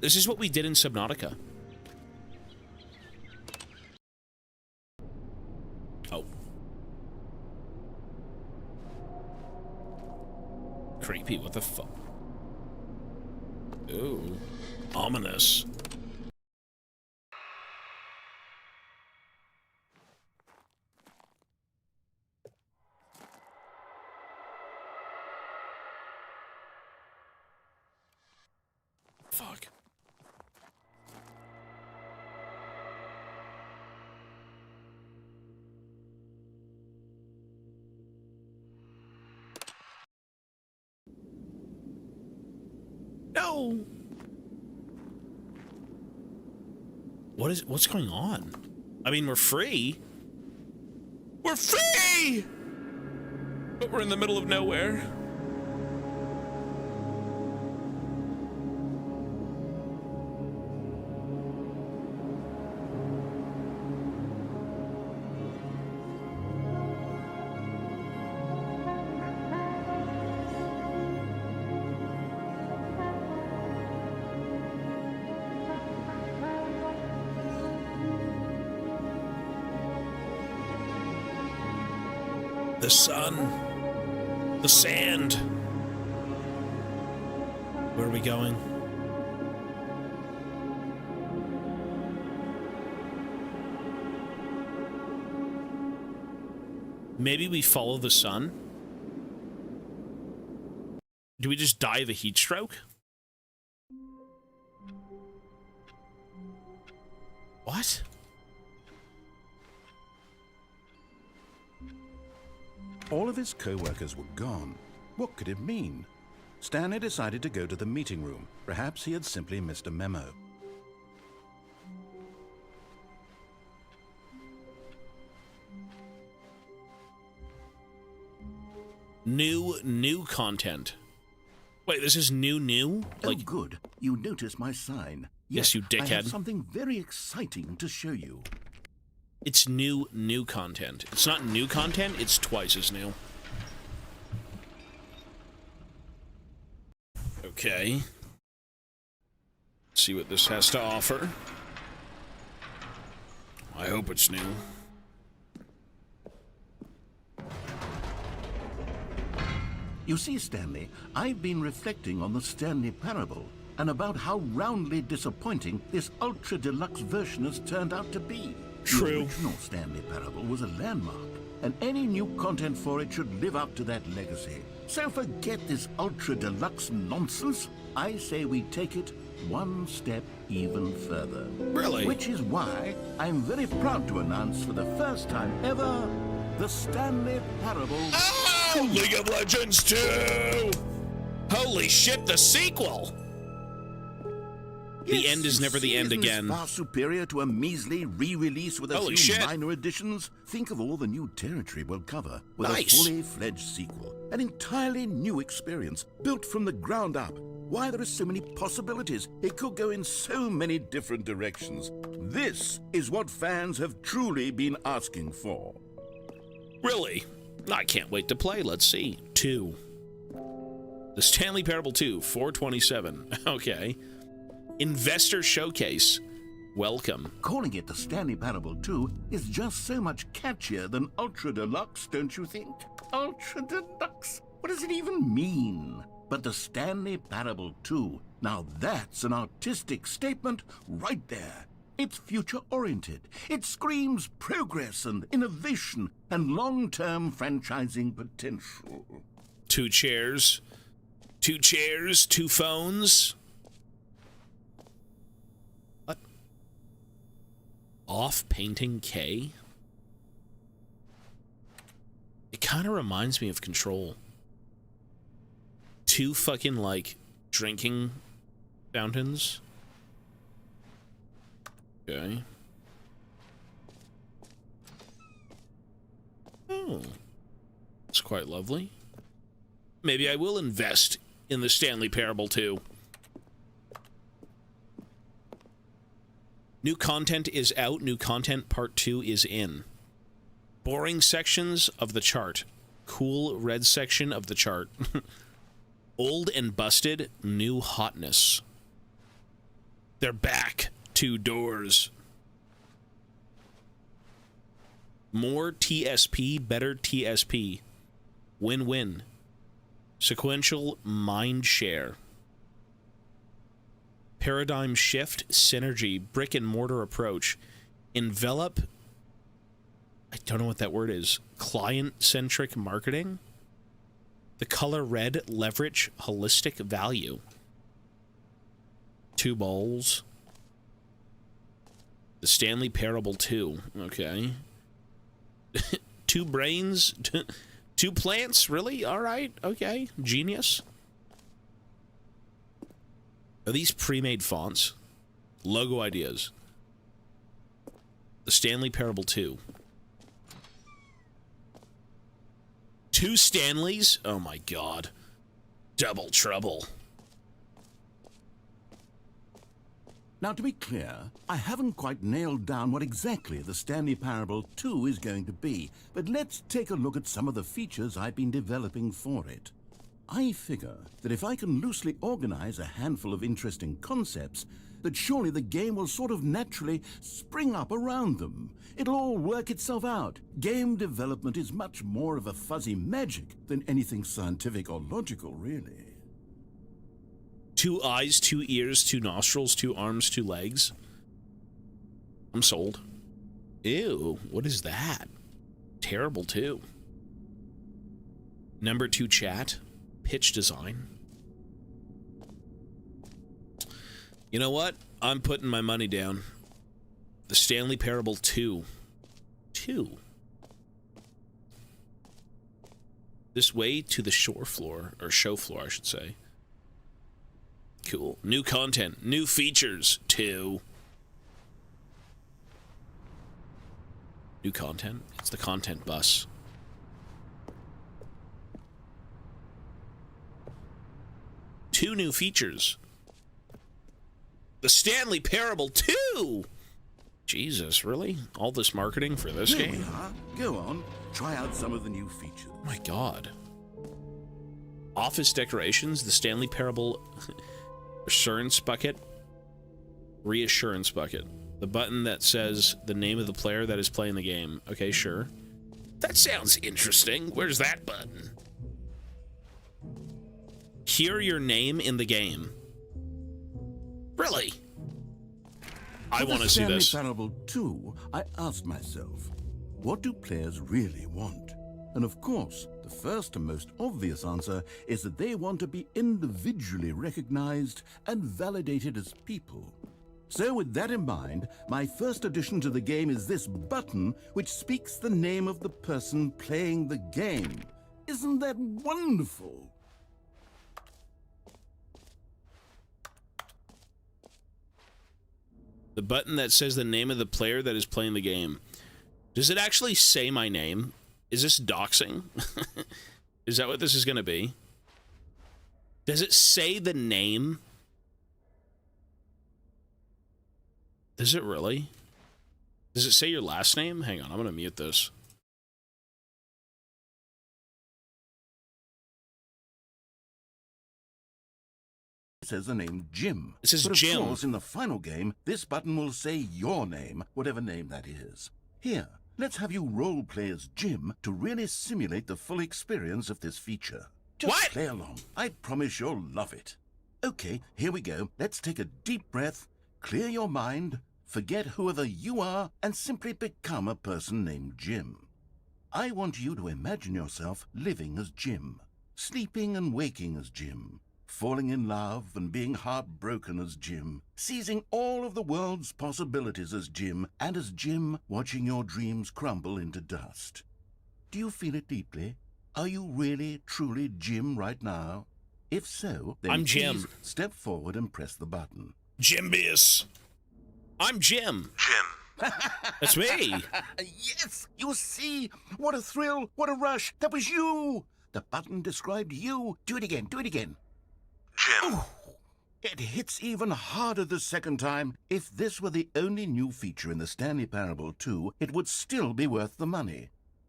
This is what we did in Subnautica. Oh. Creepy, what the fuck? Ooh. Ominous. Fuck. No. What's going on? I mean, we're free. We're free! But we're in the middle of nowhere. The sun. The sand. Where are we going? Maybe we follow the sun? Do we just die of a heat stroke? What? All of his co-workers were gone. What could it mean? Stanley decided to go to the meeting room. Perhaps he had simply missed a memo. New content. Wait, this is new? Oh, good. You noticed my sign. Yes, you I have dickhead. something very exciting to show you. It's new content. It's not new content, it's twice as new. Okay. See what this has to offer. I hope it's new. You see, Stanley, I've been reflecting on the Stanley Parable and about how roundly disappointing this ultra deluxe version has turned out to be. True. The original Stanley Parable was a landmark, and any new content for it should live up to that legacy. So forget this ultra deluxe nonsense. I say we take it one step even further. Really? Which is why I'm very proud to announce for the first time ever the Stanley Parable. Oh, League of Legends 2! Holy shit, the sequel! The end is never the end again. Far superior to a measly re-release with a Holy few shit. minor additions. Think of all the new territory we'll cover with Nice. a fully fledged sequel. An entirely new experience, built from the ground up. Why, there are so many possibilities. It could go in so many different directions. This is what fans have truly been asking for. Really? I can't wait to play. Let's see. 2. The Stanley Parable 2, 427. Okay. Investor Showcase. Welcome. Calling it the Stanley Parable 2 is just so much catchier than Ultra Deluxe, don't you think? Ultra Deluxe? What does it even mean? But the Stanley Parable 2, now that's an artistic statement right there. It's future-oriented. It screams progress and innovation and long-term franchising potential. 2 chairs. 2 chairs, 2 phones. What? Off painting K? It kind of reminds me of Control. 2 fucking, like, drinking fountains. Okay. Oh. It's quite lovely. Maybe I will invest in the Stanley Parable 2. New content is out. New content part 2 is in. Boring sections of the chart. Cool red section of the chart. Old and busted. New hotness. They're back. 2 doors. More TSP, better TSP. Win-win. Sequential mind share. Paradigm shift, synergy, brick and mortar approach. Envelop, I don't know what that word is. Client-centric marketing. The color red, leverage, holistic value. 2 bowls. The Stanley Parable 2. Okay. 2 brains. 2 plants? Really? All right. Okay. Genius. Are these pre-made fonts? Logo ideas. The Stanley Parable 2. 2 Stanleys? Oh my god. Double trouble. Now, to be clear, I haven't quite nailed down what exactly the Stanley Parable 2 is going to be, but let's take a look at some of the features I've been developing for it. I figure that if I can loosely organize a handful of interesting concepts, that surely the game will sort of naturally spring up around them. It'll all work itself out. Game development is much more of a fuzzy magic than anything scientific or logical, really. 2 eyes, 2 ears, 2 nostrils, 2 arms, 2 legs. I'm sold. Ew, what is that? Terrible, too. Number 2 chat. Pitch design. You know what? I'm putting my money down. The Stanley Parable 2. 2. This way to the shore floor, or show floor, I should say. Cool. New content. New features. 2. New content? It's the content bus. Two new features. The Stanley Parable 2! Jesus, really? All this marketing for this Here game? we are. Go on. Try out some of the new features. My god. Office decorations, the Stanley Parable Reassurance Bucket. Reassurance Bucket. The button that says the name of the player that is playing the game. Okay, sure. That sounds interesting. Where's that button? Hear your name in the game. Really? I want to see this. For the Stanley Parable 2, I asked myself, what do players really want? And of course, the first and most obvious answer is that they want to be individually recognized and validated as people. So with that in mind, my first addition to the game is this button which speaks the name of the person playing the game. Isn't that wonderful? The button that says the name of the player that is playing the game. Does it actually say my name? Is this doxing? Is that what this is going to be? Does it say the name? Does it really? Does it say your last name? Hang on, I'm going to mute this. It says the name Jim. It says but of Jim. course, in the final game, this button will say your name, whatever name that is. Here, let's have you role-play as Jim to really simulate the full experience of this feature. Just What? play along. I promise you'll love it. Okay, here we go. Let's take a deep breath, clear your mind, forget whoever you are, and simply become a person named Jim. I want you to imagine yourself living as Jim, sleeping and waking as Jim, falling in love and being heartbroken as Jim, seizing all of the world's possibilities as Jim, and as Jim watching your dreams crumble into dust. Do you feel it deeply? Are you really, truly Jim right now? If so, then I'm Jim. please step forward and press the button. Jimbius. I'm Jim. Jim. That's me. Yes! You see? What a thrill! What a rush! That was you! The button described you. Do it again. Do it again. Jim. It hits even harder the second time. If this were the only new feature in the Stanley Parable 2, it would still be worth the money.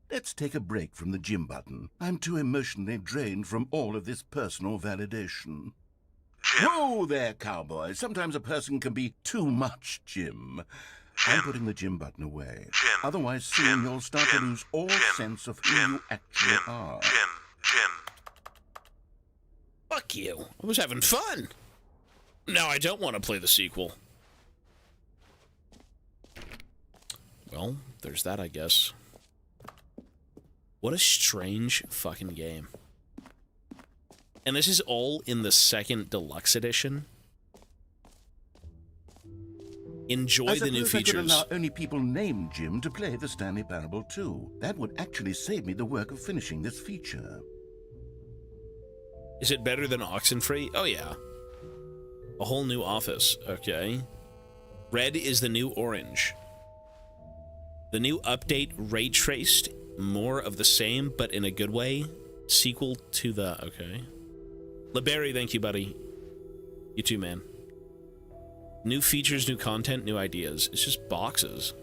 Let's take a break from the Jim button. I'm too emotionally drained from all of this personal validation. Whoa there, cowboy. Sometimes a person can be too much, Jim. I'm putting the Jim button away. Otherwise, soon you'll start to lose all sense of who you actually are. Fuck you. I was having fun. Now I don't want to play the sequel. Well, there's that, I guess. What a strange fucking game. And this is all in the second deluxe edition. Enjoy the new features. I could allow only people named Jim to play the Stanley Parable 2. That would actually save me the work of finishing this feature. Is it better than Oxenfree? Oh, yeah. A whole new office. Okay. Red is the new orange. The new update ray traced. More of the same, but in a good way. Sequel to the... Okay. LeBerry, thank you, buddy. You too, man. New features, new content, new ideas. It's just boxes.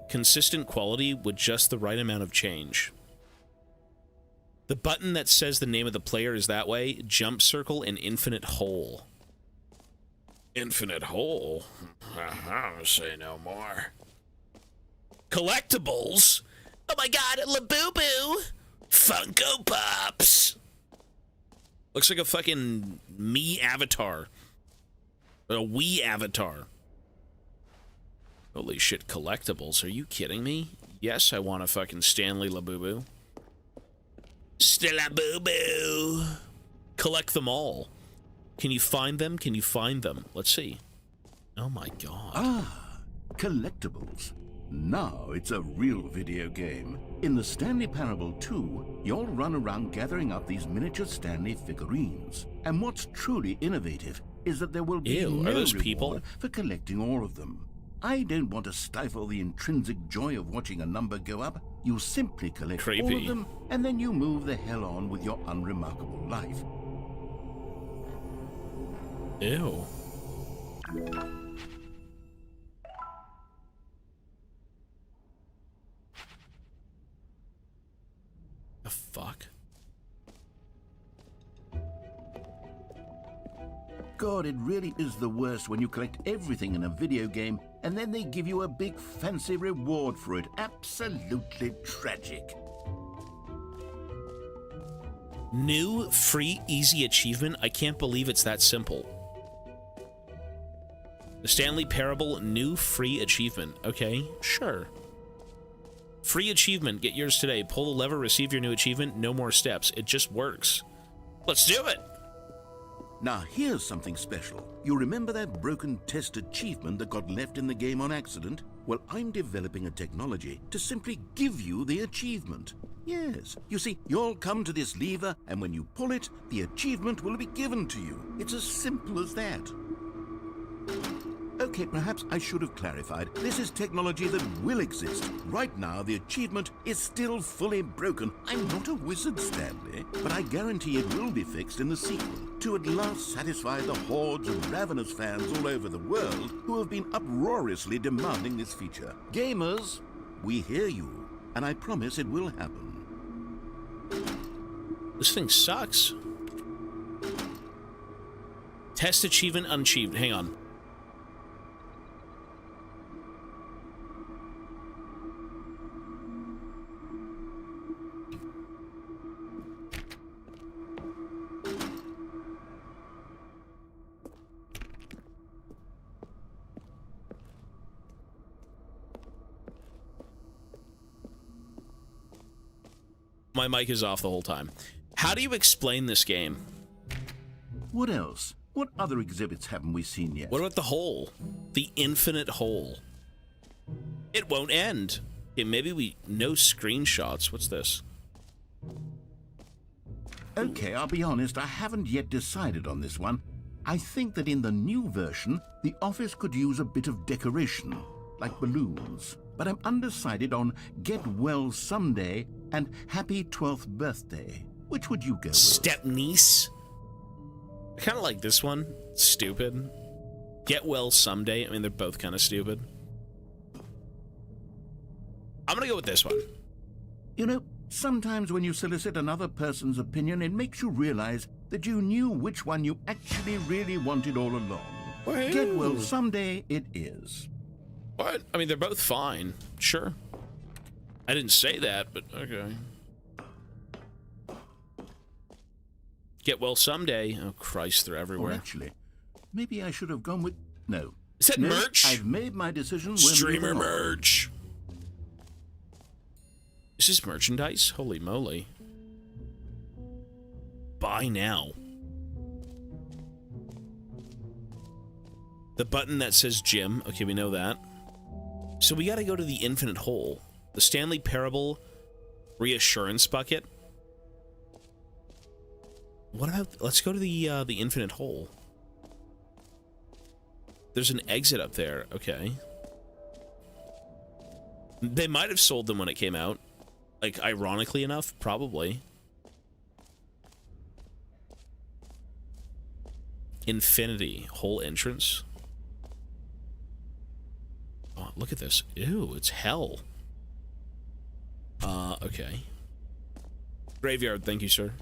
Consistent quality with just the right amount of change. The button that says the name of the player is that way. Jump circle and infinite hole. Infinite hole? I'll say no more. Collectibles? Oh my god, Labubu! Funko Pops! Looks like a fucking me avatar. A Wii avatar. Holy shit, collectibles. Are you kidding me? Yes, I want a fucking Stanley Labubu. Stillabubu! Collect them all. Can you find them? Can you find them? Let's see. Oh my god. Ah, collectibles. Now it's a real video game. In the Stanley Parable 2, you'll run around gathering up these miniature Stanley figurines. And what's truly innovative is that there will be no reward for collecting all of them. I don't want to stifle the intrinsic joy of watching a number go up. You simply collect all of them, and then you move the hell on with your unremarkable life. Ew. The fuck? God, it really is the worst when you collect everything in a video game and then they give you a big fancy reward for it. Absolutely tragic. New free easy achievement? I can't believe it's that simple. The Stanley Parable new free achievement. Okay, sure. Free achievement. Get yours today. Pull the lever, receive your new achievement. No more steps. It just works. Let's do it. Now, here's something special. You remember that broken test achievement that got left in the game on accident? Well, I'm developing a technology to simply give you the achievement. Yes. You see, you'll come to this lever, and when you pull it, the achievement will be given to you. It's as simple as that. Okay, perhaps I should have clarified. This is technology that will exist. Right now, the achievement is still fully broken. I'm not a wizard, Stanley, but I guarantee it will be fixed in the sequel to at last satisfy the hordes of ravenous fans all over the world who have been uproariously demanding this feature. Gamers, we hear you, and I promise it will happen. This thing sucks. Test achievement unachieved. Hang on. My mic is off the whole time. How do you explain this game? What else? What other exhibits haven't we seen yet? What about the hole? The infinite hole. It won't end. Okay, maybe we... No screenshots. What's this? Okay, I'll be honest, I haven't yet decided on this one. I think that in the new version, the office could use a bit of decoration, like balloons. But I'm undecided on Get Well Someday and Happy 12th Birthday. Which would you go with? Stepniece? I kind of like this one. Stupid. Get Well Someday. I mean, they're both kind of stupid. I'm gonna go with this one. You know, Sometimes when you solicit another person's opinion, it makes you realize that you knew which one you actually really wanted all along. Get well someday it is. What? I mean, they're both fine. Sure. I didn't say that, but okay. Get well someday. Oh, Christ, they're everywhere. Or actually, maybe I should have gone with... No. Is that merch? I've made my decision. Streamer merch. Is this merchandise? Holy moly. Buy now. The button that says gym. Okay, we know that. So we gotta go to the infinite hole. The Stanley Parable reassurance bucket. What about... Let's go to the infinite hole. There's an exit up there. Okay. They might have sold them when it came out. Like, ironically enough, probably. Infinity. Hole entrance. Oh, look at this. Ew, it's hell. Okay. Graveyard, thank you, sir.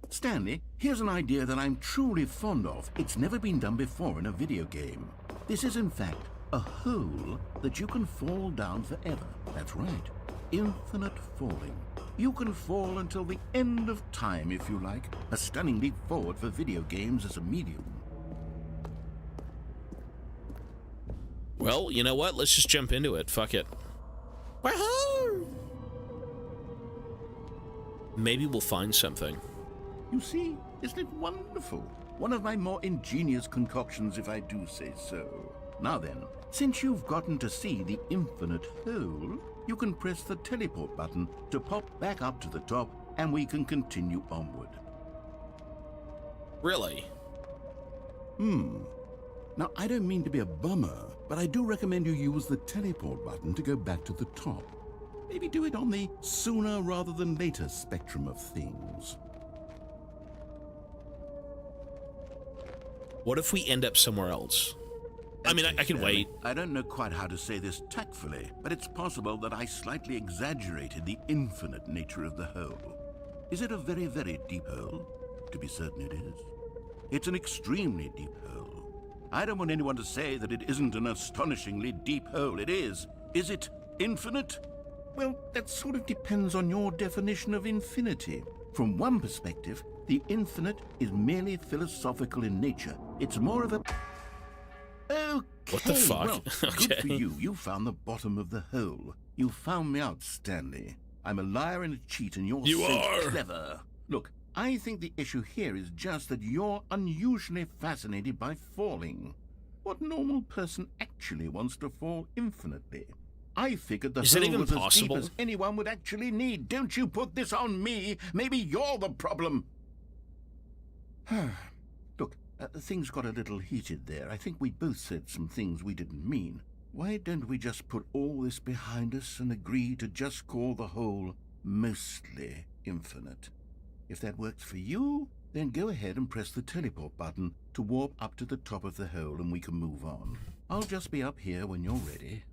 Stanley, here's an idea that I'm truly fond of. It's never been done before in a video game. This is, in fact, a hole that you can fall down forever. That's right. Infinite falling. You can fall until the end of time, if you like. A stunning leap forward for video games as a medium. Well, you know what? Let's just jump into it. Fuck it. Woohoo! Maybe we'll find something. You see, isn't it wonderful? One of my more ingenious concoctions, if I do say so. Now then, since you've gotten to see the infinite hole, you can press the teleport button to pop back up to the top, and we can continue onward. Really? Now, I don't mean to be a bummer, but I do recommend you use the teleport button to go back to the top. Maybe do it on the sooner rather than later spectrum of things. What if we end up somewhere else? I mean, I can wait. I don't know quite how to say this tactfully, but it's possible that I slightly exaggerated the infinite nature of the hole. Is it a very, very deep hole? To be certain it is. It's an extremely deep hole. I don't want anyone to say that it isn't an astonishingly deep hole. It is. Is it infinite? Well, that sort of depends on your definition of infinity. From one perspective, the infinite is merely philosophical in nature. It's more of a... Okay, what the fuck? Well, okay. Good for you. You found the bottom of the hole. You found me out, Stanley. I'm a liar and a cheat, and you're so clever. Look, I think the issue here is just that you're unusually fascinated by falling. What normal person actually wants to fall infinitely? I figured the hole was as deep as anyone would actually need. Don't you put this on me. Maybe you're the problem. Look, things got a little heated there. I think we both said some things we didn't mean. Why don't we just put all this behind us and agree to just call the hole mostly infinite? If that works for you, then go ahead and press the teleport button to warp up to the top of the hole and we can move on. I'll just be up here when you're ready.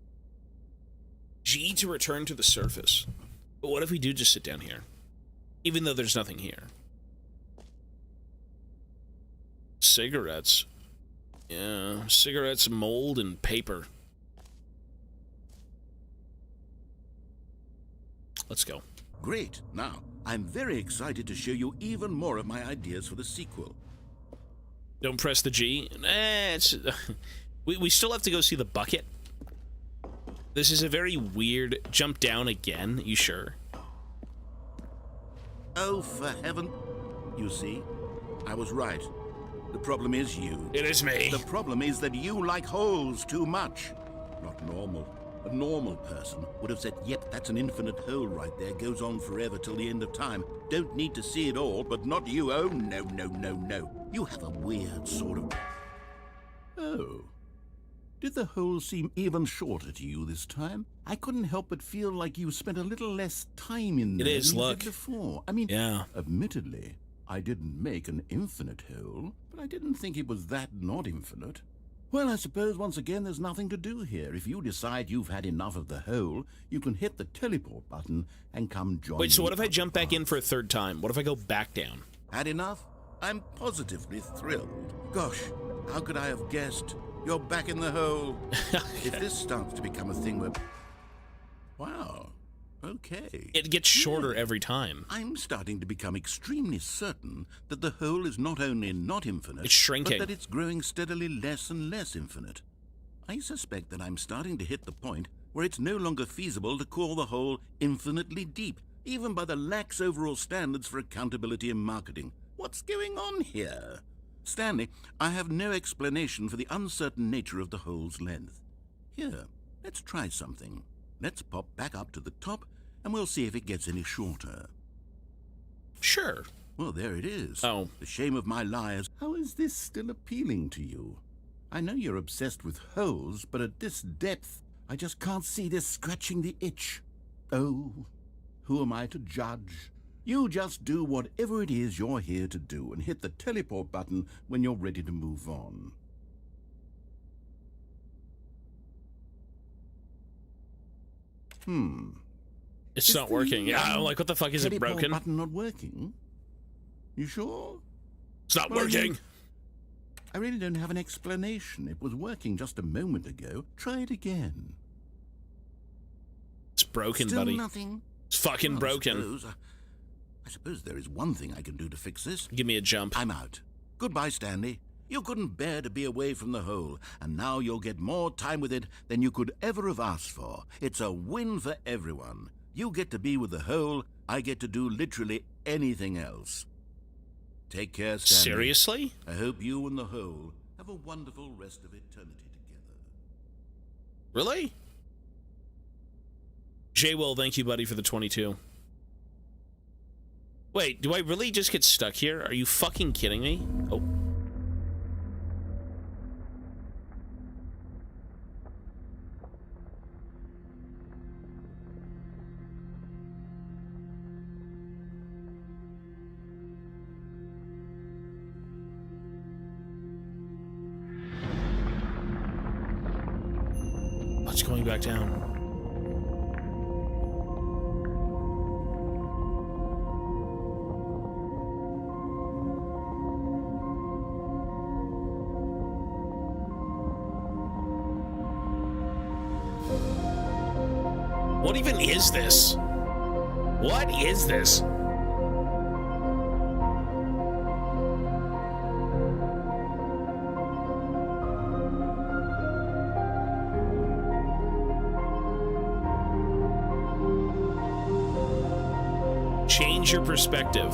G to return to the surface. But what if we do just sit down here? Even though there's nothing here. Cigarettes. Yeah, cigarettes, mold, and paper. Let's go. Great. Now, I'm very excited to show you even more of my ideas for the sequel. Don't press the G. We still have to go see the bucket. This is a very weird jump down again. You sure? Oh, for heaven. You see, I was right. The problem is you. It is me. The problem is that you like holes too much. Not normal. A normal person would have said, yep, that's an infinite hole right there. Goes on forever till the end of time. Don't need to see it all, but not you. Oh, no, no, no, no. You have a weird sort of... Oh. Did the hole seem even shorter to you this time? I couldn't help but feel like you spent a little less time in there than you did before. I mean, yeah. Admittedly, I didn't make an infinite hole, but I didn't think it was that not infinite. Well, I suppose once again there's nothing to do here. If you decide you've had enough of the hole, you can hit the teleport button and come join me. Wait, so what if I on jump the back in path. for a third time? What if I go back down? Had enough? I'm positively thrilled. Gosh, how could I have guessed? You're back in the hole. If this starts to become a thing where... Wow, okay. It gets shorter every time. I'm starting to become extremely certain that the hole is not only not infinite, It's shrinking. but that it's growing steadily less and less infinite. I suspect that I'm starting to hit the point where it's no longer feasible to call the hole infinitely deep, even by the lax overall standards for accountability in marketing. What's going on here? Stanley, I have no explanation for the uncertain nature of the hole's length. Here, let's try something. Let's pop back up to the top, and we'll see if it gets any shorter. Sure. Well, there it is. Oh. The shame of my lies. How is this still appealing to you? I know you're obsessed with holes, but at this depth, I just can't see this scratching the itch. Oh, who am I to judge? You just do whatever it is you're here to do and hit the teleport button when you're ready to move on. It's not working. Yeah, I'm like, what the fuck, is it Teleport broken? button not working? You sure? It's not Well, working. I really don't have an explanation. It was working just a moment ago. Try it again. It's broken, Still buddy. nothing? It's fucking Well, broken. I suppose there is one thing I can do to fix this. Give me a jump. I'm out. Goodbye, Stanley. You couldn't bear to be away from the hole, and now you'll get more time with it than you could ever have asked for. It's a win for everyone. You get to be with the hole, I get to do literally anything else. Take care, Stanley. Seriously? I hope you and the hole have a wonderful rest of eternity together. Really? J. Will, thank you, buddy, for the 22. Wait, do I really just get stuck here? Are you fucking kidding me? Oh. It's going back down. What even is this? What is this? Change your perspective.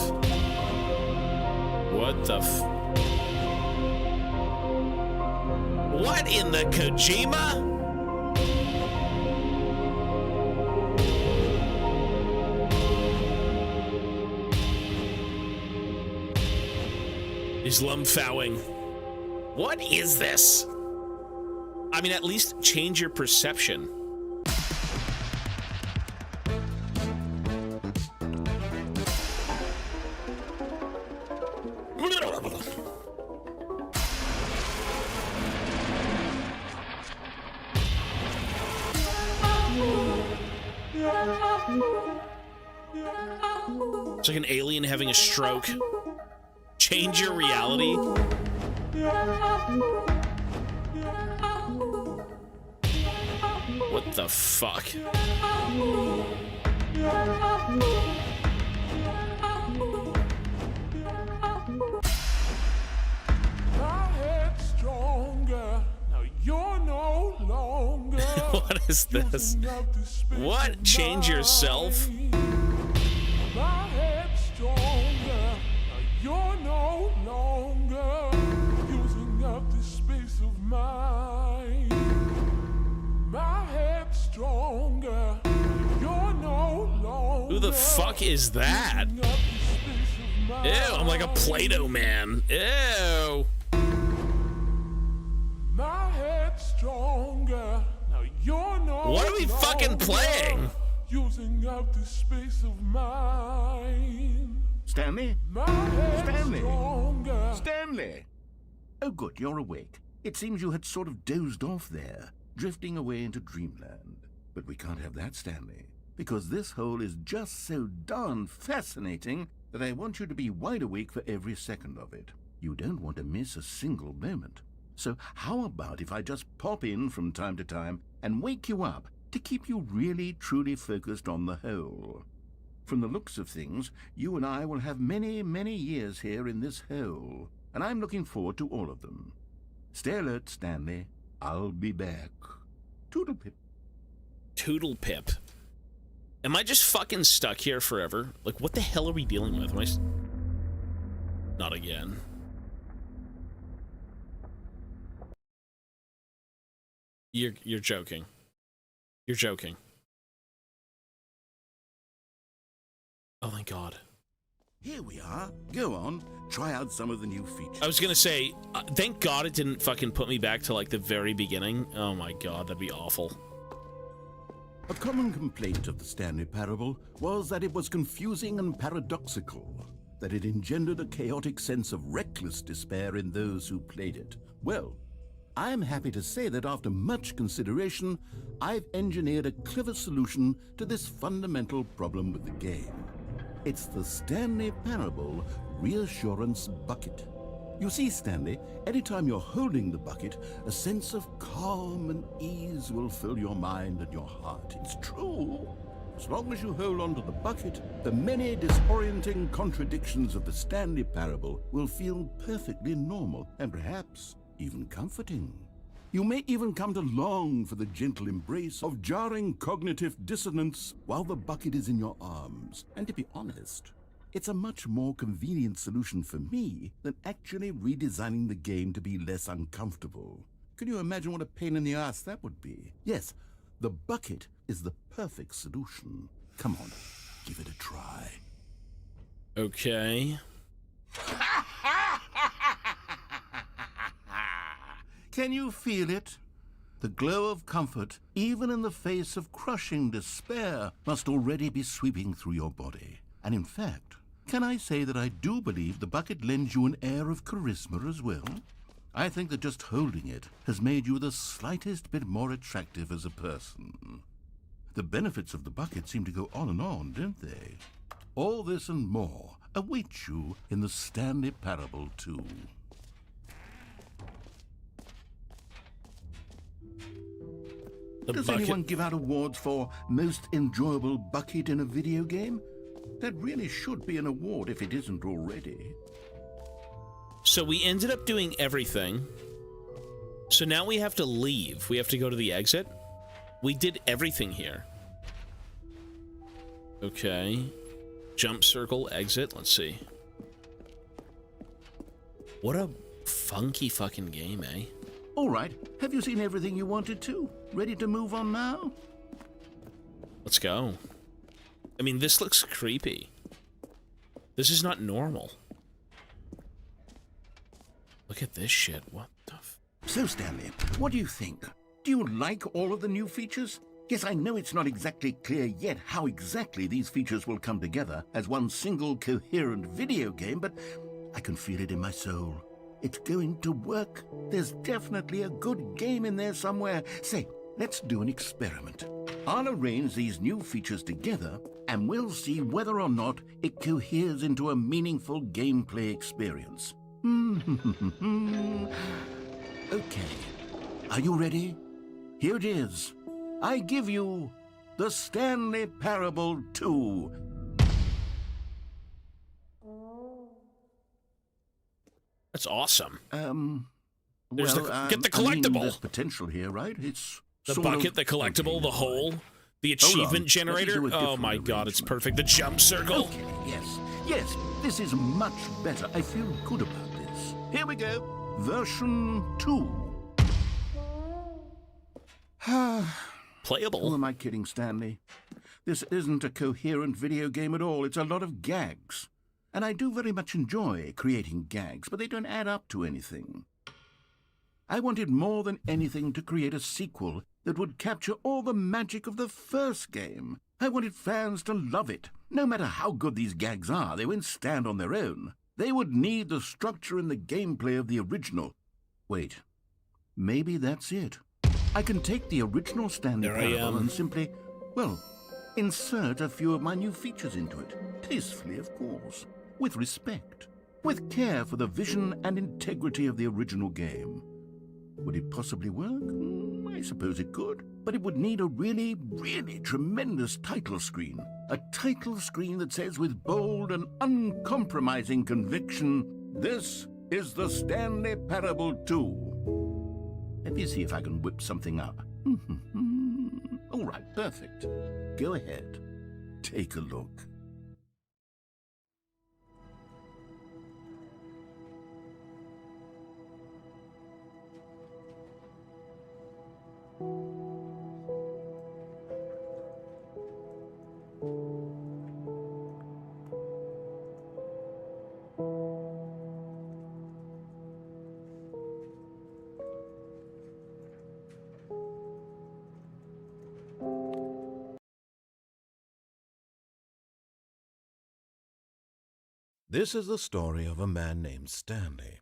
What the What in the Kojima? He's lumfowing. What is this? I mean, at least change your perception. It's like an alien having a stroke. Change your reality. What the fuck? What is this? What? Change yourself? My head's stronger. Now you're no longer using up this space of mine. My head's stronger. Now you're no longer. Who the fuck is that? using up this space of mine. Ew, I'm like a Play-Doh man. Ew. My head's stronger. Now you're no What are we fucking longer playing? using up this space of mine. Stanley? My head's Stanley? stronger. Stanley! Oh, good, you're awake. It seems you had sort of dozed off there, drifting away into dreamland. But we can't have that, Stanley, because this hole is just so darn fascinating that I want you to be wide awake for every second of it. You don't want to miss a single moment. So how about if I just pop in from time to time and wake you up to keep you really, truly focused on the hole? From the looks of things, you and I will have many, many years here in this hole, and I'm looking forward to all of them. Stay alert, Stanley. I'll be back. Toodle-pip. Toodle-pip. Am I just fucking stuck here forever? Like, what the hell are we dealing with? Not again. You're joking. You're joking. Oh my god. Here we are. Go on. Try out some of the new features. I was gonna say, thank god it didn't fucking put me back to, like, the very beginning. Oh my god, that'd be awful. A common complaint of the Stanley Parable was that it was confusing and paradoxical, that it engendered a chaotic sense of reckless despair in those who played it. Well, I'm happy to say that after much consideration, I've engineered a clever solution to this fundamental problem with the game. It's the Stanley Parable Reassurance Bucket. You see, Stanley, anytime you're holding the bucket, a sense of calm and ease will fill your mind and your heart. It's true. As long as you hold on to the bucket, the many disorienting contradictions of the Stanley Parable will feel perfectly normal and perhaps even comforting. You may even come to long for the gentle embrace of jarring cognitive dissonance while the bucket is in your arms. And to be honest, it's a much more convenient solution for me than actually redesigning the game to be less uncomfortable. Can you imagine what a pain in the ass that would be? Yes, the bucket is the perfect solution. Come on, give it a try. Okay. Can you feel it? The glow of comfort, even in the face of crushing despair, must already be sweeping through your body. And in fact, can I say that I do believe the bucket lends you an air of charisma as well? I think that just holding it has made you the slightest bit more attractive as a person. The benefits of the bucket seem to go on, don't they? All this and more await you in the Stanley Parable 2. Does anyone give out awards for most enjoyable bucket in a video game? That really should be an award if it isn't already. So we ended up doing everything. So now we have to leave. We have to go to the exit. We did everything here. Okay. Jump circle, exit. Let's see. What a funky fucking game, eh? All right. Have you seen everything you wanted to? Ready to move on now? Let's go. I mean, this looks creepy. This is not normal. Look at this shit. What the f... So, Stanley, what do you think? Do you like all of the new features? Yes, I know it's not exactly clear yet how exactly these features will come together as one single coherent video game, but I can feel it in my soul. It's going to work. There's definitely a good game in there somewhere. Say, let's do an experiment. I'll arrange these new features together, and we'll see whether or not it coheres into a meaningful gameplay experience. Okay. Are you ready? Here it is. I give you the Stanley Parable 2. That's awesome. There's get the collectible. There's potential here, right? It's the bucket, the collectible, the hole, the achievement generator. Oh my god, it's perfect. The jump circle. Okay, yes, this is much better. I feel good about this. Here we go. Version 2. Playable. Who am I kidding, Stanley? This isn't a coherent video game at all. It's a lot of gags. And I do very much enjoy creating gags, but they don't add up to anything. I wanted more than anything to create a sequel that would capture all the magic of the first game. I wanted fans to love it. No matter how good these gags are, they won't stand on their own. They would need the structure and the gameplay of the original. Wait, Maybe that's it. I can take the original Stanley There I Parable am. and simply, well, insert a few of my new features into it. Tastefully, of course. With respect. With care for the vision and integrity of the original game. Would it possibly work? I suppose it could. But it would need a really, really tremendous title screen. A title screen that says with bold and uncompromising conviction, "This is the Stanley Parable 2. Let me see if I can whip something up. All right, perfect. Go ahead. Take a look. This is the story of a man named Stanley.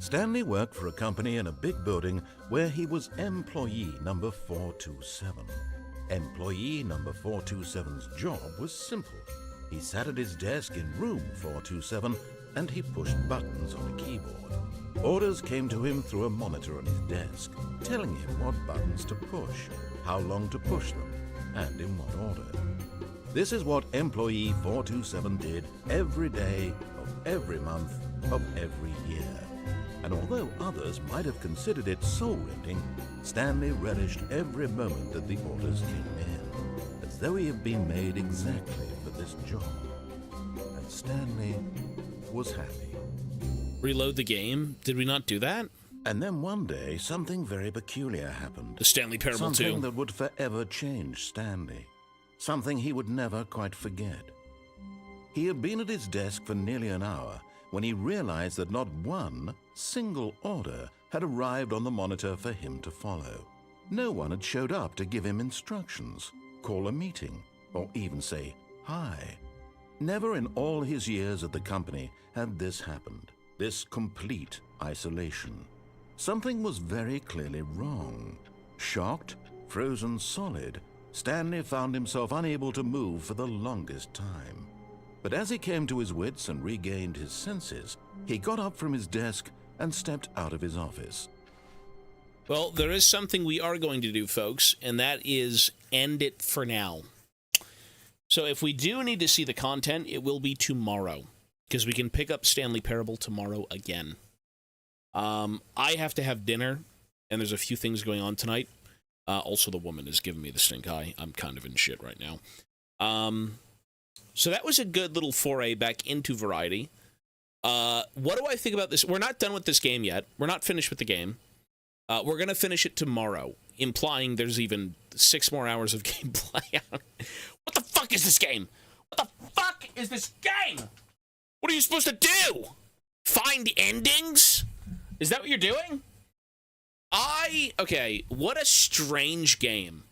Stanley worked for a company in a big building where he was employee number 427. Employee number 427's job was simple. He sat at his desk in room 427 and he pushed buttons on a keyboard. Orders came to him through a monitor on his desk, telling him what buttons to push, how long to push them, and in what order. This is what employee 427 did every day of every month of every year. And although others might have considered it soul-rending, Stanley relished every moment that the orders came in, as though he had been made exactly for this job. And Stanley was happy. Reload the game? Did we not do that? And then one day, something very peculiar happened. The Stanley Parable 2. Something that would forever change Stanley. Something he would never quite forget. He had been at his desk for nearly an hour when he realized that not one single order had arrived on the monitor for him to follow. No one had showed up to give him instructions, call a meeting, or even say hi. Never in all his years at the company had this happened, this complete isolation. Something was very clearly wrong. Shocked, frozen solid, Stanley found himself unable to move for the longest time. But as he came to his wits and regained his senses, he got up from his desk and stepped out of his office. Well, there is something we are going to do, folks, and that is end it for now. So if we do need to see the content, it will be tomorrow, because we can pick up Stanley Parable tomorrow again. I have to have dinner, and there's a few things going on tonight. Also, the woman is giving me the stink eye. I'm kind of in shit right now. So that was a good little foray back into variety. What do I think about this? We're not done with this game yet. We're not finished with the game. We're going to finish it tomorrow, implying there's even 6 more hours of gameplay. What the fuck is this game? What the fuck is this game? What are you supposed to do? Find endings? Is that what you're doing? Okay, what a strange game.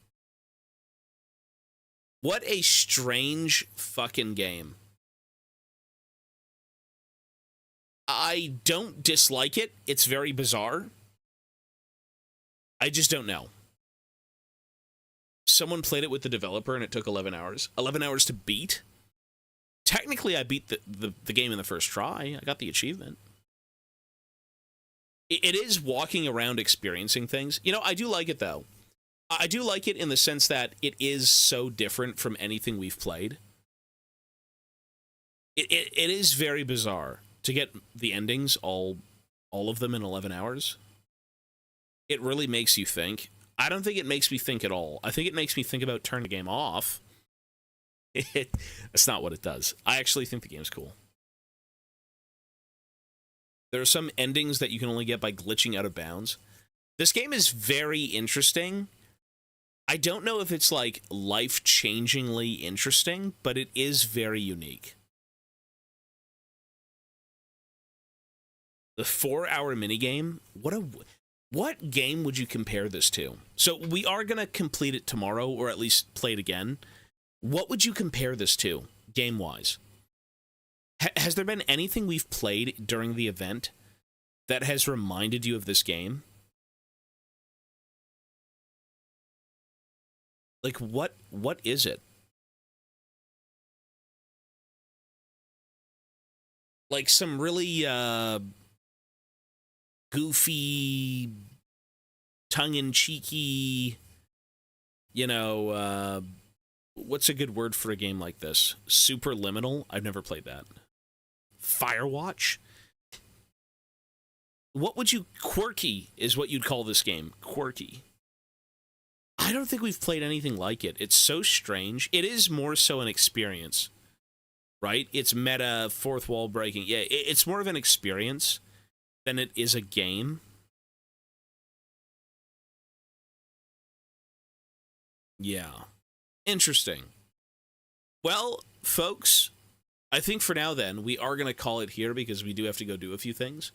What a strange fucking game. I don't dislike it. It's very bizarre. I just don't know. Someone played it with the developer and it took 11 hours. 11 hours to beat? Technically, I beat the game in the first try. I got the achievement. It is walking around experiencing things. You know, I do like it, though. I do like it in the sense that it is so different from anything we've played. It is very bizarre to get the endings, all of them in 11 hours. It really makes you think. I don't think it makes me think at all. I think it makes me think about turning the game off. That's not what it does. I actually think the game's cool. There are some endings that you can only get by glitching out of bounds. This game is very interesting. I don't know if it's like life-changingly interesting, but it is very unique. The 4-hour minigame, what game would you compare this to? So we are going to complete it tomorrow, or at least play it again. What would you compare this to, game-wise? Has there been anything we've played during the event that has reminded you of this game? Like, what is it? Like some really goofy, tongue-in-cheeky, what's a good word for a game like this? Superliminal? I've never played that. Firewatch? Quirky is what you'd call this game. Quirky. I don't think we've played anything like it. It's so strange. It is more so an experience, right? It's meta, fourth wall breaking. Yeah, it's more of an experience than it is a game. Yeah. Interesting. Well, folks, I think for now then, we are going to call it here because we do have to go do a few things.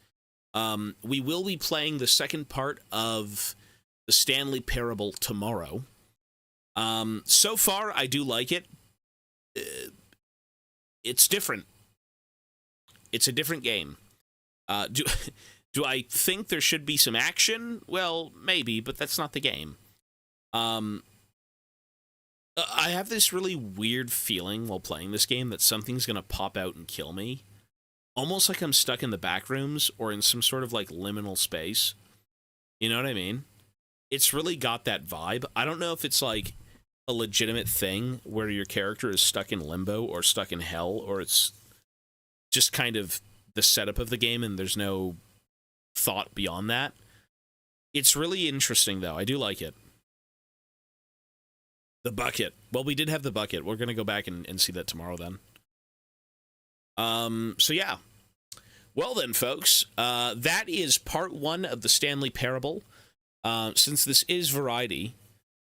We will be playing the second part of the Stanley Parable tomorrow. So far, I do like it. It's different. It's a different game. Do I think there should be some action? Well, maybe, but that's not the game. I have this really weird feeling while playing this game that something's going to pop out and kill me. Almost like I'm stuck in the back rooms or in some sort of like liminal space. You know what I mean? It's really got that vibe. I don't know if it's like a legitimate thing where your character is stuck in limbo or stuck in hell, or it's just kind of the setup of the game and there's no thought beyond that. It's really interesting, though. I do like it. The bucket. Well, we did have the bucket. We're going to go back and see that tomorrow then. So yeah. Well then, folks, that is part 1 of the Stanley Parable. Since this is variety,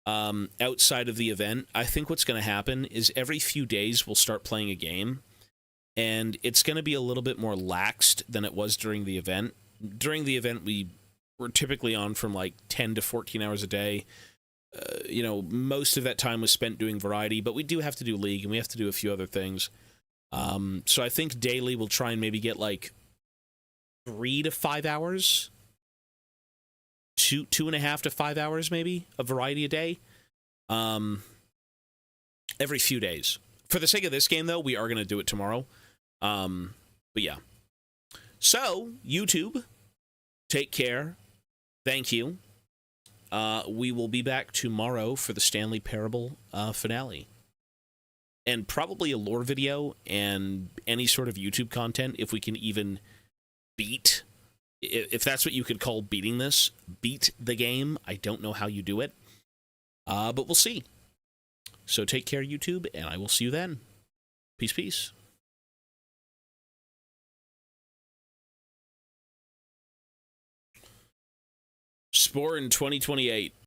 outside of the event, I think what's going to happen is every few days we'll start playing a game, and it's going to be a little bit more laxed than it was during the event. During the event, we were typically on from like 10 to 14 hours a day. Most of that time was spent doing variety, but we do have to do League, and we have to do a few other things. So I think daily we'll try and maybe get like 3 to 5 hours, 2.5 to 5 hours maybe, of variety a day, every few days. For the sake of this game, though, we are going to do it tomorrow. But yeah. So, YouTube, take care. Thank you. We will be back tomorrow for the Stanley Parable finale. And probably a lore video and any sort of YouTube content, if we can even beat, if that's what you could call beating this, beat the game. I don't know how you do it, but we'll see. So take care, YouTube, and I will see you then. Peace, peace. Spore in 2028.